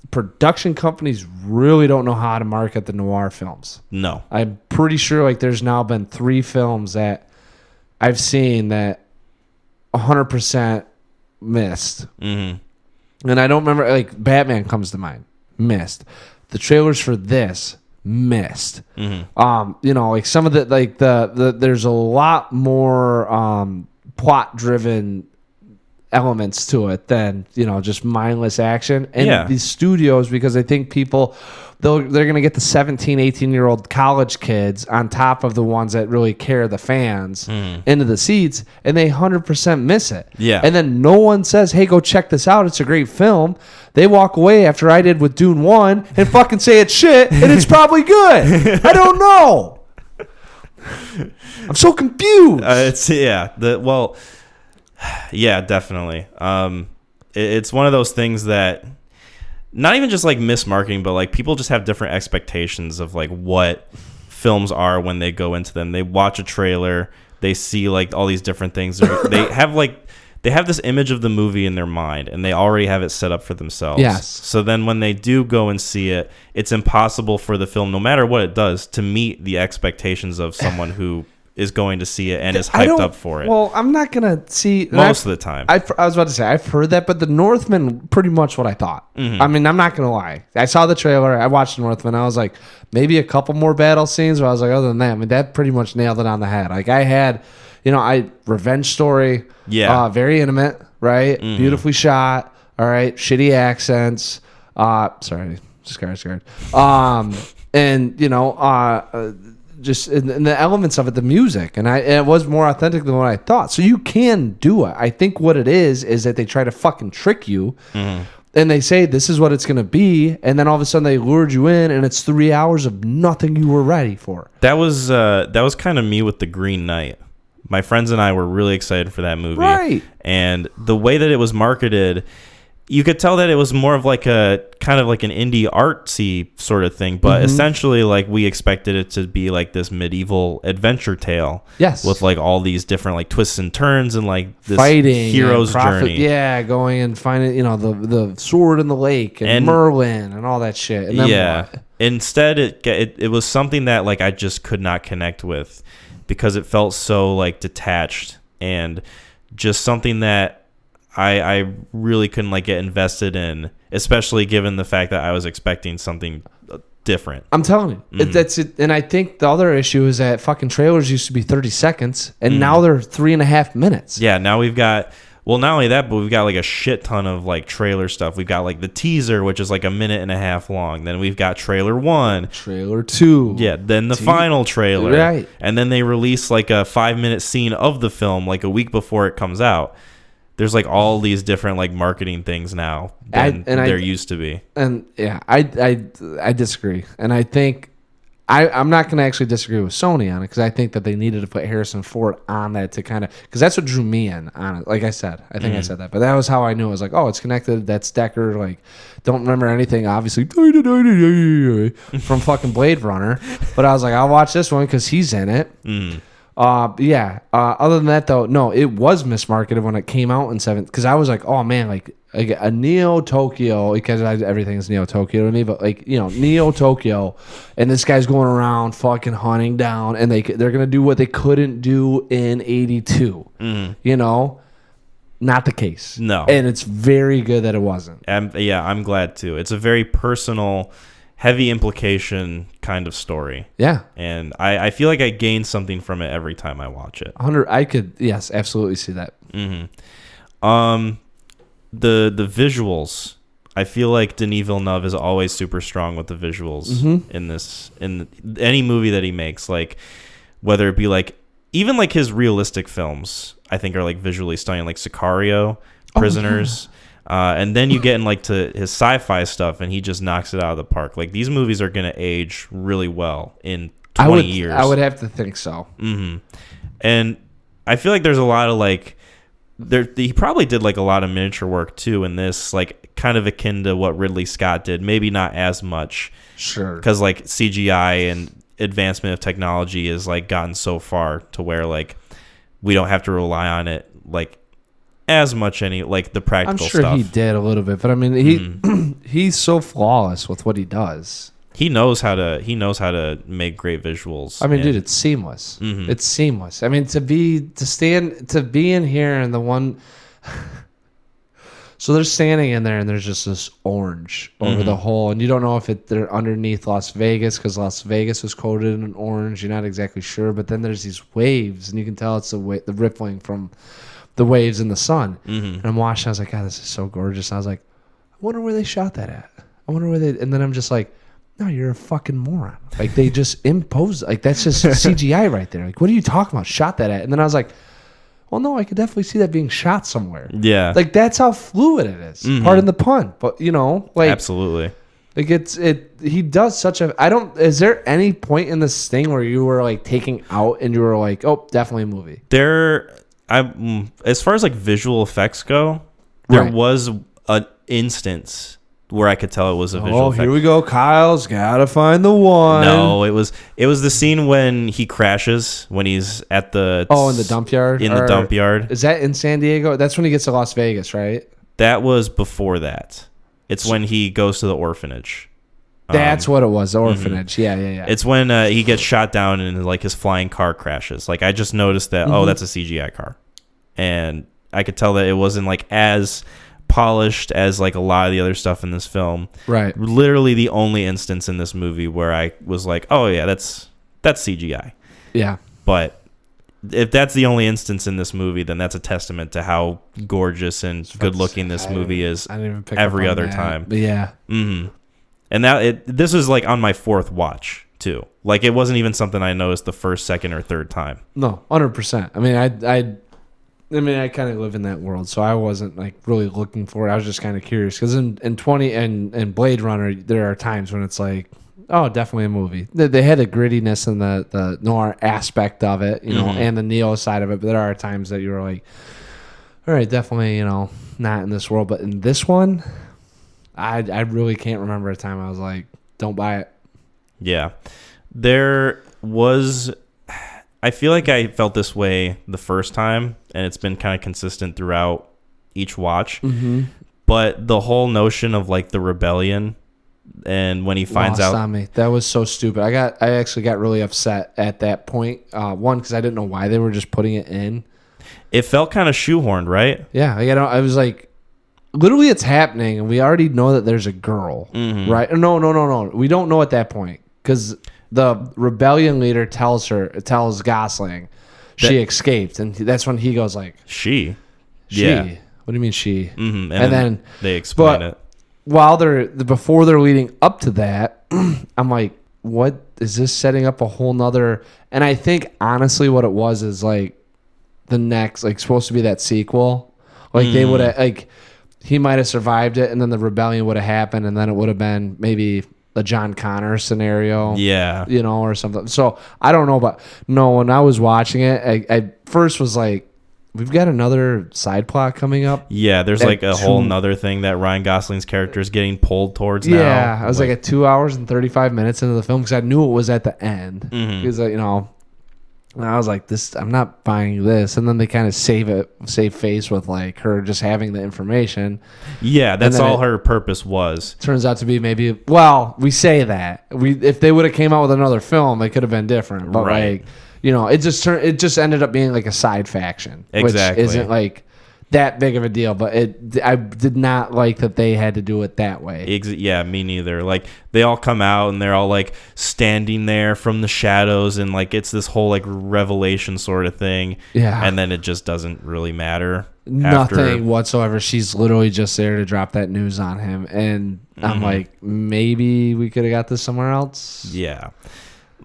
production companies really don't know how to market the noir films. No. I'm pretty sure like there's now been 3 films that I've seen that 100% missed. And I don't remember, like, Batman comes to mind. Missed. The trailers for this missed. You know, like some of the, like there's a lot more plot driven elements to it than, you know, just mindless action. And these studios, because I think people they're going to get the 17 18-year-old college kids on top of the ones that really care, the fans, into the seats, and they 100% miss it. And then no one says, hey, go check this out, it's a great film. They walk away after I did with Dune 1 and fucking say it's shit and it's probably good. I don't know, I'm so confused. Yeah, definitely. It's one of those things that not even just like mismarketing, but like people just have different expectations of like what films are when they go into them. They watch a trailer, they see like all these different things. They have this image of the movie in their mind, and they already have it set up for themselves. Yes. So then when they do go and see it, it's impossible for the film, no matter what it does, to meet the expectations of someone who is going to see it and is hyped up for it. Well, I'm not gonna see most of the time. I was about to say I've heard that, but the Northman, pretty much what I thought. Mm-hmm. I mean, I'm not gonna lie. I saw the trailer. I watched the Northman. I was like, maybe a couple more battle scenes. But I was like, other than that, I mean, that pretty much nailed it on the head. Like I had, revenge story. Yeah. Very intimate. Right. Mm-hmm. Beautifully shot. All right. Shitty accents. Sorry. Scared. And just in the elements of it, the music, and it was more authentic than what I thought. So you can do it. I think what it is that they try to fucking trick you, and they say this is what it's going to be, and then all of a sudden they lured you in, and it's 3 hours of nothing you were ready for. That was kind of me with The Green Knight. My friends and I were really excited for that movie, right? And the way that it was marketed, you could tell that it was more of like a kind of like an indie artsy sort of thing, but essentially like we expected it to be like this medieval adventure tale. Yes. With like all these different like twists and turns and like this fighting hero's journey. Yeah, going and finding, the sword in the lake and Merlin and all that shit. And then what? Instead it was something that like I just could not connect with because it felt so like detached and just something that I really couldn't like get invested in, especially given the fact that I was expecting something different. I'm telling you, that's it. And I think the other issue is that fucking trailers used to be 30 seconds, and now they're 3.5 minutes. Yeah, now we've got. Well, not only that, but we've got like a shit ton of like trailer stuff. We've got like the teaser, which is like 1.5 minutes long. Then we've got trailer 1, trailer 2. Yeah, then the final trailer, right? And then they release like a 5-minute scene of the film like a week before it comes out. There's like all these different like marketing things now than there used to be. And yeah, I disagree. And I think I'm not going to actually disagree with Sony on it because I think that they needed to put Harrison Ford on that to kind of, because that's what drew me in on it. Like I said, I think I said that, but that was how I knew. I was like, oh, it's connected. That's Deckard. Like, don't remember anything, obviously, from fucking Blade Runner. But I was like, I'll watch this one because he's in it. Other than that, though, no, it was mismarketed when it came out in 7th because I was like, oh man, like a Neo Tokyo, because everything is Neo Tokyo to me, but like Neo Tokyo, and this guy's going around fucking hunting down, and they're gonna do what they couldn't do in 82. Not the case. No, and it's very good that it wasn't. I'm glad too. It's a very personal, heavy implication kind of story. Yeah. And I feel like I gain something from it every time I watch it. 100. I could, yes, absolutely see that. The visuals, I feel like Denis Villeneuve is always super strong with the visuals in any movie that he makes, like whether it be like even like his realistic films, I think are like visually stunning, like Sicario, Prisoners. And then you get in like to his sci-fi stuff, and he just knocks it out of the park. Like these movies are gonna age really well in 20 years. I would have to think so. And I feel like there's a lot of like he probably did like a lot of miniature work too in this, like kind of akin to what Ridley Scott did. Maybe not as much, sure, because like CGI and advancement of technology has like gotten so far to where like we don't have to rely on it like as much like the practical stuff. I'm sure he did a little bit, but I mean he's so flawless with what he does. He knows how to make great visuals. I mean, dude, it's seamless. It's seamless. I mean, to be in here and the one. So they're standing in there and there's just this orange over the whole, and you don't know if they're underneath Las Vegas because Las Vegas was coated in orange. You're not exactly sure, but then there's these waves, and you can tell it's the rippling from the waves in the sun. And I'm watching. I was like, God, this is so gorgeous. And I was like, I wonder where they shot that at. I wonder where they. And then I'm just like, no, you're a fucking moron. Like they just imposed. Like that's just CGI right there. Like what are you talking about? Shot that at? And then I was like, well, no, I could definitely see that being shot somewhere. Yeah. Like that's how fluid it is. Pardon the pun, but like absolutely. Like he does such a. Is there any point in this thing where you were like taking out and you were like, oh, definitely a movie? As far as like visual effects go, there was an instance where I could tell it was a visual effect. Here we go. Kyle's gotta find the one. No, it was the scene when he crashes when he's at the in the dump yard. The dump yard. Is that in San Diego? That's when he gets to Las Vegas, right? That was before that. It's when he goes to the orphanage. That's what it was, the orphanage. Mm-hmm. Yeah. It's when he gets shot down and like his flying car crashes. Like I just noticed that, that's a CGI car. And I could tell that it wasn't like as polished as like a lot of the other stuff in this film. Right. Literally the only instance in this movie where I was like, oh yeah, that's CGI. Yeah. But if that's the only instance in this movie, then that's a testament to how gorgeous and good looking this movie is every other time. But yeah. Mm-hmm. And this was like on my fourth watch too. Like it wasn't even something I noticed the first, second, or third time. No, 100%. I mean, I kind of live in that world, so I wasn't like really looking for it. I was just kind of curious because in Blade Runner, there are times when it's like, oh, definitely a movie. They had the grittiness and the noir aspect of it, and the Neo side of it. But there are times that you were like, all right, definitely, not in this world. But in this one, I really can't remember a time I was like, don't buy it. Yeah. There was... I feel like I felt this way the first time, and it's been kind of consistent throughout each watch. Mm-hmm. But the whole notion of like the rebellion, and when he finds out... on me. That was so stupid. I actually got really upset at that point. One, because I didn't know why they were just putting it in. It felt kind of shoehorned, right? Yeah. I was like... Literally, it's happening, and we already know that there's a girl, right? No. We don't know at that point because the rebellion leader tells Gosling she escaped, and that's when he goes like, "She." Yeah. What do you mean she? Mm-hmm. And then they explain it. While before they're leading up to that, I'm like, what is this setting up a whole nother? And I think honestly, what it was is like the next, like supposed to be that sequel, like they would have like. He might have survived it, and then the rebellion would have happened, and then it would have been maybe a John Connor scenario, or something. So I don't know, but no, when I was watching it, I first was like, we've got another side plot coming up. Yeah, there's like a whole nother thing that Ryan Gosling's character is getting pulled towards now. Yeah, I was like at 2 hours and 35 minutes into the film because I knew it was at the end. Because, and I was like, I'm not buying this. And then they kind of save face with like her just having the information. Yeah, that's all her purpose was. Turns out to be we say that. If they would have came out with another film, it could have been different. But right. It just ended up being like a side faction. Exactly. Which isn't like that big of a deal, but I did not like that they had to do it that way. Yeah, me neither. Like they all come out and they're all like standing there from the shadows, and like it's this whole like revelation sort of thing. Yeah, and then it just doesn't really matter. Nothing whatsoever. She's literally just there to drop that news on him, and I'm like, maybe we could have got this somewhere else. Yeah.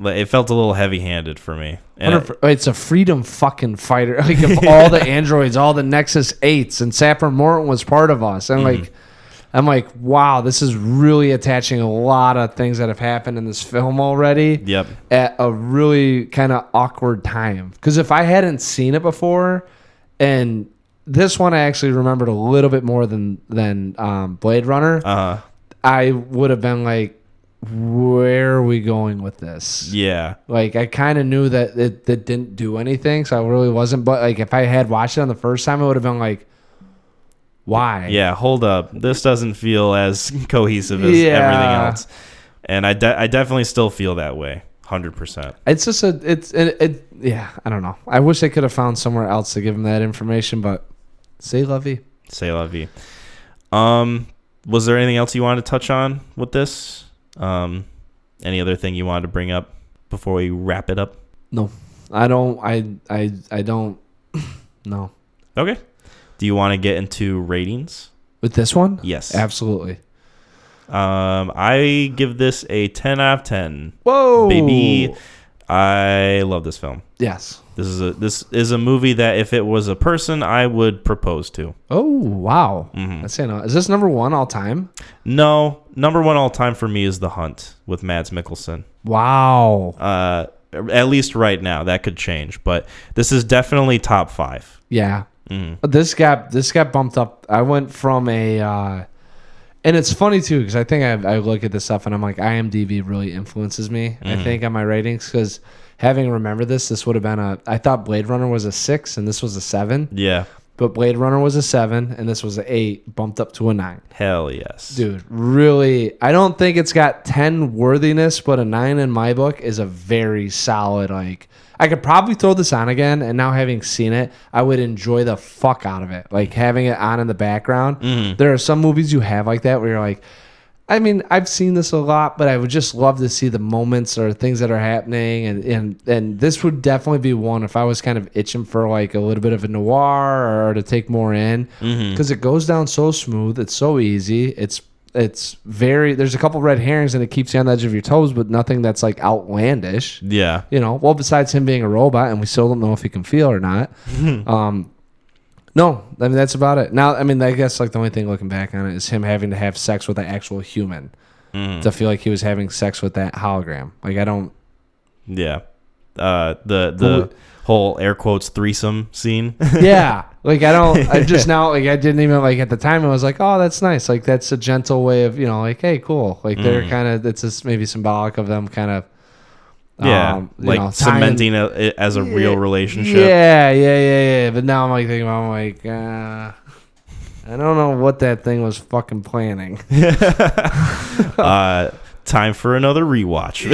It felt a little heavy-handed for me. And it's a freedom fucking fighter. Like of all the androids, all the Nexus 8s, and Sapper Morton was part of us. And I'm like, wow, this is really attaching a lot of things that have happened in this film already. Yep. At a really kind of awkward time. Because if I hadn't seen it before, and this one I actually remembered a little bit more than Blade Runner, I would have been like, where are we going with this? Yeah. Like, I kind of knew that it didn't do anything, so I really wasn't. But, like, if I had watched it on the first time, it would have been like, why? Yeah, hold up. This doesn't feel as cohesive as everything else. And I definitely still feel that way, 100%. It's just yeah, I don't know. I wish I could have found somewhere else to give him that information, but c'est la vie. C'est la vie. Was there anything else you wanted to touch on with this? Any other thing you wanted to bring up before we wrap it up? No, I don't. I don't. No. Okay. Do you want to get into ratings with this one? Yes, absolutely. I give this a 10 out of 10. Whoa, baby! I love this film. Yes. This is a movie that if it was a person, I would propose to. Oh, wow. Let's say no. Is this number one all time? No. Number one all time for me is The Hunt with Mads Mikkelsen. Wow. At least right now. That could change. But this is definitely top 5. Yeah. This got bumped up. I went from a... and it's funny, too, because I think I look at this stuff and I'm like, IMDb really influences me, I think, on my ratings, because... Having remembered this would have been I thought Blade Runner was a 6 and this was a 7. Yeah. but Blade Runner was a 7, and this was an 8, bumped up to a 9. Hell yes. Dude, really, I don't think it's got 10 worthiness, but a 9 in my book is a very solid, like, I could probably throw this on again, and now having seen it, I would enjoy the fuck out of it. Like, having it on in the background. Mm-hmm. There are some movies you have like that where you're like, I mean, I've seen this a lot, but I would just love to see the moments or things that are happening. And this would definitely be one if I was kind of itching for like a little bit of a noir or to take more in. Because it goes down so smooth. It's so easy. It's very, there's a couple red herrings and it keeps you on the edge of your toes, but nothing that's like outlandish. Yeah. You know, well, besides him being a robot and we still don't know if he can feel or not. No, I mean, that's about it. Now, I mean, I guess like the only thing looking back on it is him having to have sex with an actual human to feel like he was having sex with that hologram. Like, I don't. Yeah. The whole air quotes threesome scene. Yeah. Like, I just now, like, I didn't even, like, at the time, I was like, oh, that's nice. Like, that's a gentle way of, you know, like, hey, cool. Like, they're kind of, it's just maybe symbolic of them kind of. Yeah, like cementing it as a real relationship. Yeah. But now I'm like thinking, I'm like, I don't know what that thing was fucking planning. Time for another rewatch.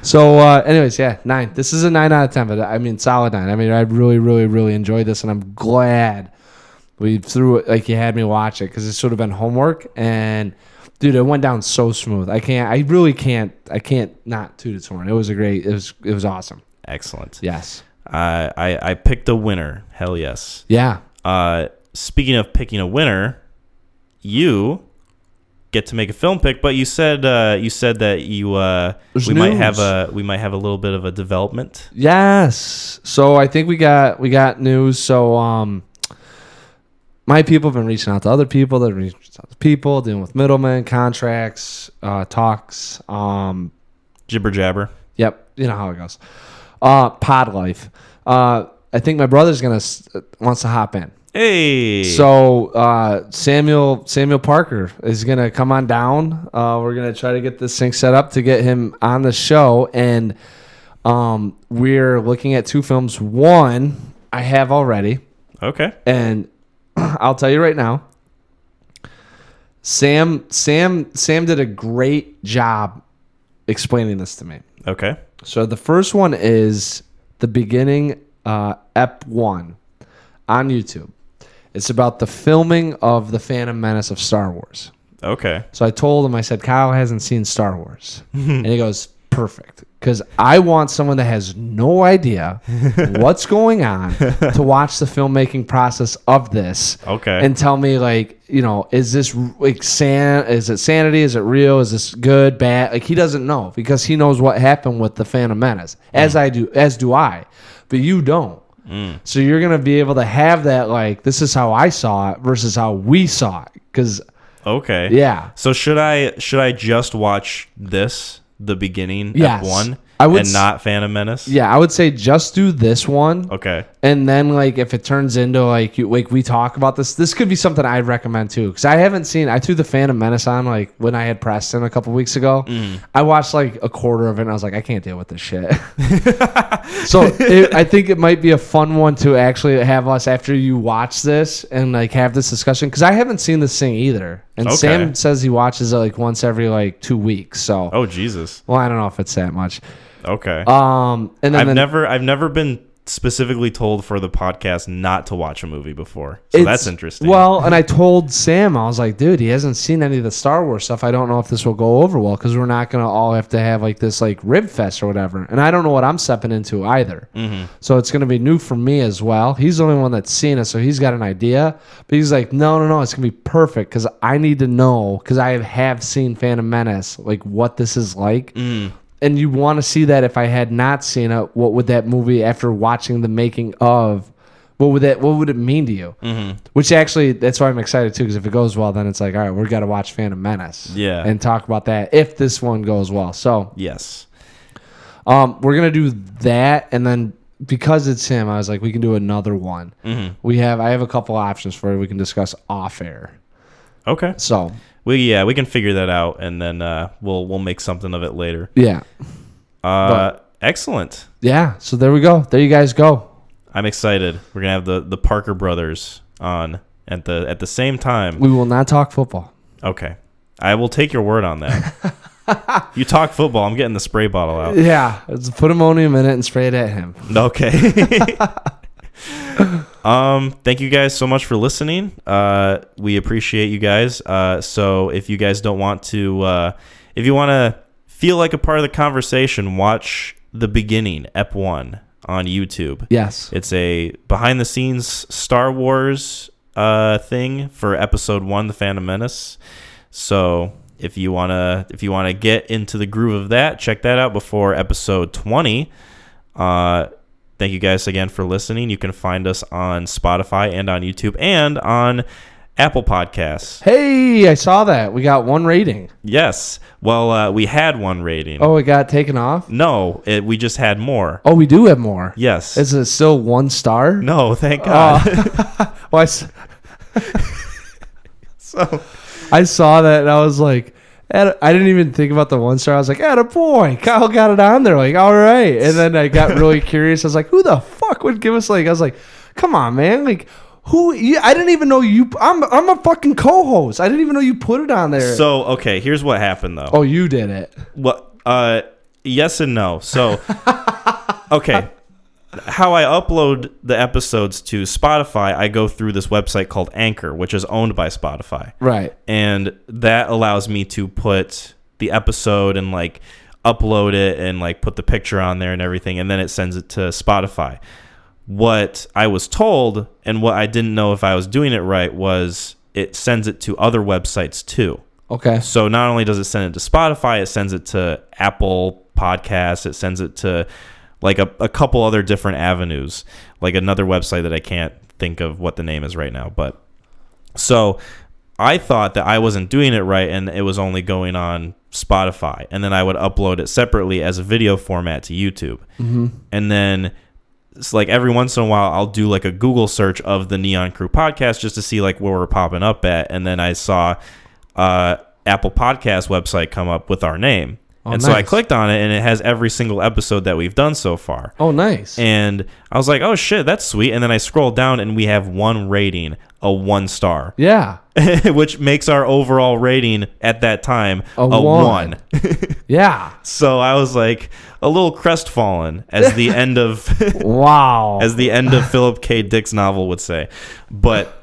So, anyways, yeah, 9. This is a 9 out of 10, but I mean, solid 9. I mean, I really, really, really enjoyed this, and I'm glad we threw it like you had me watch it because it should have been homework and. Dude, it went down so smooth. I can't not toot its horn. It was it was awesome. Excellent. Yes. I picked a winner. Hell yes. Yeah. Speaking of picking a winner, you get to make a film pick, but you said that we might have a little bit of a development. Yes. So I think we got news. So my people have been reaching out to other people. They're reaching out to people, dealing with middlemen, contracts, talks. Jibber jabber. Yep, you know how it goes. Pod life. I think my brother's wants to hop in. Hey. So Samuel Parker is gonna come on down. We're gonna try to get this thing set up to get him on the show, and we're looking at 2 films. One I have already. Okay. And I'll tell you right now, Sam did a great job explaining this to me. Okay. So the first one is the beginning, Ep 1 on YouTube. It's about the filming of the Phantom Menace of Star Wars. Okay. So I told him, I said, Kyle hasn't seen Star Wars. And he goes, perfect. Because I want someone that has no idea what's going on to watch the filmmaking process of this. Okay. And tell me, like, you know, is this like is it sanity? Is it real? Is this good, bad? Like, he doesn't know because he knows what happened with the Phantom Menace, as do I. But you don't. So you're going to be able to have that, like, this is how I saw it versus how we saw it. Because okay. Yeah. So should I just watch the beginning, yes. F1, and not Phantom Menace? Yeah, I would say just do this one. Okay. And then, like, if it turns into, like, we talk about this could be something I'd recommend, too. Because I threw the Phantom Menace on, like, when I had Preston a couple weeks ago. I watched, like, a quarter of it, and I was like, I can't deal with this shit. So I think it might be a fun one to actually have us, after you watch this, and, like, have this discussion. Because I haven't seen this thing either. And okay. Sam says he watches it, like, once every, like, 2 weeks. So. Oh, Jesus. Well, I don't know if it's that much. Okay. And then I've never been specifically told for the podcast not to watch a movie before, so that's interesting. Well, and I told Sam, I was like, dude, he hasn't seen any of the Star Wars stuff. I don't know if this will go over well because we're not gonna all have to have like this like rib fest or whatever. And I don't know what I'm stepping into either. So it's gonna be new for me as well. He's the only one that's seen it, so he's got an idea. But he's like, no, it's gonna be perfect because I need to know because I have seen Phantom Menace, like what this is like. And you want to see that if I had not seen it, what would that movie, after watching the making of, what would it mean to you? Which actually, that's why I'm excited too, because if it goes well, then it's like, all right, we've got to watch Phantom Menace. Yeah. And talk about that if this one goes well. So, yes. We're going to do that. And then because it's him, I was like, we can do another one. I have a couple options for it. We can discuss off air. Okay. So. We can figure that out, and then we'll make something of it later. Yeah. Excellent. Yeah. So there we go. There you guys go. I'm excited. We're gonna have the Parker brothers on at the same time. We will not talk football. Okay, I will take your word on that. You talk football, I'm getting the spray bottle out. Yeah, let's put ammonium in it and spray it at him. Okay. Thank you guys so much for listening. We appreciate you guys. So if you guys don't want to, if you want to feel like a part of the conversation, watch the beginning, Ep 1 on YouTube. Yes. It's a behind the scenes Star Wars thing for episode 1, The Phantom Menace. So if you wanna get into the groove of that, check that out before episode 20. Thank you guys again for listening. You can find us on Spotify and on YouTube and on Apple Podcasts. Hey, I saw that. We got 1 rating. Yes. Well, we had 1 rating. Oh, it got taken off? No, we just had more. Oh, we do have more. Yes. Is it still 1 star? No, thank God. Well, So I saw that and I was like, I didn't even think about the 1 star. I was like, attaboy, Kyle got it on there. Like, all right. And then I got really curious. I was like, who the fuck would give us I was like, come on, man. Like, who? I didn't even know you. I'm a fucking co-host. I didn't even know you put it on there. So, okay, here's what happened, though. Oh, you did it. Well, yes and no. So, okay. How I upload the episodes to Spotify, I go through this website called Anchor, which is owned by Spotify. Right. And that allows me to put the episode and upload it and put the picture on there and everything, and then it sends it to Spotify. What I was told and what I didn't know if I was doing it right was it sends it to other websites too. Okay. So not only does it send it to Spotify, it sends it to Apple Podcasts, it sends it to a couple other different avenues, like another website that I can't think of what the name is right now. But so I thought that I wasn't doing it right and it was only going on Spotify, and then I would upload it separately as a video format to YouTube. Mm-hmm. And then it's every once in a while I'll do a Google search of the Neon Crew podcast just to see where we're popping up at, and then I saw Apple Podcast website come up with our name. Oh, and nice. So I clicked on it, and it has every single episode that we've done so far. Oh, nice. And I was like, oh, shit, that's sweet. And then I scrolled down, and we have 1 rating, a 1 star. Yeah. Which makes our overall rating at that time a 1. Yeah. So I was a little crestfallen, as the end of wow, as the end of Philip K. Dick's novel would say. But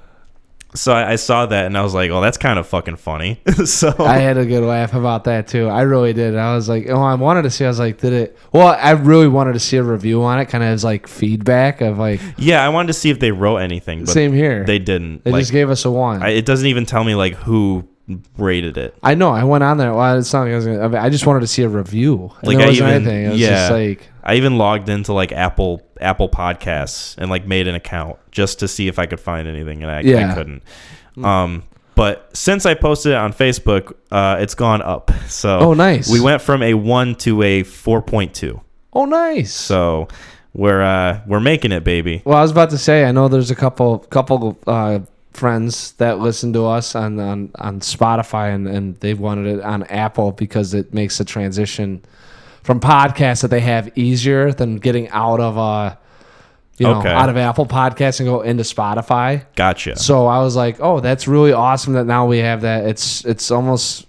so I saw that and I was like, oh, that's kind of fucking funny. So I had a good laugh about that too. I really did. I was like, oh, I wanted to see. I was like, did it? Well, I really wanted to see a review on it, kind of as feedback of Yeah, I wanted to see if they wrote anything. But same here. They didn't. They just gave us a 1. It doesn't even tell me who rated it. I know. I went on there. Well, it's not like I just wanted to see a review. And there wasn't anything. It was just I even logged into Apple Podcasts and made an account just to see if I could find anything, and I couldn't. But since I posted it on Facebook, it's gone up. So oh, nice. We went from a 1 to a 4.2. Oh, nice. So we're making it, baby. Well, I was about to say, I know there's a couple friends that listen to us on Spotify, and they wanted it on Apple because it makes the transition from podcasts that they have easier than getting out of out of Apple Podcasts and go into Spotify. Gotcha. So I was like, oh, that's really awesome that now we have that. It's almost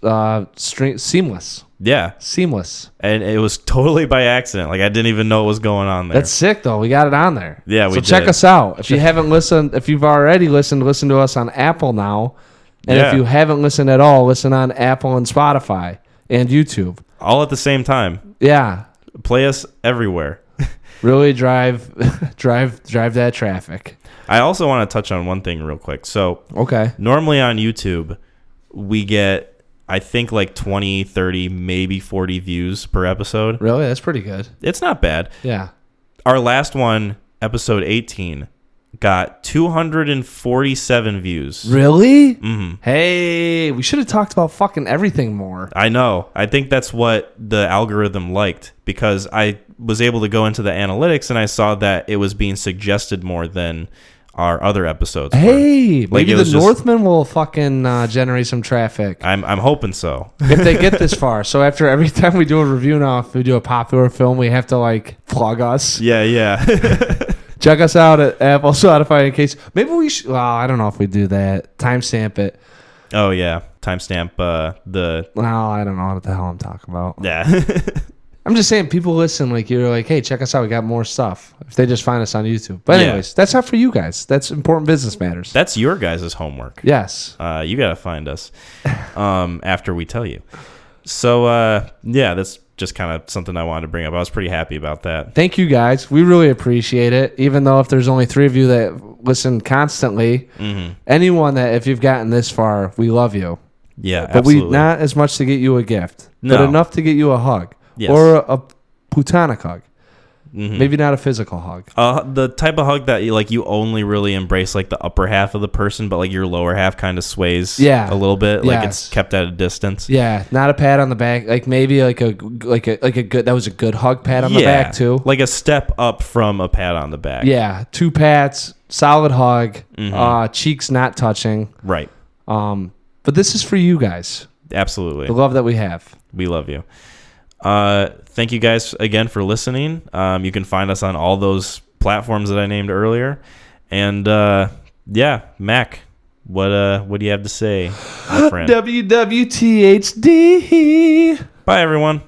seamless. Yeah. Seamless. And it was totally by accident. I didn't even know what was going on there. That's sick, though. We got it on there. Yeah, we did. So check us out. If you haven't listened, if you've already listened, listen to us on Apple now. And if you haven't listened at all, listen on Apple and Spotify and YouTube. All at the same time. Yeah. Play us everywhere. Really drive that traffic. I also want to touch on one thing real quick. So, okay. Normally on YouTube, we get, I think, 20, 30, maybe 40 views per episode. Really? That's pretty good. It's not bad. Yeah. Our last one, episode 18, got 247 views. Really? Mm-hmm. Hey, we should have talked about fucking everything more. I know. I think that's what the algorithm liked, because I was able to go into the analytics and I saw that it was being suggested more than our other episodes. Hey, maybe the Northman will fucking generate some traffic. I'm hoping so. If they get this far. So after every time we do a review now, if we do a popular film, we have to plug us. Yeah. Check us out at Apple, Spotify, in case. Maybe we should. Well, I don't know if we do that. Timestamp it. Oh, yeah. Timestamp Well, I don't know what the hell I'm talking about. Yeah. I'm just saying, people listen, like, you're like, hey, check us out. We got more stuff. If they just find us on YouTube. But anyways, that's not for you guys. That's important business matters. That's your guys' homework. Yes. You got to find us after we tell you. So, that's just kind of something I wanted to bring up. I was pretty happy about that. Thank you, guys. We really appreciate it. Even though if there's only 3 of you that listen constantly, anyone that, if you've gotten this far, we love you. Yeah, but absolutely. Not as much to get you a gift, but enough to get you a hug. Yes. Or a platonic hug. Maybe not a physical hug. The type of hug that you only really embrace like the upper half of the person, but like your lower half kind of sways a little bit, like it's kept at a distance. Yeah, not a pat on the back, like maybe like a good, that was a good hug pat on the back too. Like a step up from a pat on the back. Yeah, 2 pats, solid hug, cheeks not touching. Right. But this is for you guys. Absolutely. The love that we have. We love you. Thank you guys again for listening. You can find us on all those platforms that I named earlier. And Mac, what do you have to say, my friend? WWTHD. Bye, everyone.